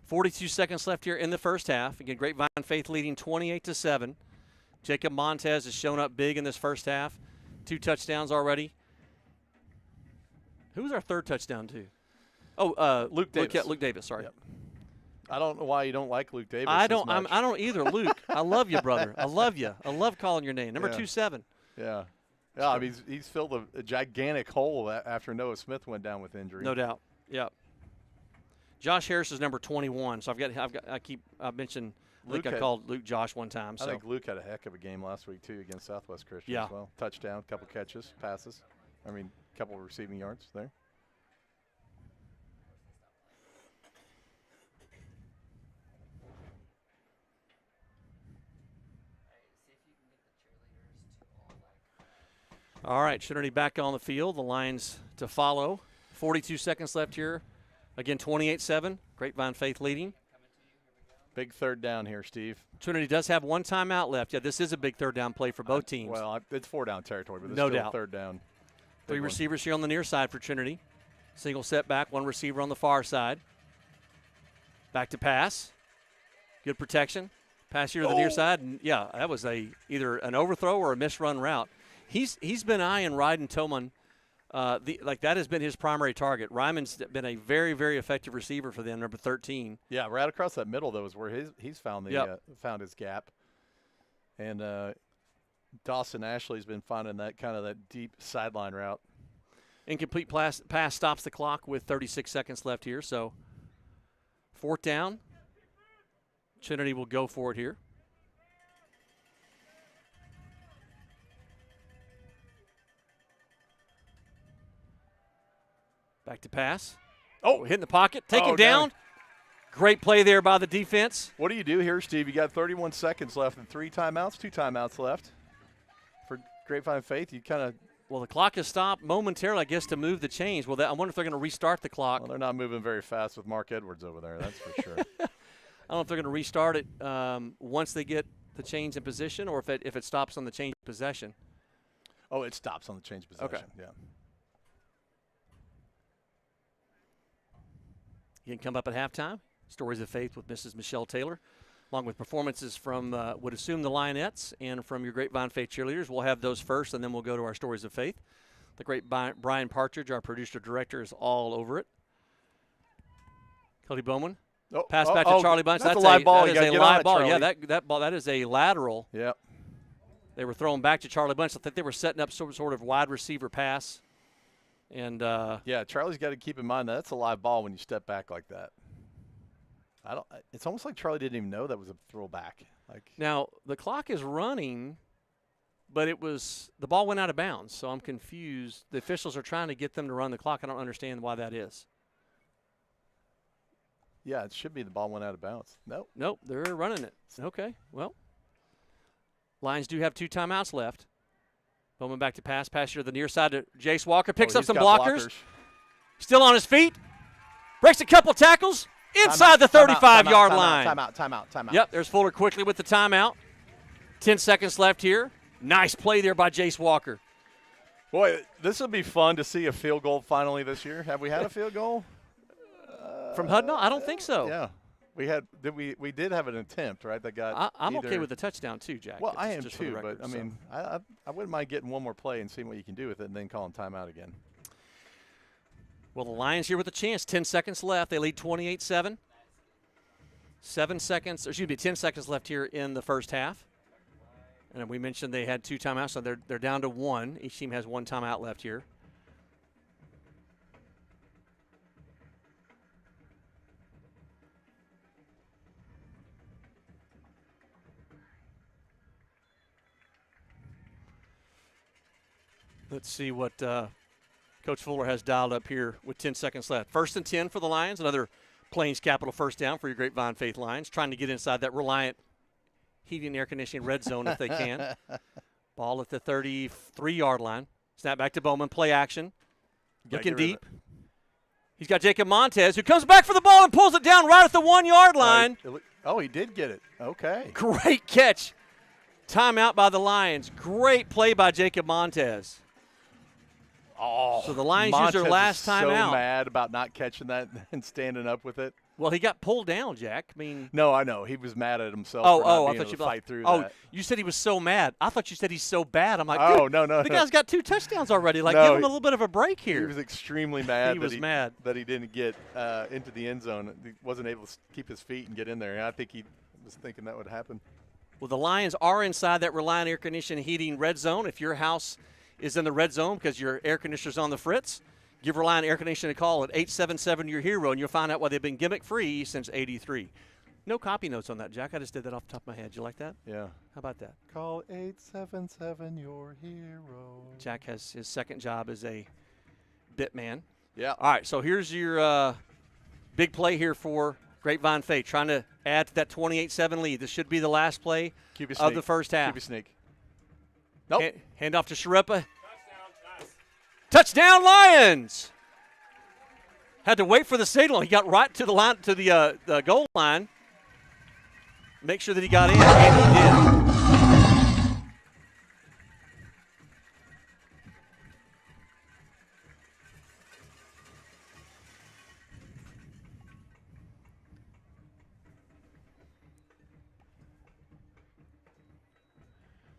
42 seconds left here in the first half. Again, Grapevine Faith leading 28-7. Jacob Montez has shown up big in this first half. 2 touchdowns already. Who was our third touchdown to? Oh, Luke Davis. Luke Davis, sorry. Yep. I don't know why you don't like Luke Davis. I don't either, Luke. I love you, brother. I love you. I love calling your name. Number 27. Yeah. Yeah, I mean, he's filled a gigantic hole after Noah Smith went down with injury. No doubt. Yep. Josh Harris is number 21. So I mentioned Luke. I called Luke Josh one time. So I think Luke had a heck of a game last week too against Southwest Christian as well. Touchdown, couple catches, passes. I mean, couple receiving yards there. All right, Trinity back on the field. The Lions to follow. 42 seconds left here. Again, 28-7. Grapevine Faith leading. Big third down here, Steve. Trinity does have one timeout left. Yeah, this is a big third down play for both teams. Well, it's 4-down territory, but no still doubt. Third down. 3 receivers here on the near side for Trinity. Single setback, 1 receiver on the far side. Back to pass. Good protection. Pass here to the near side. And yeah, that was either an overthrow or a misrun route. He's been eyeing Ryden Toman. That has been his primary target. Ryman's been a very, very effective receiver for them, number 13. Yeah, right across that middle, though, is where he's found found his gap. And Dawson Ashley's been finding that deep sideline route. Incomplete pass stops the clock with 36 seconds left here. So 4th down. Trinity will go for it here. Back to pass. Oh, hitting the pocket. Taken down. Great play there by the defense. What do you do here, Steve? You got 31 seconds left and 3 timeouts, 2 timeouts left for Grapevine Faith. You kind of. Well, the clock has stopped momentarily, I guess, to move the chains. Well, I wonder if they're going to restart the clock. Well, they're not moving very fast with Mark Edwards over there, that's for sure. I don't know if they're going to restart it once they get the chains in position or if it stops on the change of possession. Oh, it stops on the change of possession, okay. Yeah. You can come up at halftime. Stories of Faith with Mrs. Michelle Taylor, along with performances from, would assume, the Lionettes and from your Grapevine Faith cheerleaders. We'll have those first, and then we'll go to our Stories of Faith. The great Brian Partridge, our producer-director, is all over it. Cody Bowman. Pass back to Charlie Bunch. That's a live ball. That is a live ball. Yeah, that ball. That is a lateral. Yep. They were throwing back to Charlie Bunch. I think they were setting up some sort of wide receiver pass. And yeah, Charlie's got to keep in mind that that's a live ball when you step back like that. It's almost like Charlie didn't even know that was a throwback. Now the clock is running, but the ball went out of bounds. So I'm confused. The officials are trying to get them to run the clock. I don't understand why that is. Yeah, it should be the ball went out of bounds. Nope, they're running it. Okay, well, Lions do have 2 timeouts left. Bowman back to pass here to the near side to Jace Walker. Picks up some blockers. Still on his feet. Breaks a couple tackles inside the 35-yard line. Timeout. Yep, there's Fuller quickly with the timeout. 10 seconds left here. Nice play there by Jace Walker. Boy, this would be fun to see a field goal finally this year. Have we had a field goal? From Hudnall? I don't think so. Yeah. We did have an attempt, right? That got. I'm okay with the touchdown too, Jack. Well, I am too, but I mean, I wouldn't mind getting one more play and seeing what you can do with it, and then calling timeout again. Well, the Lions here with a chance. 10 seconds left. They lead 28-7. 10 seconds left here in the first half. And we mentioned they had 2 timeouts, so they're down to 1. Each team has 1 timeout left here. Let's see what Coach Fuller has dialed up here with 10 seconds left. 1st and 10 for the Lions. Another Plains Capital first down for your Grapevine Faith Lions. Trying to get inside that Reliant heating and air conditioning red zone if they can. Ball at the 33-yard line. Snap back to Bowman. Play action. Looking deep. He's got Jacob Montez, who comes back for the ball and pulls it down right at the 1-yard line. Oh, he did get it. Okay. Great catch. Timeout by the Lions. Great play by Jacob Montez. Oh, so the Lions Montez used their last time out. So mad about not catching that and standing up with it. Well, he got pulled down, Jack. I mean, no, I know he was mad at himself. For not being able to fight through that. You said he was so mad. I thought you said he's so bad. I'm like, oh, no. The guy's got 2 touchdowns already. Like, give him a little bit of a break here. He was extremely mad. He was mad that he didn't get into the end zone. He wasn't able to keep his feet and get in there. And I think he was thinking that would happen. Well, the Lions are inside that Reliant air conditioning heating red zone. If your house is in the red zone because your air conditioner's on the fritz, give Reliant Air Conditioning a call at 877-YOUR-HERO, and you'll find out why they've been gimmick-free since '83. No copy notes on that, Jack. I just did that off the top of my head. You like that? Yeah. How about that? Call 877-YOUR-HERO. Jack has his second job as a bit man. Yeah. All right, so here's your big play here for Grapevine Faith, trying to add to that 28-7 lead. This should be the last play of the first half. QB sneak. Nope. Hand off to Shareppa. Touchdown, Lions! Had to wait for the signal. He got right to the line, to the goal line. Make sure that he got in, and he did.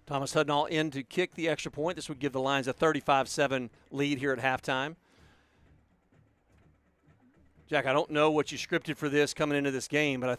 Thomas Hudnall in to kick the extra point. This would give the Lions a 35-7 lead here at halftime. Jack, I don't know what you scripted for this coming into this game, but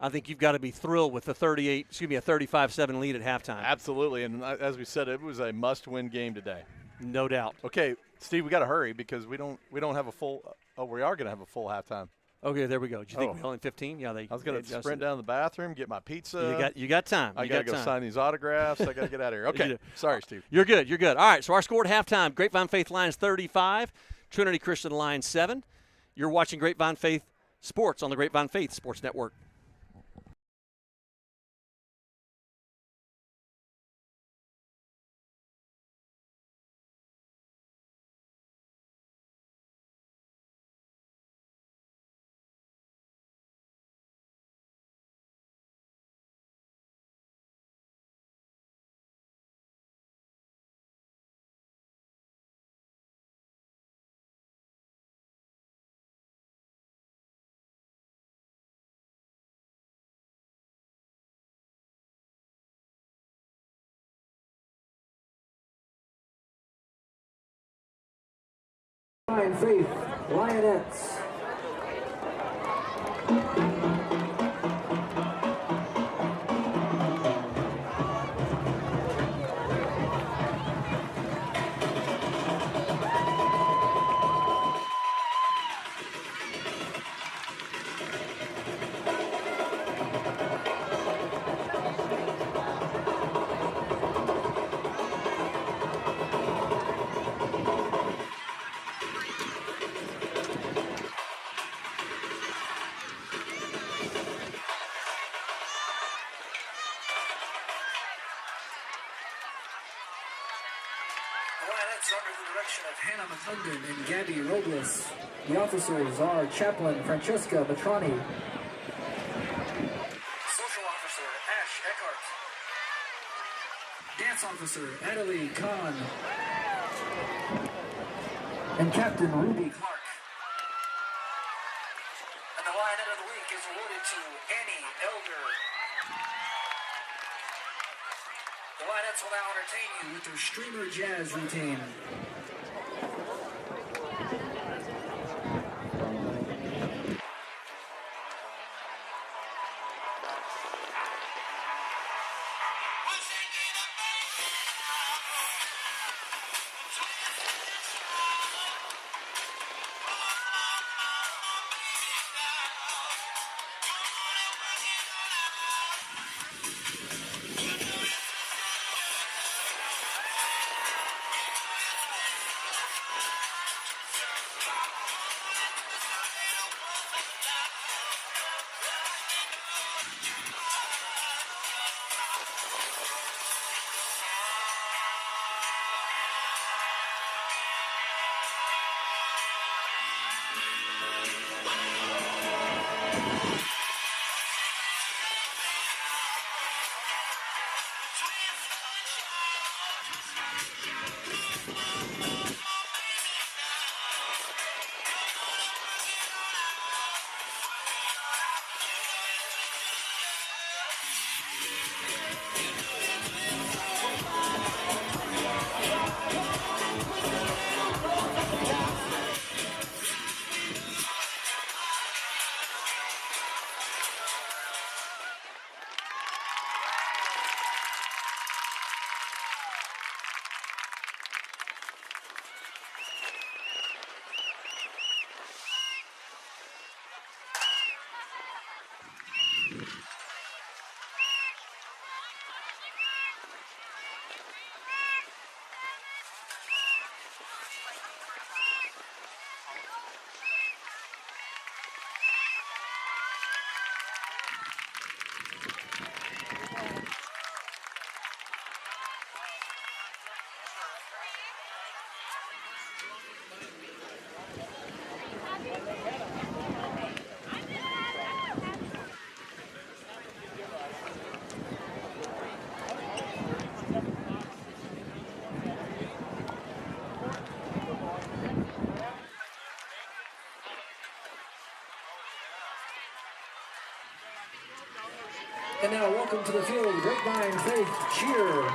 I think you've got to be thrilled with the a 35-7 lead at halftime. Absolutely, and as we said, it was a must-win game today. No doubt. Okay, Steve, we got to hurry because we don't have a full. We are going to have a full halftime. Okay, there we go. Do you think we're only 15? Yeah, I was going to sprint down to the bathroom, get my pizza. You got time. I got to go sign these autographs. I got to get out of here. Okay, sorry, Steve. You're good. All right, so our score at halftime: Grapevine Faith Lions 35, Trinity Christian Lions 7. You're watching Grapevine Faith Sports on the Grapevine Faith Sports Network. Grapevine Faith Lionettes. Under the direction of Hannah McClendon and Gabby Robles. The officers are Chaplain Francesca Matrani, Social Officer Ash Eckhart, Dance Officer Adelie Kahn, and Captain Ruby Clark. And the Lionette of the Week is awarded to Annie Elder. The Lionettes will now entertain you with their Streamer Jazz routine. And now, welcome to the field, Grapevine Faith cheer.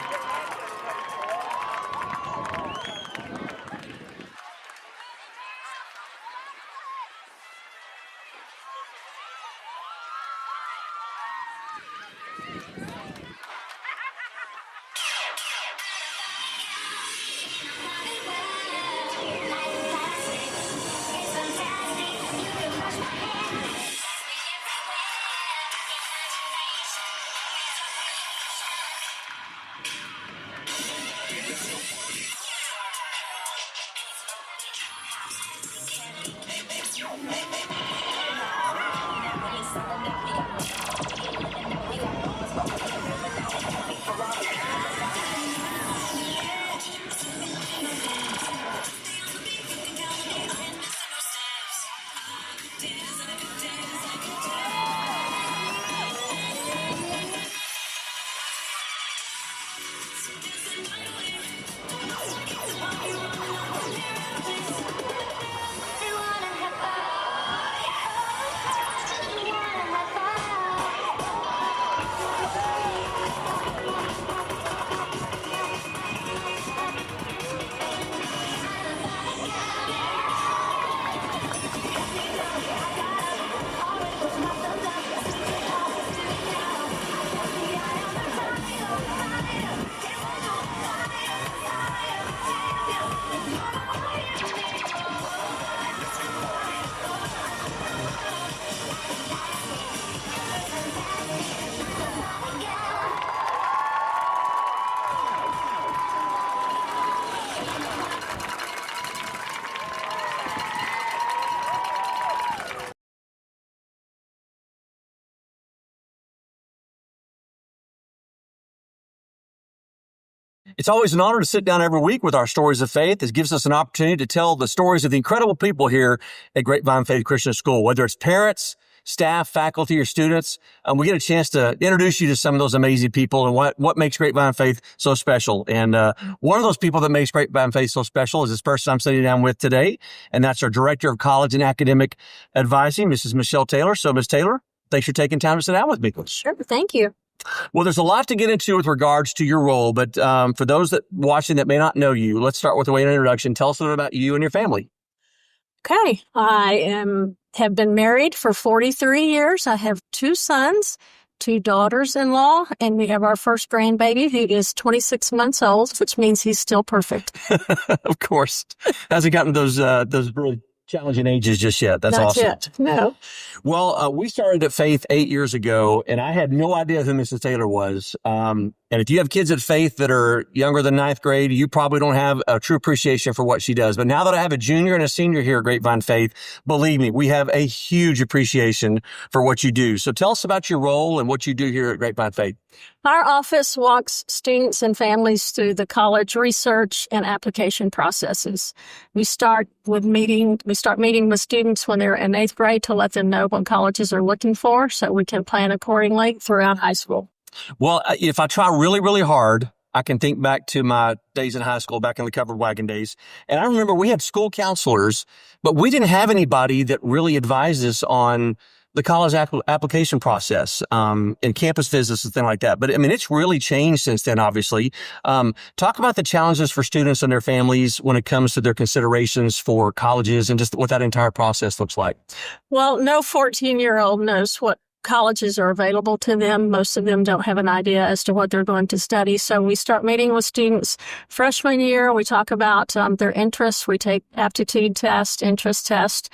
It's always an honor to sit down every week with our Stories of Faith. It gives us an opportunity to tell the stories of the incredible people here at Grapevine Faith Christian School, whether it's parents, staff, faculty, or students. We get a chance to introduce you to some of those amazing people and what makes Grapevine Faith so special. And one of those people that makes Grapevine Faith so special is this person I'm sitting down with today, and that's our Director of College and Academic Advising, Mrs. Michelle Taylor. So, Ms. Taylor, thanks for taking time to sit down with me. Sure, thank you. Well, there's a lot to get into with regards to your role, but for those that watching that may not know you, let's start with a way of introduction. Tell us a little about you and your family. Okay, have been married for 43 years. I have 2 sons, 2 daughters-in-law, and we have our first grandbaby who is 26 months old, which means he's still perfect. Of course, hasn't gotten those really challenging ages just yet. That's Not awesome. Yet. No. Well, we started at Faith 8 years ago, and I had no idea who Mrs. Taylor was. And if you have kids at Faith that are younger than ninth grade, you probably don't have a true appreciation for what she does. But now that I have a junior and a senior here at Grapevine Faith, believe me, we have a huge appreciation for what you do. So tell us about your role and what you do here at Grapevine Faith. Our office walks students and families through the college research and application processes. We start meeting with students when they're in 8th grade to let them know what colleges are looking for so we can plan accordingly throughout high school. Well, if I try really, really hard, I can think back to my days in high school, back in the covered wagon days. And I remember we had school counselors, but we didn't have anybody that really advised us on the college application process, and campus visits and things like that. But I mean, it's really changed since then, obviously. Talk about the challenges for students and their families when it comes to their considerations for colleges and just what that entire process looks like. Well, no 14-year-old knows what colleges are available to them. Most of them don't have an idea as to what they're going to study. So we start meeting with students freshman year. We talk about their interests. We take aptitude test, interest test.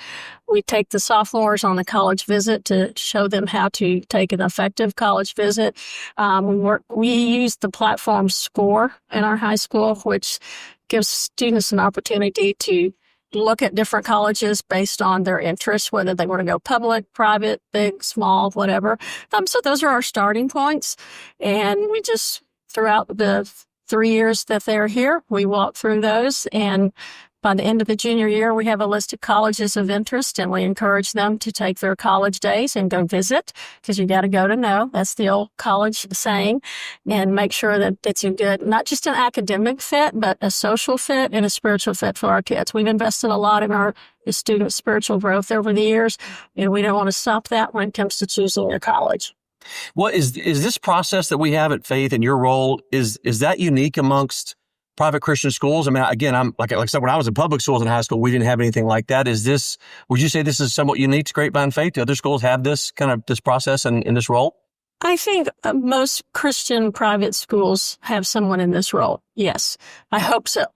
We take the sophomores on the college visit to show them how to take an effective college visit. We use the platform SCORE in our high school, which gives students an opportunity to look at different colleges based on their interests, whether they want to go public, private, big, small, whatever. So those are our starting points. And we just, throughout the 3 years that they're here, we walk through those. And by the end of the junior year, we have a list of colleges of interest, and we encourage them to take their college days and go visit, because you got to go to know. That's the old college saying, and make sure that it's a good, not just an academic fit, but a social fit and a spiritual fit for our kids. We've invested a lot in our students' spiritual growth over the years, and we don't want to stop that when it comes to choosing a college. Well, is this process that we have at Faith and your role, is that unique amongst private Christian schools? I mean, again, I'm like I said, when I was in public schools in high school, we didn't have anything like that. Would you say this is somewhat unique to Grapevine Faith? Do other schools have this process and in this role? I think most Christian private schools have someone in this role. Yes, I hope so.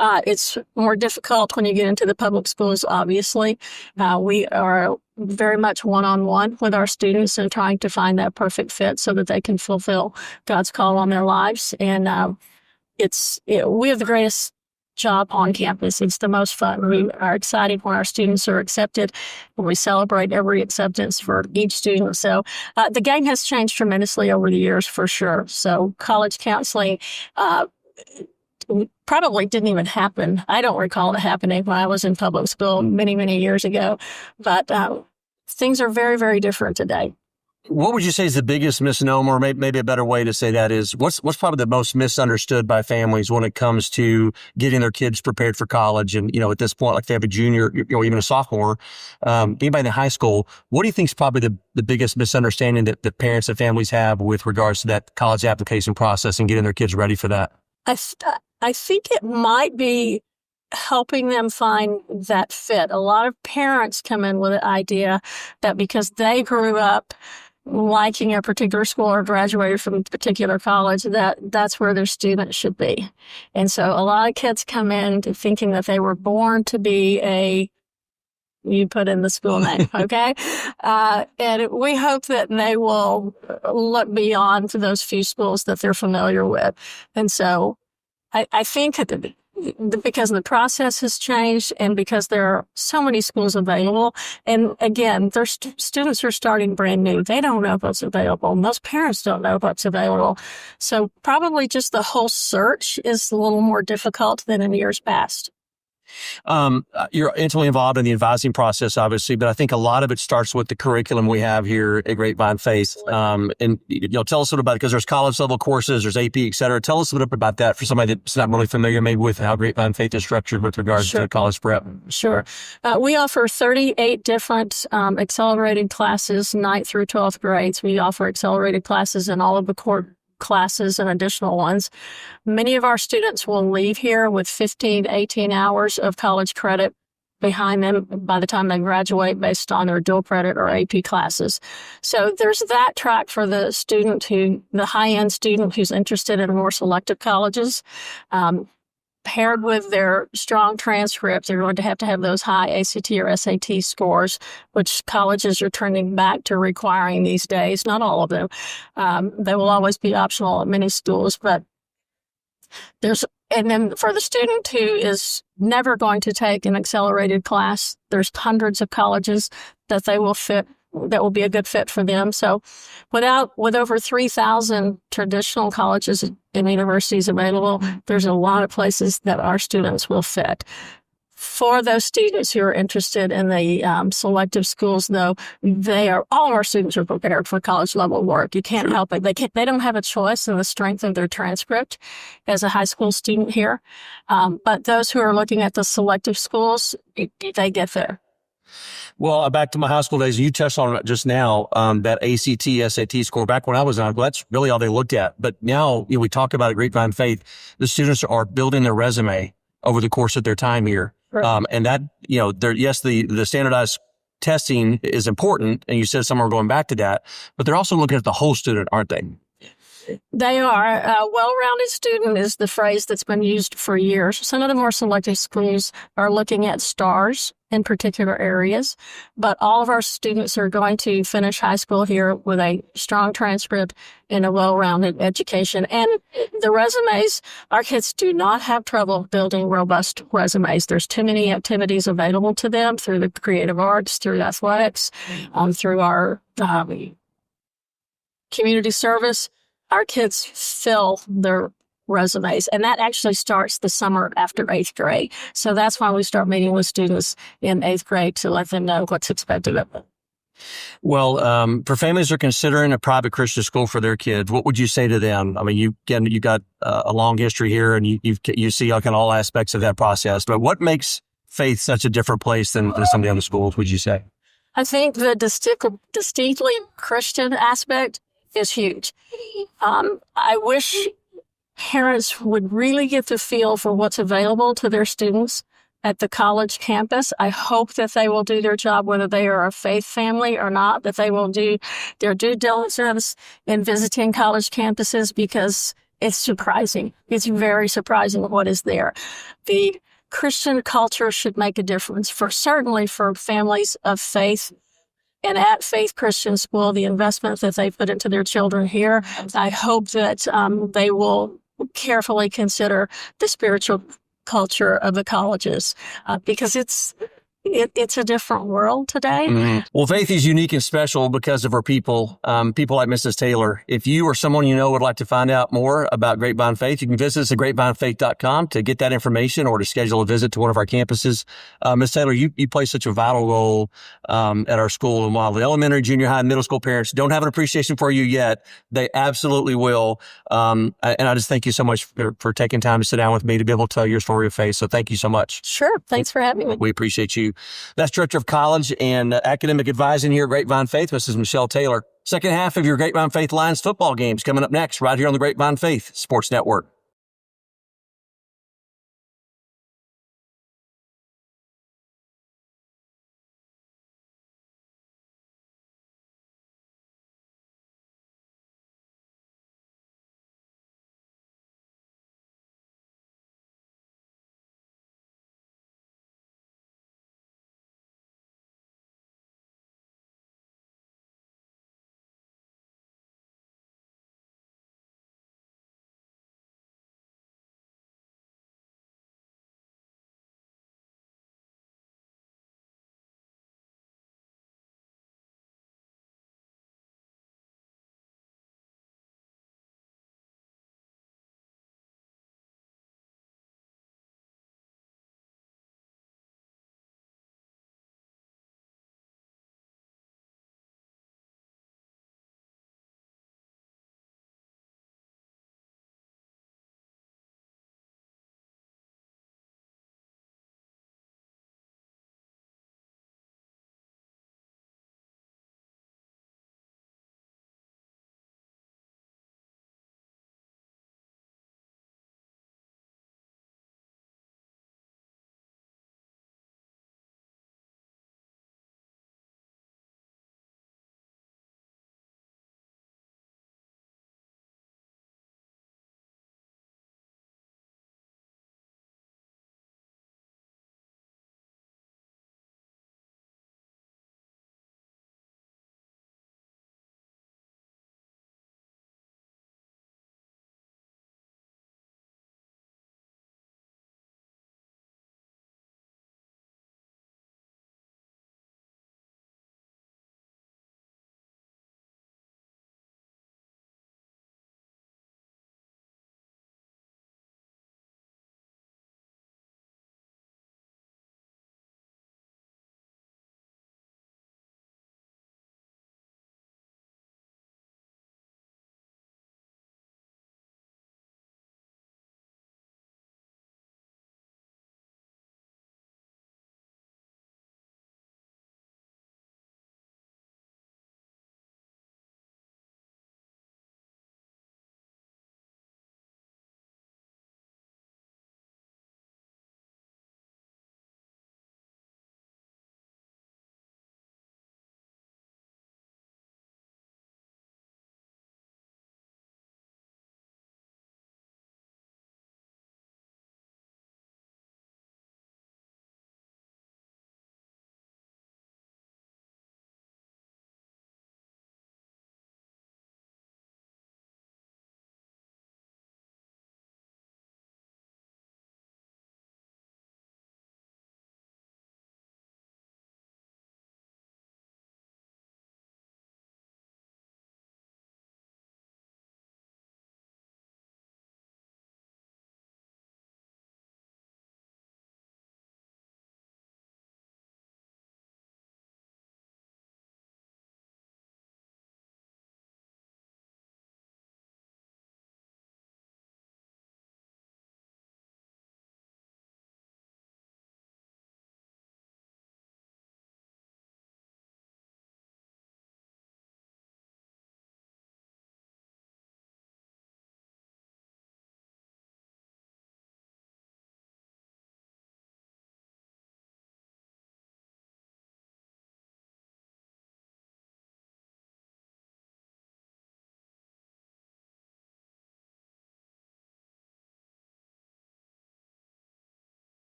It's more difficult when you get into the public schools, obviously. We are very much one-on-one with our students and trying to find that perfect fit so that they can fulfill God's call on their lives. And we have the greatest job on campus. It's the most fun. We are excited when our students are accepted, and we celebrate every acceptance for each student. So the game has changed tremendously over the years, for sure. So college counseling probably didn't even happen. I don't recall it happening when I was in public school many, many years ago. But things are very, very different today. What would you say is the biggest misnomer, or maybe a better way to say that is, what's probably the most misunderstood by families when it comes to getting their kids prepared for college? And, at this point, like if they have a junior, even a sophomore, anybody in high school, what do you think is probably the biggest misunderstanding that parents and families have with regards to that college application process and getting their kids ready for that? I think it might be helping them find that fit. A lot of parents come in with the idea that because they grew up liking a particular school or graduated from a particular college, that's where their students should be. And so a lot of kids come in thinking that they were born to be you put in the school name, okay? And we hope that they will look beyond those few schools that they're familiar with. And so I think that because the process has changed and because there are so many schools available. And again, their students are starting brand new. They don't know what's available. Most parents don't know what's available. So probably just the whole search is a little more difficult than in years past. You're intimately involved in the advising process, obviously, but I think a lot of it starts with the curriculum we have here at Grapevine Faith. And tell us a little about it, because there's college level courses, there's AP, et cetera. Tell us a little bit about that for somebody that's not really familiar maybe with how Grapevine Faith is structured with regards to college prep. Sure. We offer 38 different accelerated classes, 9th through 12th grades. We offer accelerated classes in all of the core classes and additional ones. Many of our students will leave here with 15 to 18 hours of college credit behind them by the time they graduate based on their dual credit or AP classes. So there's that track for the student the high-end student who's interested in more selective colleges. paired with their strong transcript, they're going to have those high ACT or SAT scores, which colleges are turning back to requiring these days. Not all of them. They will always be optional at many schools, but and then for the student who is never going to take an accelerated class, there's hundreds of colleges that that will be a good fit for them. So with over 3,000 traditional colleges and universities available, there's a lot of places that our students will fit. For those students who are interested in the selective schools, though, all of our students are prepared for college level work. You can't help it. They don't have a choice in the strength of their transcript as a high school student here. But those who are looking at the selective schools, they get there. Well, back to my high school days, you touched on it just now, that ACT, SAT score. Back when I was in high school, that's really all they looked at. But now we talk about at Grapevine Faith, the students are building their resume over the course of their time here. Right. And that, the standardized testing is important. And you said some are going back to that, but they're also looking at the whole student, aren't they? They are. A well-rounded student is the phrase that's been used for years. Some of the more selective schools are looking at stars in particular areas, but all of our students are going to finish high school here with a strong transcript and a well-rounded education. And the resumes, our kids do not have trouble building robust resumes. There's too many activities available to them through the creative arts, through athletics, through our community service. Our kids fill their resumes, and that actually starts the summer after 8th grade. So that's why we start meeting with students in 8th grade to let them know what's expected of them. Well, for families who are considering a private Christian school for their kids, what would you say to them? I mean, you got a long history here, and you see kind of all aspects of that process. But what makes Faith such a different place than some of the other schools, would you say? I think the distinctly Christian aspect is huge. I wish parents would really get the feel for what's available to their students at the college campus. I hope that they will do their job, whether they are a faith family or not, that they will do their due diligence in visiting college campuses, because it's surprising. It's very surprising what is there. The Christian culture should make a difference certainly for families of faith. And at Faith Christian School, the investment that they put into their children here, I hope that they will carefully consider the spiritual culture of the colleges, because it's a different world today. Mm-hmm. Well, Faith is unique and special because of her people, people like Mrs. Taylor. If you or someone you know would like to find out more about Grapevine Faith, you can visit us at grapevinefaith.com to get that information or to schedule a visit to one of our campuses. Ms. Taylor, you play such a vital role at our school. And while the elementary, junior high, and middle school parents don't have an appreciation for you yet, they absolutely will. And I just thank you so much for taking time to sit down with me to be able to tell your story of faith. So thank you so much. Sure. Thanks for having me. We appreciate you. That's Director of College and Academic Advising here at Grapevine Faith, Mrs. Michelle Taylor. Second half of your Grapevine Faith Lions football games coming up next, right here on the Grapevine Faith Sports Network.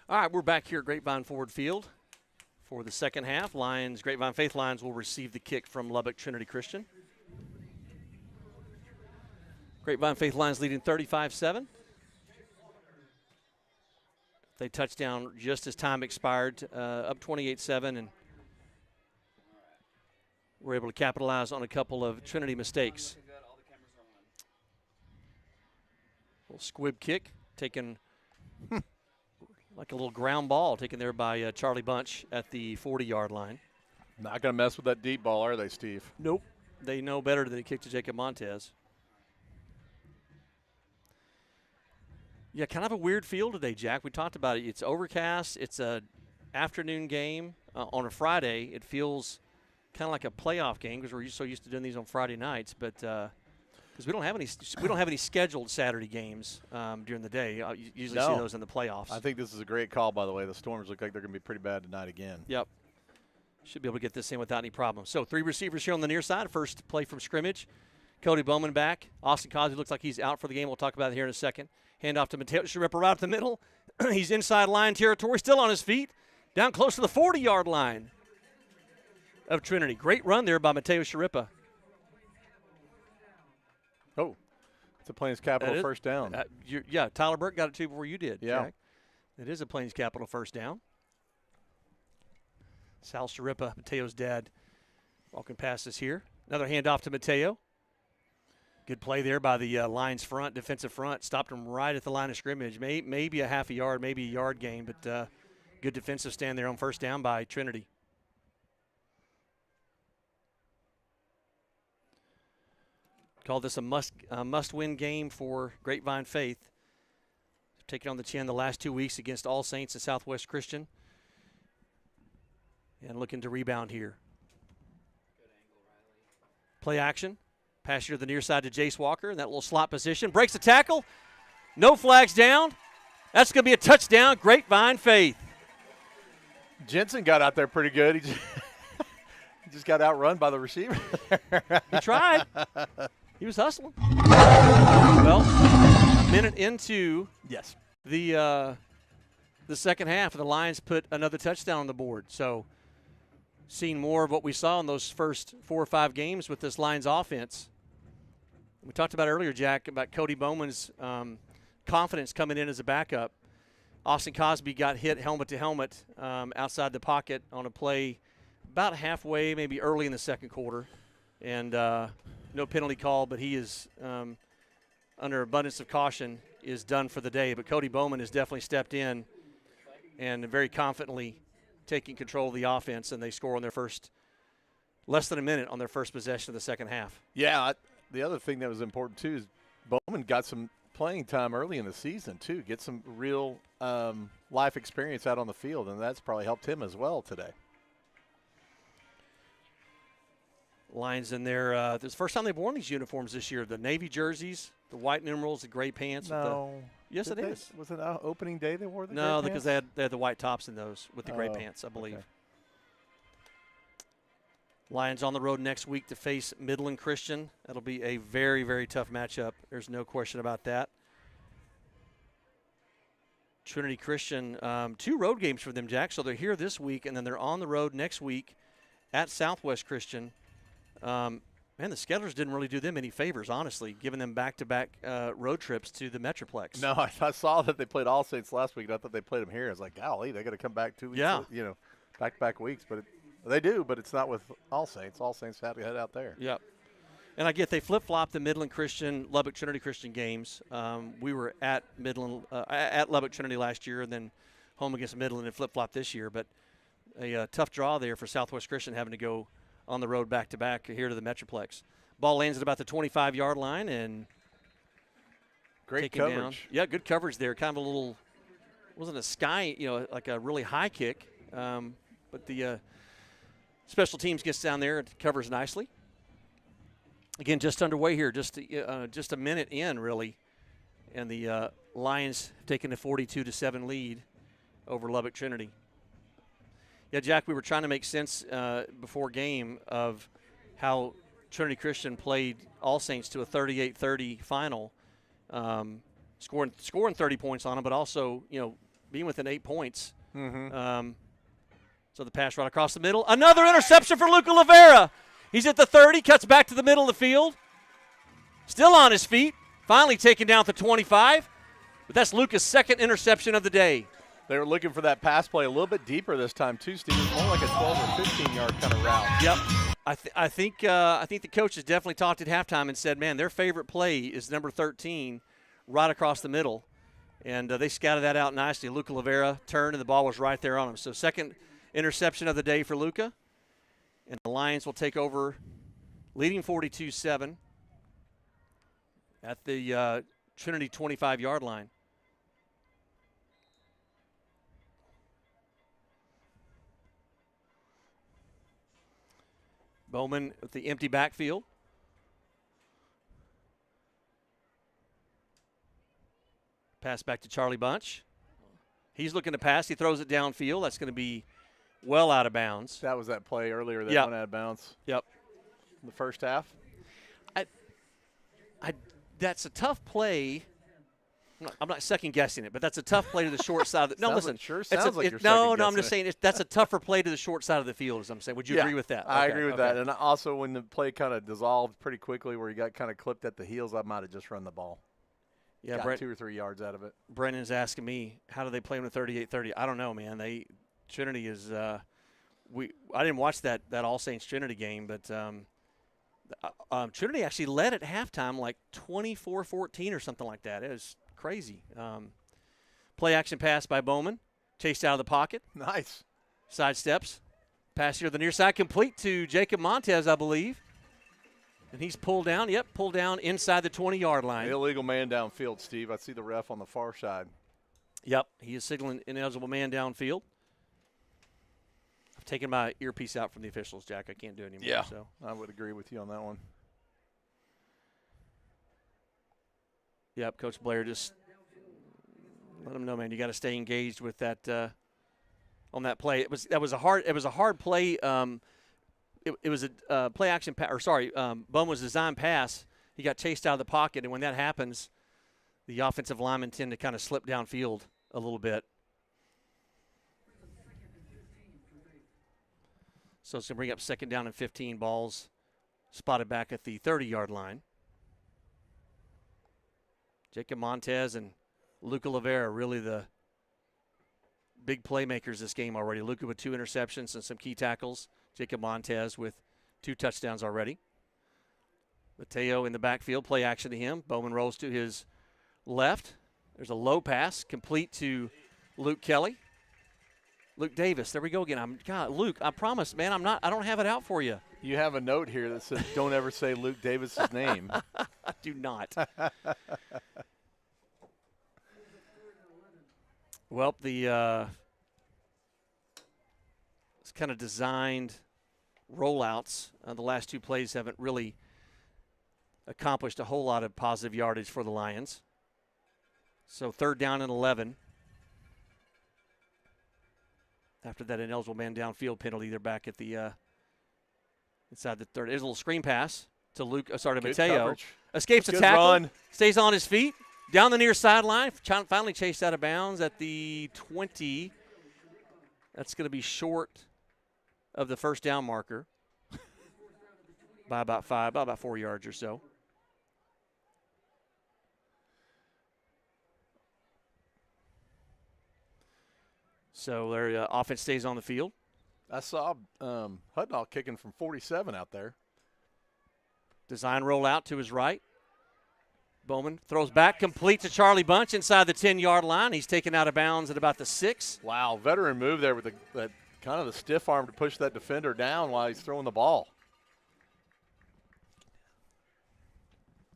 All right, we're back here at Grapevine Ford Field for the second half. Grapevine Faith Lions will receive the kick from Lubbock Trinity Christian. Grapevine Faith Lions leading 35-7. They touched down just as time expired, up 28-7, and were able to capitalize on a couple of Trinity mistakes. Little squib kick taken like a little ground ball taken there by Charlie Bunch at the 40-yard line. Not going to mess with that deep ball, are they, Steve? Nope. They know better than to kick to Jacob Montez. Yeah, kind of a weird field today, Jack. We talked about it. It's overcast. It's a afternoon game on a Friday. It feels kind of like a playoff game because we're so used to doing these on Friday nights. But because we don't have any scheduled Saturday games during the day. You usually see those in the playoffs. I think this is a great call, by the way. The Storms look like they're going to be pretty bad tonight again. Yep. Should be able to get this in without any problems. So 3 receivers here on the near side. First play from scrimmage. Cody Bowman back. Austin Cosby looks like he's out for the game. We'll talk about it here in a second. Hand off to Mateo Sharippa right up the middle. He's inside line territory, still on his feet. Down close to the 40-yard line of Trinity. Great run there by Mateo Sharippa. Oh, it's a Plains Capital first down. Yeah, Tyler Burke got it too before you did, yeah. Jack. It is a Plains Capital first down. Sal Sharippa, Mateo's dad, walking past us here. Another handoff to Mateo. Good play there by the Lions front, defensive front. Stopped him right at the line of scrimmage. Maybe a half a yard, maybe a yard gain, but good defensive stand there on first down by Trinity. Call this a must-win game for Grapevine Faith. Taking on the chin the last 2 weeks against All Saints and Southwest Christian. And looking to rebound here. Play action. Pass here to the near side to Jace Walker in that little slot position. Breaks the tackle. No flags down. That's going to be a touchdown, Grapevine Faith. Jensen got out there pretty good. He just got outrun by the receiver. He tried. He was hustling. Well, a minute into the second half, the Lions put another touchdown on the board. So seeing more of what we saw in those first 4 or 5 games with this Lions offense. We talked about earlier, Jack, about Cody Bowman's confidence coming in as a backup. Austin Cosby got hit helmet to helmet outside the pocket on a play about halfway, maybe early in the second quarter. And no penalty call, but he is, under abundance of caution, is done for the day. But Cody Bowman has definitely stepped in and very confidently taking control of the offense, and they score on their first, less than a minute on their first possession of the second half. Yeah, the other thing that was important, too, is Bowman got some playing time early in the season, too. Get some real life experience out on the field, and that's probably helped him as well today. Lions in there. This is the first time they've worn these uniforms this year. The navy jerseys, the white numerals, the gray pants. No. Yes, it is. Was it opening day they wore the gray No, pants? because they had the white tops in those with the gray pants, I believe. Okay. Lions on the road next week to face Midland Christian. That'll be a very, very tough matchup. There's no question about that. Trinity Christian, 2 road games for them, Jack. So they're here this week, and then they're on the road next week at Southwest Christian. Man, the schedulers didn't really do them any favors, honestly, giving them back-to-back road trips to the Metroplex. No, I saw that they played All Saints last week, and I thought they played them here. I was like, golly, they got to come back 2 weeks, back-to-back weeks. But they do, but it's not with All Saints. All Saints have to head out there. Yep. And I get they flip-flop the Midland Christian, Lubbock Trinity Christian games. We were at at Lubbock Trinity last year, and then home against Midland and flip-flop this year. But a tough draw there for Southwest Christian having to go on the road back-to-back here to the Metroplex. Ball lands at about the 25-yard line and great coverage. Down. Yeah, good coverage there. Kind of a little, wasn't a sky, like a really high kick. But the special teams gets down there and covers nicely. Again, just underway here, just a minute in, really. And the Lions have taken a 42-7 lead over Lubbock Trinity. Yeah, Jack, we were trying to make sense before game of how Trinity Christian played All Saints to a 38-30 final, scoring 30 points on them, but also, being within 8 points. Mm-hmm. So the pass right across the middle. Another interception for Luca Rivera. He's at the 30, cuts back to the middle of the field. Still on his feet. Finally taken down at the 25. But that's Luca's second interception of the day. They were looking for that pass play a little bit deeper this time too, Steve. It's more like a 12 or 15-yard kind of route. Yep. I think the coaches definitely talked at halftime and said, man, their favorite play is number 13 right across the middle. And they scouted that out nicely. Luca Rivera turned, and the ball was right there on him. So second interception of the day for Luca. And the Lions will take over, leading 42-7 at the Trinity 25-yard line. Bowman with the empty backfield. Pass back to Charlie Bunch. He's looking to pass. He throws it downfield. That's going to be well out of bounds. That was that play earlier that Yep. went out of bounds. Yep. In the first half. That's a tough play. I'm not second guessing it, but that's a tough play to the short side. Of the, no, listen. Sure it's sounds like you're no. second I'm just guessing saying that's a tougher play to the short side of the field. As I'm saying, would you agree with that? I Okay, agree with okay. that. And also, when the play kind of dissolved pretty quickly, where he got kind of clipped at the heels, I might have just run the ball. Yeah, got 2 or 3 yards out of it. Brennan's asking me, how do they play on a 38-30? I don't know, man. Trinity is. I didn't watch that All Saints Trinity game, but Trinity actually led at halftime like 24-14 or something like that. It was crazy. Play action pass by Bowman, chased out of the pocket. Nice. Side steps. Pass here to the near side, complete to Jacob Montez, I believe. And he's pulled down. Yep, pulled down inside the 20-yard line. Illegal man downfield, Steve. I see the ref on the far side. Yep, he is signaling ineligible man downfield. I've taken my earpiece out from the officials, Jack. I can't do it anymore. Yeah, so I would agree with you on that one. Yep, Coach Blair just let him know, man. You got to stay engaged with that on that play. It was a hard play. It was a play action Bowman was designed pass. He got chased out of the pocket, and when that happens, the offensive linemen tend to kind of slip downfield a little bit. So it's going to bring up second down and 15. Balls spotted back at the 30-yard line. Jacob Montez and Luca Rivera really the big playmakers this game already. Luca with 2 interceptions and some key tackles. Jacob Montez with 2 touchdowns already. Mateo in the backfield, play action to him. Bowman rolls to his left. There's a low pass, complete to Luke Kelly. Luke Davis, there we go again. Luke, I promise, man, I don't have it out for you. You have a note here that says, don't ever say Luke Davis's name. I do not. Well, it's kind of designed rollouts. The last 2 plays haven't really accomplished a whole lot of positive yardage for the Lions. So 3rd down and 11. After that ineligible man downfield penalty, they're back at the inside the 30. There's a little screen pass to Mateo. Coverage. Escapes a Good tackle. run. Stays on his feet. Down the near sideline. Finally chased out of bounds at the 20. That's going to be short of the first down marker by about 4 yards or so. So their offense stays on the field. I saw Hudnall kicking from 47 out there. Design roll out to his right. Bowman throws back, complete to Charlie Bunch inside the 10-yard line. He's taken out of bounds at about the 6. Wow, veteran move there with that kind of the stiff arm to push that defender down while he's throwing the ball.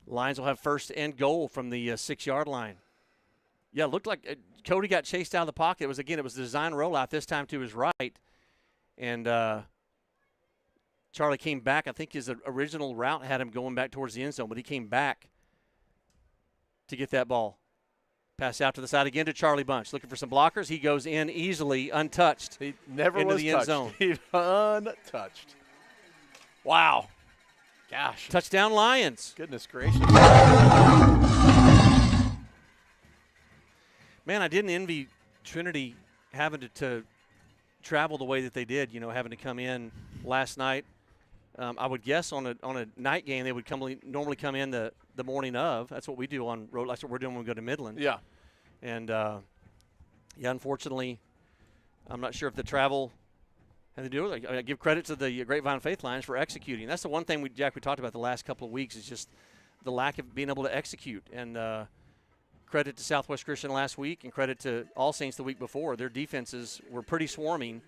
Lions will have first and goal from the 6-yard line. Yeah, it looked like Cody got chased out of the pocket. It was a design rollout, this time to his right. And Charlie came back. I think his original route had him going back towards the end zone, but he came back to get that ball. Pass out to the side again to Charlie Bunch. Looking for some blockers. He goes in easily, untouched. He never into was the end touched. zone. Untouched. Wow. Gosh. Touchdown Lions. Goodness gracious. Man, I didn't envy Trinity having to travel the way that they did, having to come in last night. I would guess on a night game they would normally come in the morning of. That's what we do on road. That's what we're doing when we go to Midland. Yeah. And unfortunately, I'm not sure if the travel had to do with it. I give credit to the Grapevine Faith Lions for executing. That's the one thing we talked about the last couple of weeks is just the lack of being able to execute. And credit to Southwest Christian last week and credit to All Saints the week before. Their defenses were pretty swarming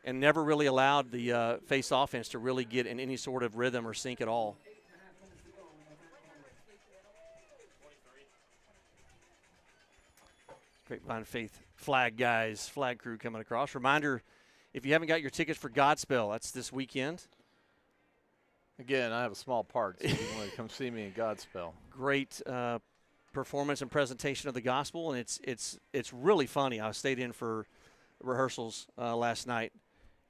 and never really allowed the Faith's offense to really get in any sort of rhythm or sync at all. Grapevine Faith flag crew coming across. Reminder, if you haven't got your tickets for Godspell, that's this weekend. Again, I have a small part, so if you want to come see me in Godspell. Great performance and presentation of the gospel, and it's really funny. I stayed in for rehearsals last night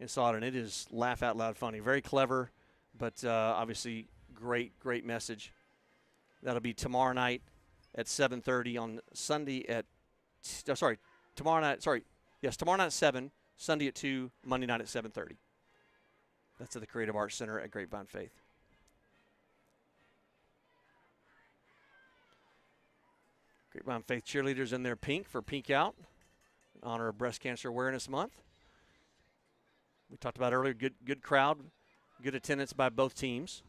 and saw it, and it is laugh out loud funny. Very clever, but obviously great message. That'll be tomorrow night at 7:30 on Sunday at tomorrow night at 7, Sunday at 2, Monday night at 7:30. That's at the Creative Arts Center at Grapevine Faith. Grapevine Faith cheerleaders in their pink for Pink Out in honor of Breast Cancer Awareness Month. We talked about earlier, good crowd, good attendance by both teams.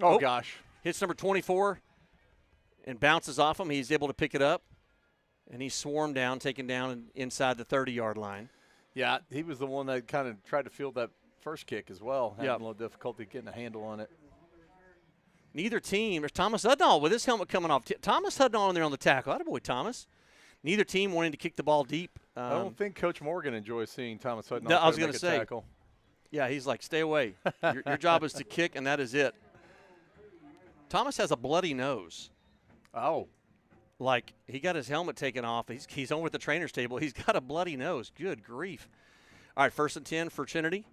Oh, gosh. Hits number 24 and bounces off him. He's able to pick it up, and he's swarmed down, taken down inside the 30-yard line. Yeah, he was the one that kind of tried to field that first kick as well. Having a little difficulty getting a handle on it. Neither team, there's Thomas Hudnall with his helmet coming off. Thomas Hudnall in there on the tackle. Attaboy, Thomas. Neither team wanting to kick the ball deep. I don't think Coach Morgan enjoys seeing Thomas Hudnall. No, I was going to say. Tackle. Yeah, he's like, stay away. Your job is to kick, and that is it. Thomas has a bloody nose. Oh. Like, he got his helmet taken off. He's over at the trainer's table. He's got a bloody nose. Good grief. All right, 1st and 10 for Trinity.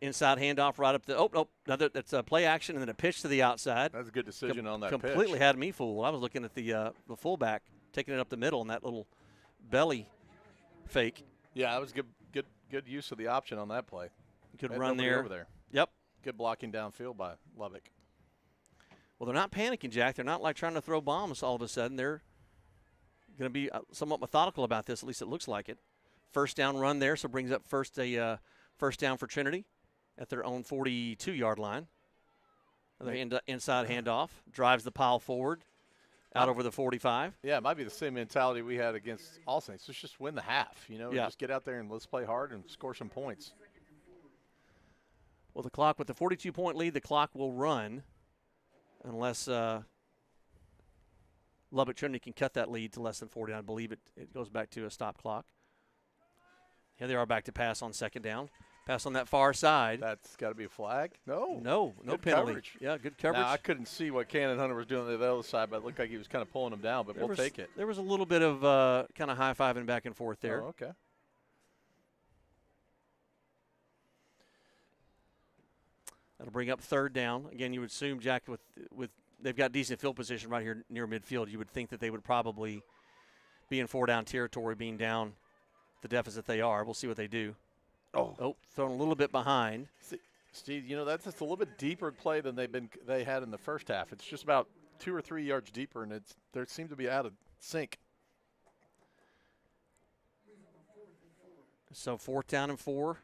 Inside handoff right up the that's a play action and then a pitch to the outside. That's a good decision on that Completely pitch. Had me fooled. I was looking at the fullback taking it up the middle and that little belly fake. Yeah, that was good use of the option on that play. Good run there. Over there. Yep. Good blocking downfield by Lubbock. Well, they're not panicking, Jack. They're not like trying to throw bombs all of a sudden. They're going to be somewhat methodical about this. At least it looks like it. First down run there, so brings up first down for Trinity at their own 42-yard line. The inside handoff drives the pile forward out over the 45. Yeah, it might be the same mentality we had against All Saints. Let's just win the half, Just get out there and let's play hard and score some points. Well, the clock, with the 42-point lead, the clock will run unless Lubbock Trinity can cut that lead to less than 40. I believe it goes back to a stop clock. Here they are back to pass on 2nd down. Pass on that far side. That's got to be a flag? No penalty. Coverage. Yeah, good coverage. Now, I couldn't see what Cannon Hunter was doing on the other side, but it looked like he was kind of pulling him down, but we'll take it. There was a little bit of kind of high-fiving back and forth there. Oh, okay. That'll bring up 3rd down. Again, you would assume, Jack, with they've got decent field position right here near midfield, you would think that they would probably be in 4-down territory, being down the deficit they are. We'll see what they do. Oh, thrown a little bit behind. See, Steve, that's just a little bit deeper play than they had in the first half. It's just about 2 or 3 yards deeper, and they seem to be out of sync. So 4th down and 4,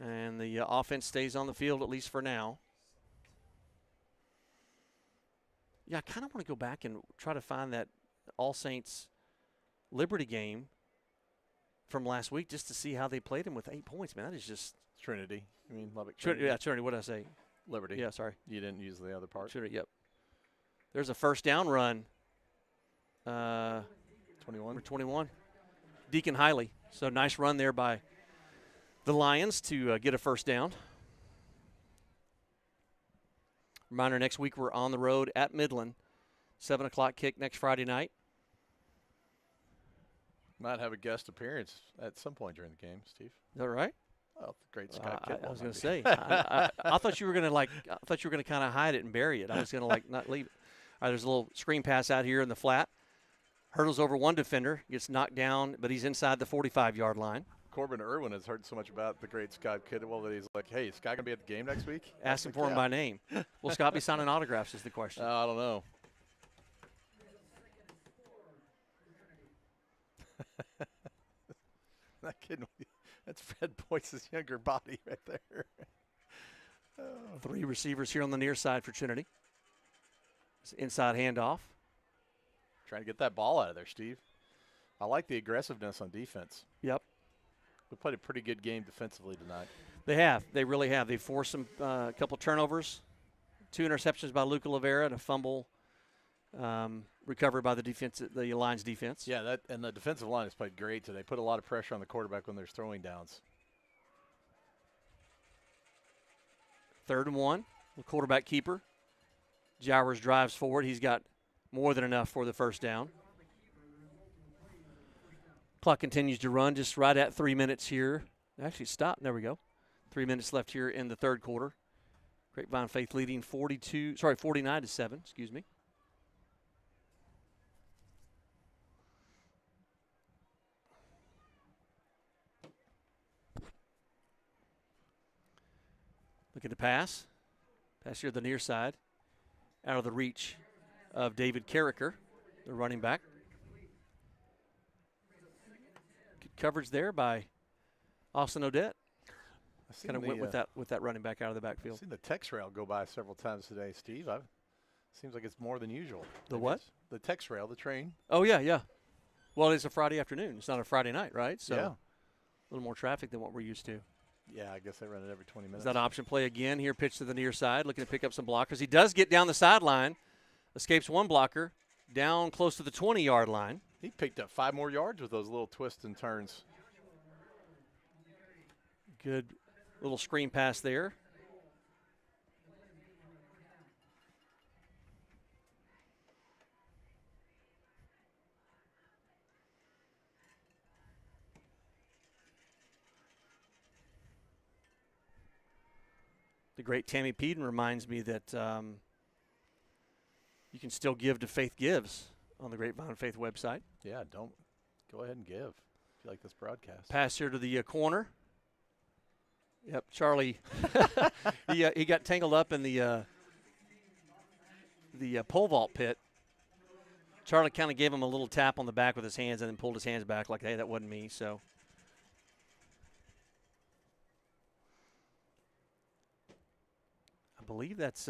and the offense stays on the field at least for now. Yeah, I kind of want to go back and try to find that All Saints Liberty game from last week just to see how they played him with 8 points. Man, that is just Trinity. I mean, Lubbock Trinity. Yeah, Trinity. What did I say? Liberty. Yeah, sorry. You didn't use the other part. Trinity, yep. There's a 1st down run. 21. Deacon Hiley. So nice run there by the Lions to get a 1st down. Reminder, next week we're on the road at Midland. 7 o'clock kick next Friday night. Might have a guest appearance at some point during the game, Steve. Is that right? Oh, the great Scott Kittle. I was going to say. I thought you were going to I thought you were going to kind of hide it and bury it. I was going to not leave it. right, there's a little screen pass out here in the flat. Hurdles over one defender, gets knocked down, but he's inside the 45-yard line. Corbin Irwin has heard so much about the great Scott Kidwell that he's like, hey, is Scott going to be at the game next week? Ask him for him by name. Will Scott be signing autographs is the question. I don't know. That kid, that's Fred Boyce's younger body right there. Oh. 3 receivers here on the near side for Trinity. It's inside handoff. Trying to get that ball out of there, Steve. I like the aggressiveness on defense. Yep. We played a pretty good game defensively tonight. They have. They really have. They forced a couple turnovers, 2 interceptions by Luca Rivera, and a fumble recovered by the Lions defense. Yeah, and the defensive line has played great today. Put a lot of pressure on the quarterback when there's throwing downs. 3rd and 1, the quarterback keeper. Jowers drives forward. He's got more than enough for the first down. Clock continues to run just right at 3 minutes here. Actually stopped. There we go. 3 minutes left here in the third quarter. Grapevine Faith leading 49-7, excuse me. Look at the pass. Pass here to the near side. Out of the reach of David Carricker, the running back. Good coverage there by Austin Odette. Kind of went with that running back out of the backfield. I've seen the text rail go by several times today, Steve. Seems like it's more than usual. The what? The text rail, the train. Oh, yeah. Well, it's a Friday afternoon. It's not a Friday night, right? So yeah. A little more traffic than what we're used to. Yeah, I guess they run it every 20 minutes. Is that option play again here? Pitch to the near side, looking to pick up some blockers. He does get down the sideline, escapes one blocker, down close to the 20-yard line. He picked up 5 more yards with those little twists and turns. Good little screen pass there. The great Tammy Peden reminds me that you can still give to Faith Gives on the Grapevine Faith website. Yeah, don't go ahead and give if you like this broadcast. Pass here to the corner. Yep, Charlie. he got tangled up in the pole vault pit. Charlie kind of gave him a little tap on the back with his hands and then pulled his hands back like, hey, that wasn't me. So. I believe that's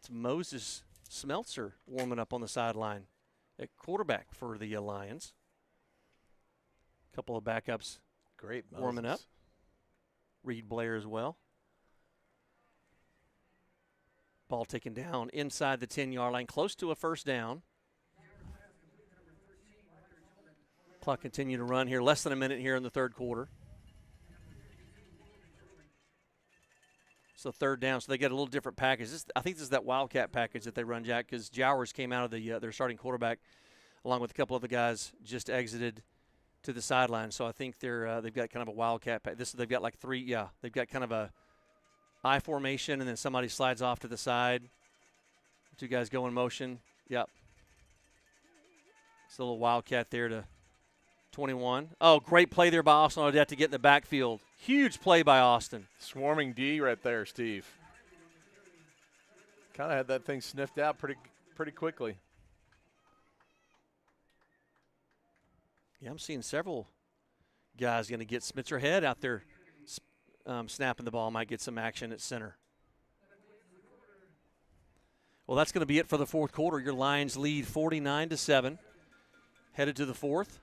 Moses Smeltzer warming up on the sideline at quarterback for the Lions. A couple of backups. Great Moses. Warming up. Reed Blair as well. Ball taken down inside the 10-yard line, close to a first down. Clock continue to run here. Less than a minute here in the third quarter. So 3rd down. So they get a little different package. I think this is that Wildcat package that they run, Jack, because Jowers came out of their starting quarterback along with a couple of the guys just exited to the sideline. So I think they've got kind of a Wildcat pack. They've got like 3. Yeah, they've got kind of a I formation, and then somebody slides off to the side. 2 guys go in motion. Yep. It's a little Wildcat there to 21. Oh, great play there by Austin Odette to get in the backfield. Huge play by Austin. Swarming D right there, Steve. Kind of had that thing sniffed out pretty quickly. Yeah, I'm seeing several guys going to get Smitzer Head out there snapping the ball. Might get some action at center. Well, that's going to be it for the fourth quarter. Your Lions lead 49-7. Headed to the fourth.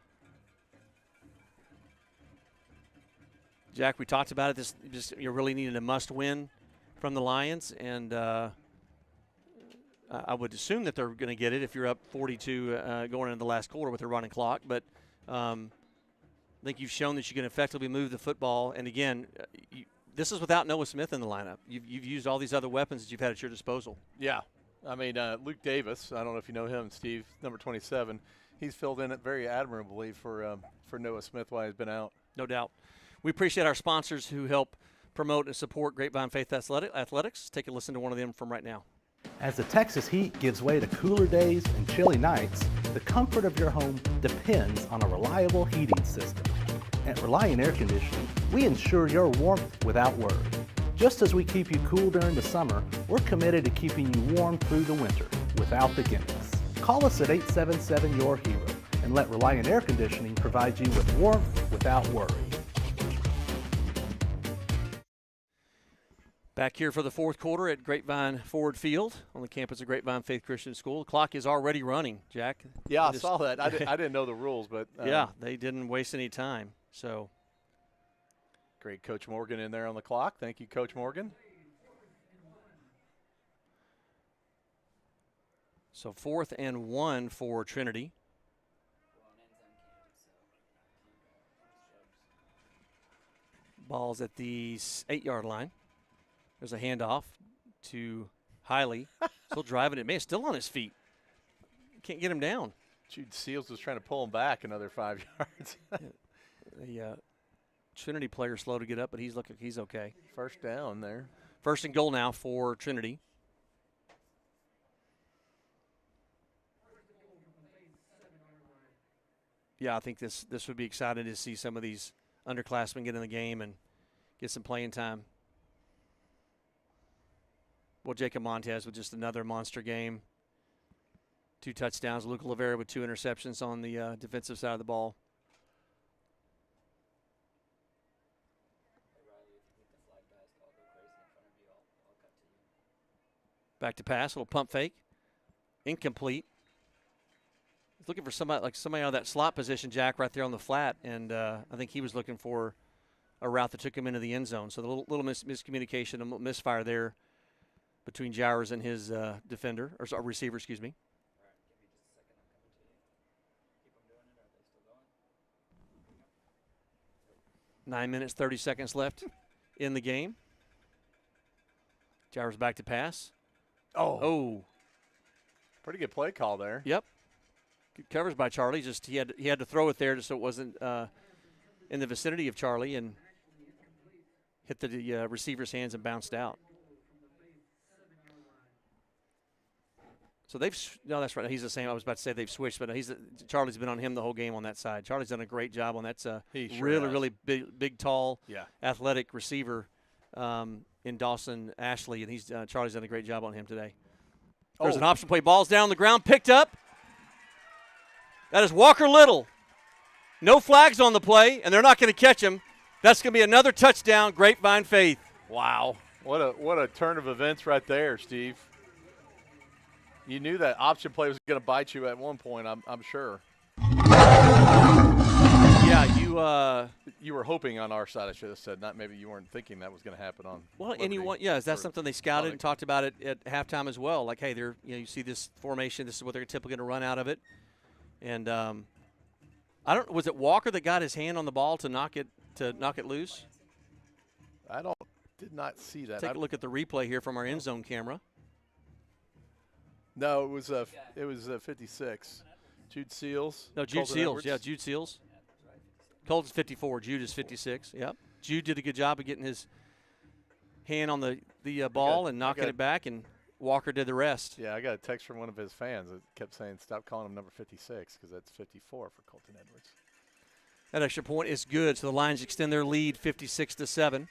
Jack, we talked about it. You're really needing a must-win from the Lions, and I would assume that they're going to get it if you're up 42 going into the last quarter with a running clock. But I think you've shown that you can effectively move the football. And, again, this is without Noah Smith in the lineup. You've used all these other weapons that you've had at your disposal. Yeah. I mean, Luke Davis, I don't know if you know him, Steve, number 27. He's filled in it very admirably for Noah Smith while he's been out. No doubt. We appreciate our sponsors who help promote and support Grapevine Faith Athletics. Take a listen to one of them from right now. As the Texas heat gives way to cooler days and chilly nights, the comfort of your home depends on a reliable heating system. At Reliant Air Conditioning, we ensure your warmth without worry. Just as we keep you cool during the summer, we're committed to keeping you warm through the winter without the gimmicks. Call us at 877-YOUR-HERO and let Reliant Air Conditioning provide you with warmth without worry. Back here for the fourth quarter at Grapevine Ford Field on the campus of Grapevine Faith Christian School. The clock is already running, Jack. Yeah, I saw that. I didn't know the rules, but yeah, they didn't waste any time. So great, Coach Morgan in there on the clock. Thank you, Coach Morgan. So 4th and 1 for Trinity. Ball's at the 8-yard line. There's a handoff to Hiley. Still driving it. Man, still on his feet. Can't get him down. Jude Seals was trying to pull him back another 5 yards. The Trinity player slow to get up, but he's okay. First down there. 1st and goal now for Trinity. Yeah, I think this would be exciting to see some of these underclassmen get in the game and get some playing time. Well, Jacob Montez with just another monster game. 2 touchdowns. Luca Lavera with 2 interceptions on the defensive side of the ball. Back to pass, little pump fake. Incomplete. He's looking for somebody out of that slot position, Jack, right there on the flat, and I think he was looking for a route that took him into the end zone. So the little miscommunication, a misfire there between Jowers and his defender, or receiver, excuse me. Nine minutes, 30 seconds left in the game. Jowers back to pass. Oh. Pretty good play call there. Yep. Good coverage by Charlie. Just he had to throw it there just so it wasn't in the vicinity of Charlie and hit the receiver's hands and bounced out. So no, that's right. He's the same. I was about to say they've switched, but Charlie's been on him the whole game on that side. Charlie's done a great job on that. He sure really, has. really big, tall, yeah, athletic receiver in Dawson Ashley, and Charlie's done a great job on him today. There's an option play. Ball's down on the ground, picked up. That is Walker Little. No flags on the play, and they're not going to catch him. That's going to be another touchdown, Grapevine Faith. Wow. What a turn of events right there, Steve. You knew that option play was going to bite you at one point, I'm sure. Yeah, you were hoping on our side, I should have said. Not maybe you weren't thinking that was going to happen on. Well, is that something they scouted and talked about it at halftime as well? Like, hey, you see this formation, this is what they're typically going to run out of it. And was it Walker that got his hand on the ball to knock it loose? Did not see that. Take a look at the replay here from our end zone camera. No, it was 56. Jude Seals. No, Jude Colton Seals. Edwards. Yeah, Jude Seals. Colton's 54. Jude is 56. Yep. Jude did a good job of getting his hand on the ball and knocking it back, and Walker did the rest. Yeah, I got a text from one of his fans that kept saying, stop calling him number 56 because that's 54 for Colton Edwards. That extra point is good, so the Lions extend their lead 56-7.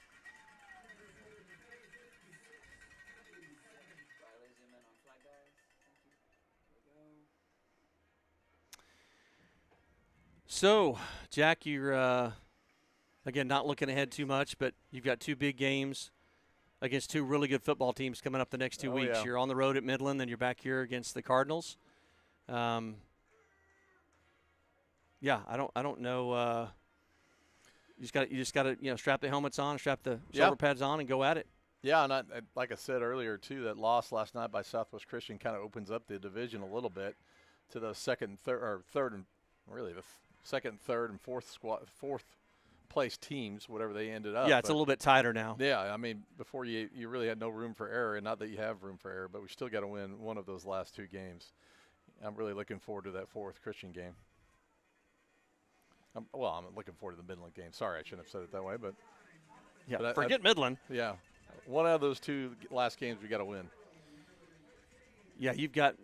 So, Jack, you're, again, not looking ahead too much, but you've got 2 big games against 2 really good football teams coming up the next 2 weeks. Yeah. You're on the road at Midland, then you're back here against the Cardinals. I don't know. You just got to strap the helmets on, strap the shoulder pads on, and go at it. Yeah, and like I said earlier too, that loss last night by Southwest Christian kind of opens up the division a little bit to the second, and fourth place teams, whatever they ended up. Yeah, it's a little bit tighter now. Yeah, I mean, before you really had no room for error, and not that you have room for error, but we still got to win one of those last 2 games. I'm really looking forward to that 4th Christian game. I'm looking forward to the Midland game. Sorry, I shouldn't have said it that way, but forget Midland. Yeah, one out of those 2 last games we got to win. Yeah, you've got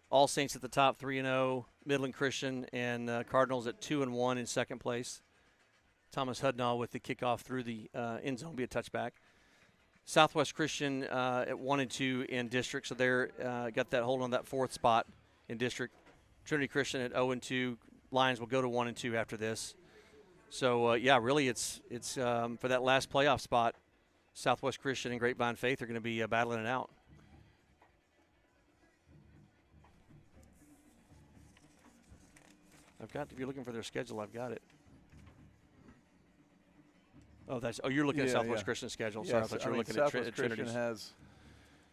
All Saints at the top, 3-0, Midland Christian and Cardinals at 2-1 in second place. Thomas Hudnaw with the kickoff through the end zone, be a touchback. Southwest Christian at 1-2 in district, so they're got that hold on that fourth spot in district. Trinity Christian at 0-2. Lions will go to 1-2 after this. So yeah, really, it's for that last playoff spot. Southwest Christian and Grapevine Faith are going to be battling it out. If you're looking for their schedule, I've got it. You're looking at Southwest Christian's schedule. Sorry, I thought you were looking at Southwest Trinity's. Christian has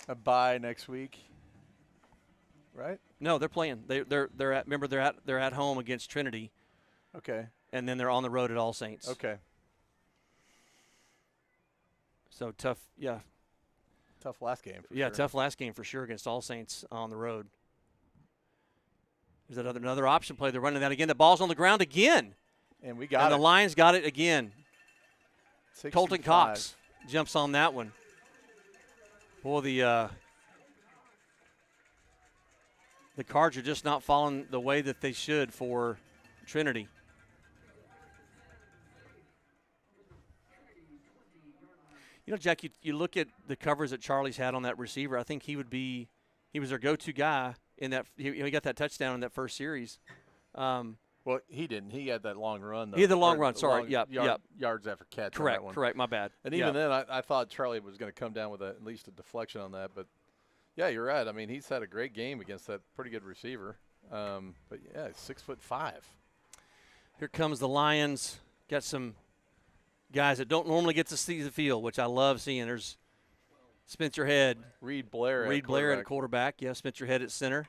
a bye next week, right? No, they're playing. They're at home against Trinity. Okay. And then they're on the road at All Saints. Okay. So tough, yeah. Tough last game for sure. Tough last game for sure against All Saints on the road. There's another option play. They're running that again. The ball's on the ground again. And we got it. And the Lions got it again. 65. Colton Cox jumps on that one. Boy, the cards are just not falling the way that they should for Trinity. You know, Jack, you look at the covers that Charlie's had on that receiver. I think he was their go-to guy in that. He got that touchdown in that first series. Well, he didn't. He had that long run. He had the long run. Sorry. Yards after catch. Correct. On that one. Correct. My bad. And even then, I thought Charlie was going to come down with at least a deflection on that. But, yeah, you're right. I mean, he's had a great game against that pretty good receiver. But, yeah, he's 6'5". Here comes the Lions. Got some guys that don't normally get to see the field, which I love seeing. There's Spencer Head. Reed Blair at quarterback. Yeah, Spencer Head at center.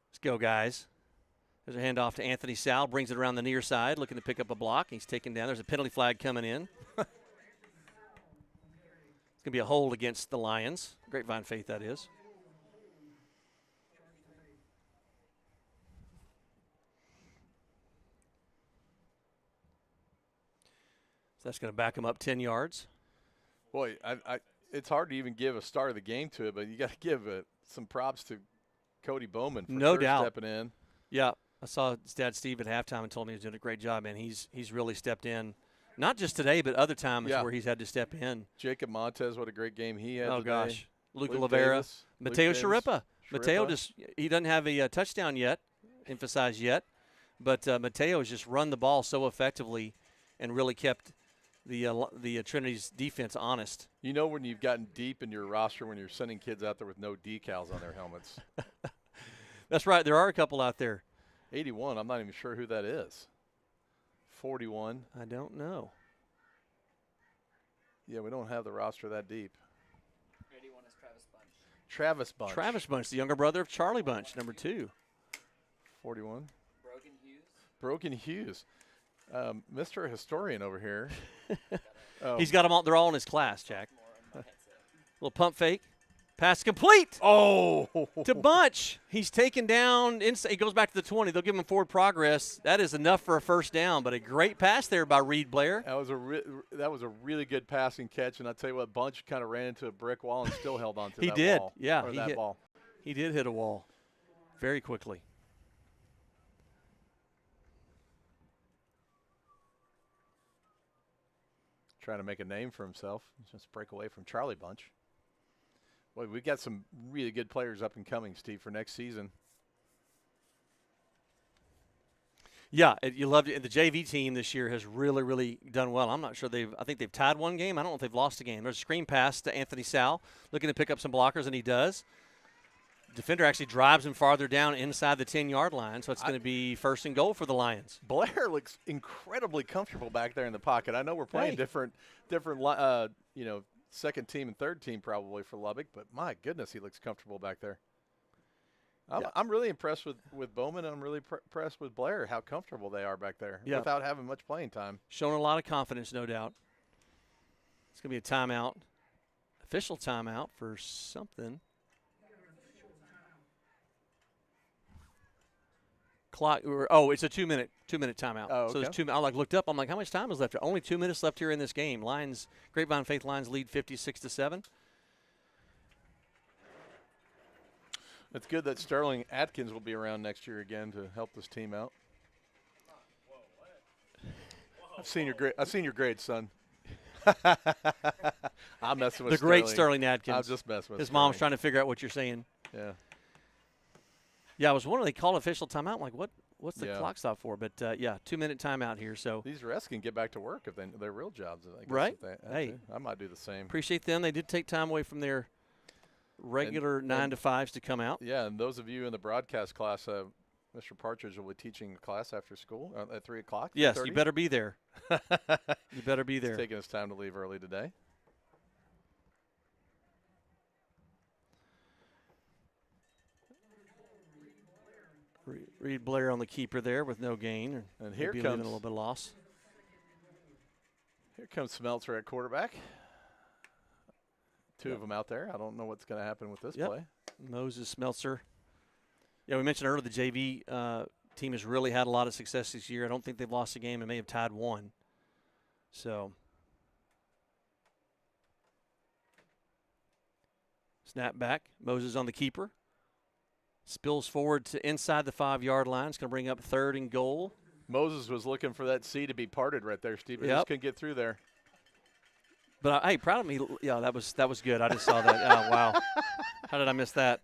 Let's go, guys. There's a handoff to Anthony Sal. Brings it around the near side, looking to pick up a block. He's taken down. There's a penalty flag coming in. It's going to be a hold against the Lions. Grapevine Faith, that is. So that's going to back him up 10 yards. Boy, it's hard to even give a start of the game to it, but you got to give some props to Cody Bowman for stepping in. Yeah. I saw his dad Steve at halftime and told me he was doing a great job, man. He's really stepped in, not just today, but other times where he's had to step in. Jacob Montez, what a great game he had today. Gosh. Luke Olivera. Mateo Sharippa. Mateo he doesn't have a touchdown yet, emphasized yet, but Mateo has just run the ball so effectively and really kept the Trinity's defense honest. You know when you've gotten deep in your roster when you're sending kids out there with no decals on their helmets. That's right. There are a couple out there. 81, I'm not even sure who that is. 41. I don't know. Yeah, we don't have the roster that deep. 81 is Travis Bunch. Travis Bunch. Travis Bunch, the younger brother of Charlie Bunch, number 2. 41. Brogan Brogan Hughes. Mr. Historian over here. He's got them all. They're all in his class, Jack. Little pump fake. Pass complete. Oh, to Bunch. He's taken down. He goes back to the 20. They'll give him forward progress. That is enough for a first down, but a great pass there by Reed Blair. That was a really good passing catch, and I tell you what, Bunch kind of ran into a brick wall and still held on to he that did. ball. Yeah, that ball. He did hit a wall very quickly. Trying to make a name for himself. Just break away from Charlie Bunch. Boy, we got some really good players up and coming, Steve, for next season. Yeah, you loved it. The JV team this year has really, really done well. I'm not sure I think they've tied one game. I don't know if they've lost a game. There's a screen pass to Anthony Sal, looking to pick up some blockers, and he does. Defender actually drives him farther down inside the 10-yard line, so it's going to be first and goal for the Lions. Blair looks incredibly comfortable back there in the pocket. I know we're playing different second team and third team probably for Lubbock, but my goodness, he looks comfortable back there. I'm really impressed with Bowman, and I'm really impressed with Blair, how comfortable they are back there without having much playing time. Showing a lot of confidence, no doubt. It's going to be a timeout, official timeout for something. Clock. It's a 2 minute timeout. Oh, okay. So there's 2 minutes. I looked up. I'm like, how much time is left? Only 2 minutes left here in this game. Grapevine Faith Lions lead 56-7. It's good that Sterling Atkins will be around next year again to help this team out. I've seen your grades, son. I'm messing with the great Sterling Atkins. I'm just messing with his Sterling. mom's trying to figure out what you're saying. Yeah. Yeah, I was wondering, they called official timeout. I'm like, what's the clock stop for? But, 2-minute timeout here. So these refs can get back to work if their real jobs. I guess, right? Hey, I might do the same. Appreciate them. They did take time away from their regular 9 to 5s to come out. Yeah, and those of you in the broadcast class, Mr. Partridge will be teaching a class after school at 3 o'clock. Yes, you better be there. You better be there. He's taking his time to leave early today. Reed Blair on the keeper there with no gain. And here comes comes a little bit of loss. Here comes Smeltzer at quarterback. Two of them out there. I don't know what's going to happen with this play. Moses Smeltzer. Yeah, we mentioned earlier the JV team has really had a lot of success this year. I don't think they've lost a game and may have tied one. So, snap back. Moses on the keeper. Spills forward to inside the 5-yard line. It's going to bring up 3rd and goal. Moses was looking for that C to be parted right there, Steve. He Yep. just couldn't get through there. But, hey, proud of me. Yeah, that was good. I just saw that. Oh, wow. How did I miss that?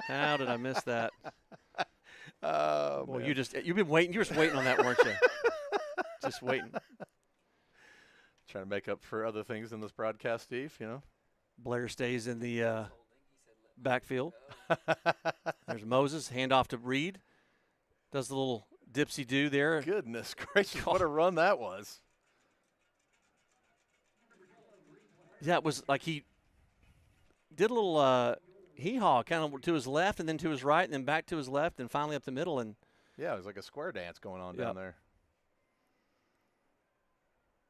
How did I miss that? Oh, well, man. you've been waiting. You were just waiting on that, weren't you? Just waiting. Trying to make up for other things in this broadcast, Steve, you know. Blair stays in the backfield. There's Moses. Handoff to Reed. Does the little dipsy-do there. Goodness gracious, what a run that was. Yeah, it was like he did a little hee-haw kind of to his left and then to his right and then back to his left and finally up the middle. And yeah, it was like a square dance going on down there.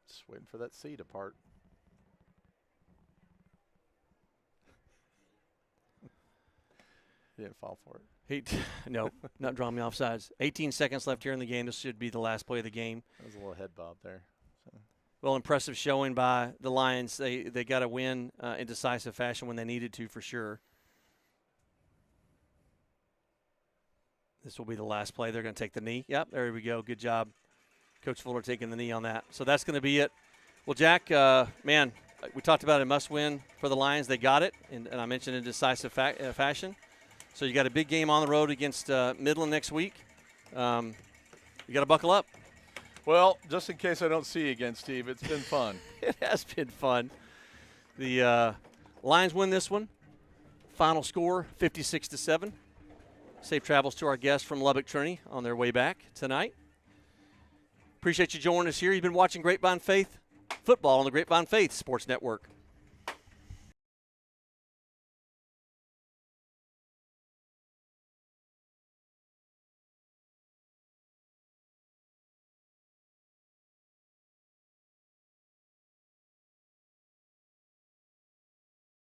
Just waiting for that C to part. He didn't fall for it. No, not drawing me offsides. 18 seconds left here in the game. This should be the last play of the game. That was a little head bob there. So. Well, impressive showing by the Lions. They got a win in decisive fashion when they needed to, for sure. This will be the last play. They're going to take the knee. Yep, there we go. Good job. Coach Fuller taking the knee on that. So that's going to be it. Well, Jack, man, we talked about a must-win for the Lions. They got it, and I mentioned in decisive fashion. So you got a big game on the road against Midland next week. You got to buckle up. Well, just in case I don't see you again, Steve, it's been fun. It has been fun. The Lions win this one. Final score, 56-7. Safe travels to our guests from Lubbock Trinity on their way back tonight. Appreciate you joining us here. You've been watching Grapevine Faith football on the Grapevine Faith Sports Network.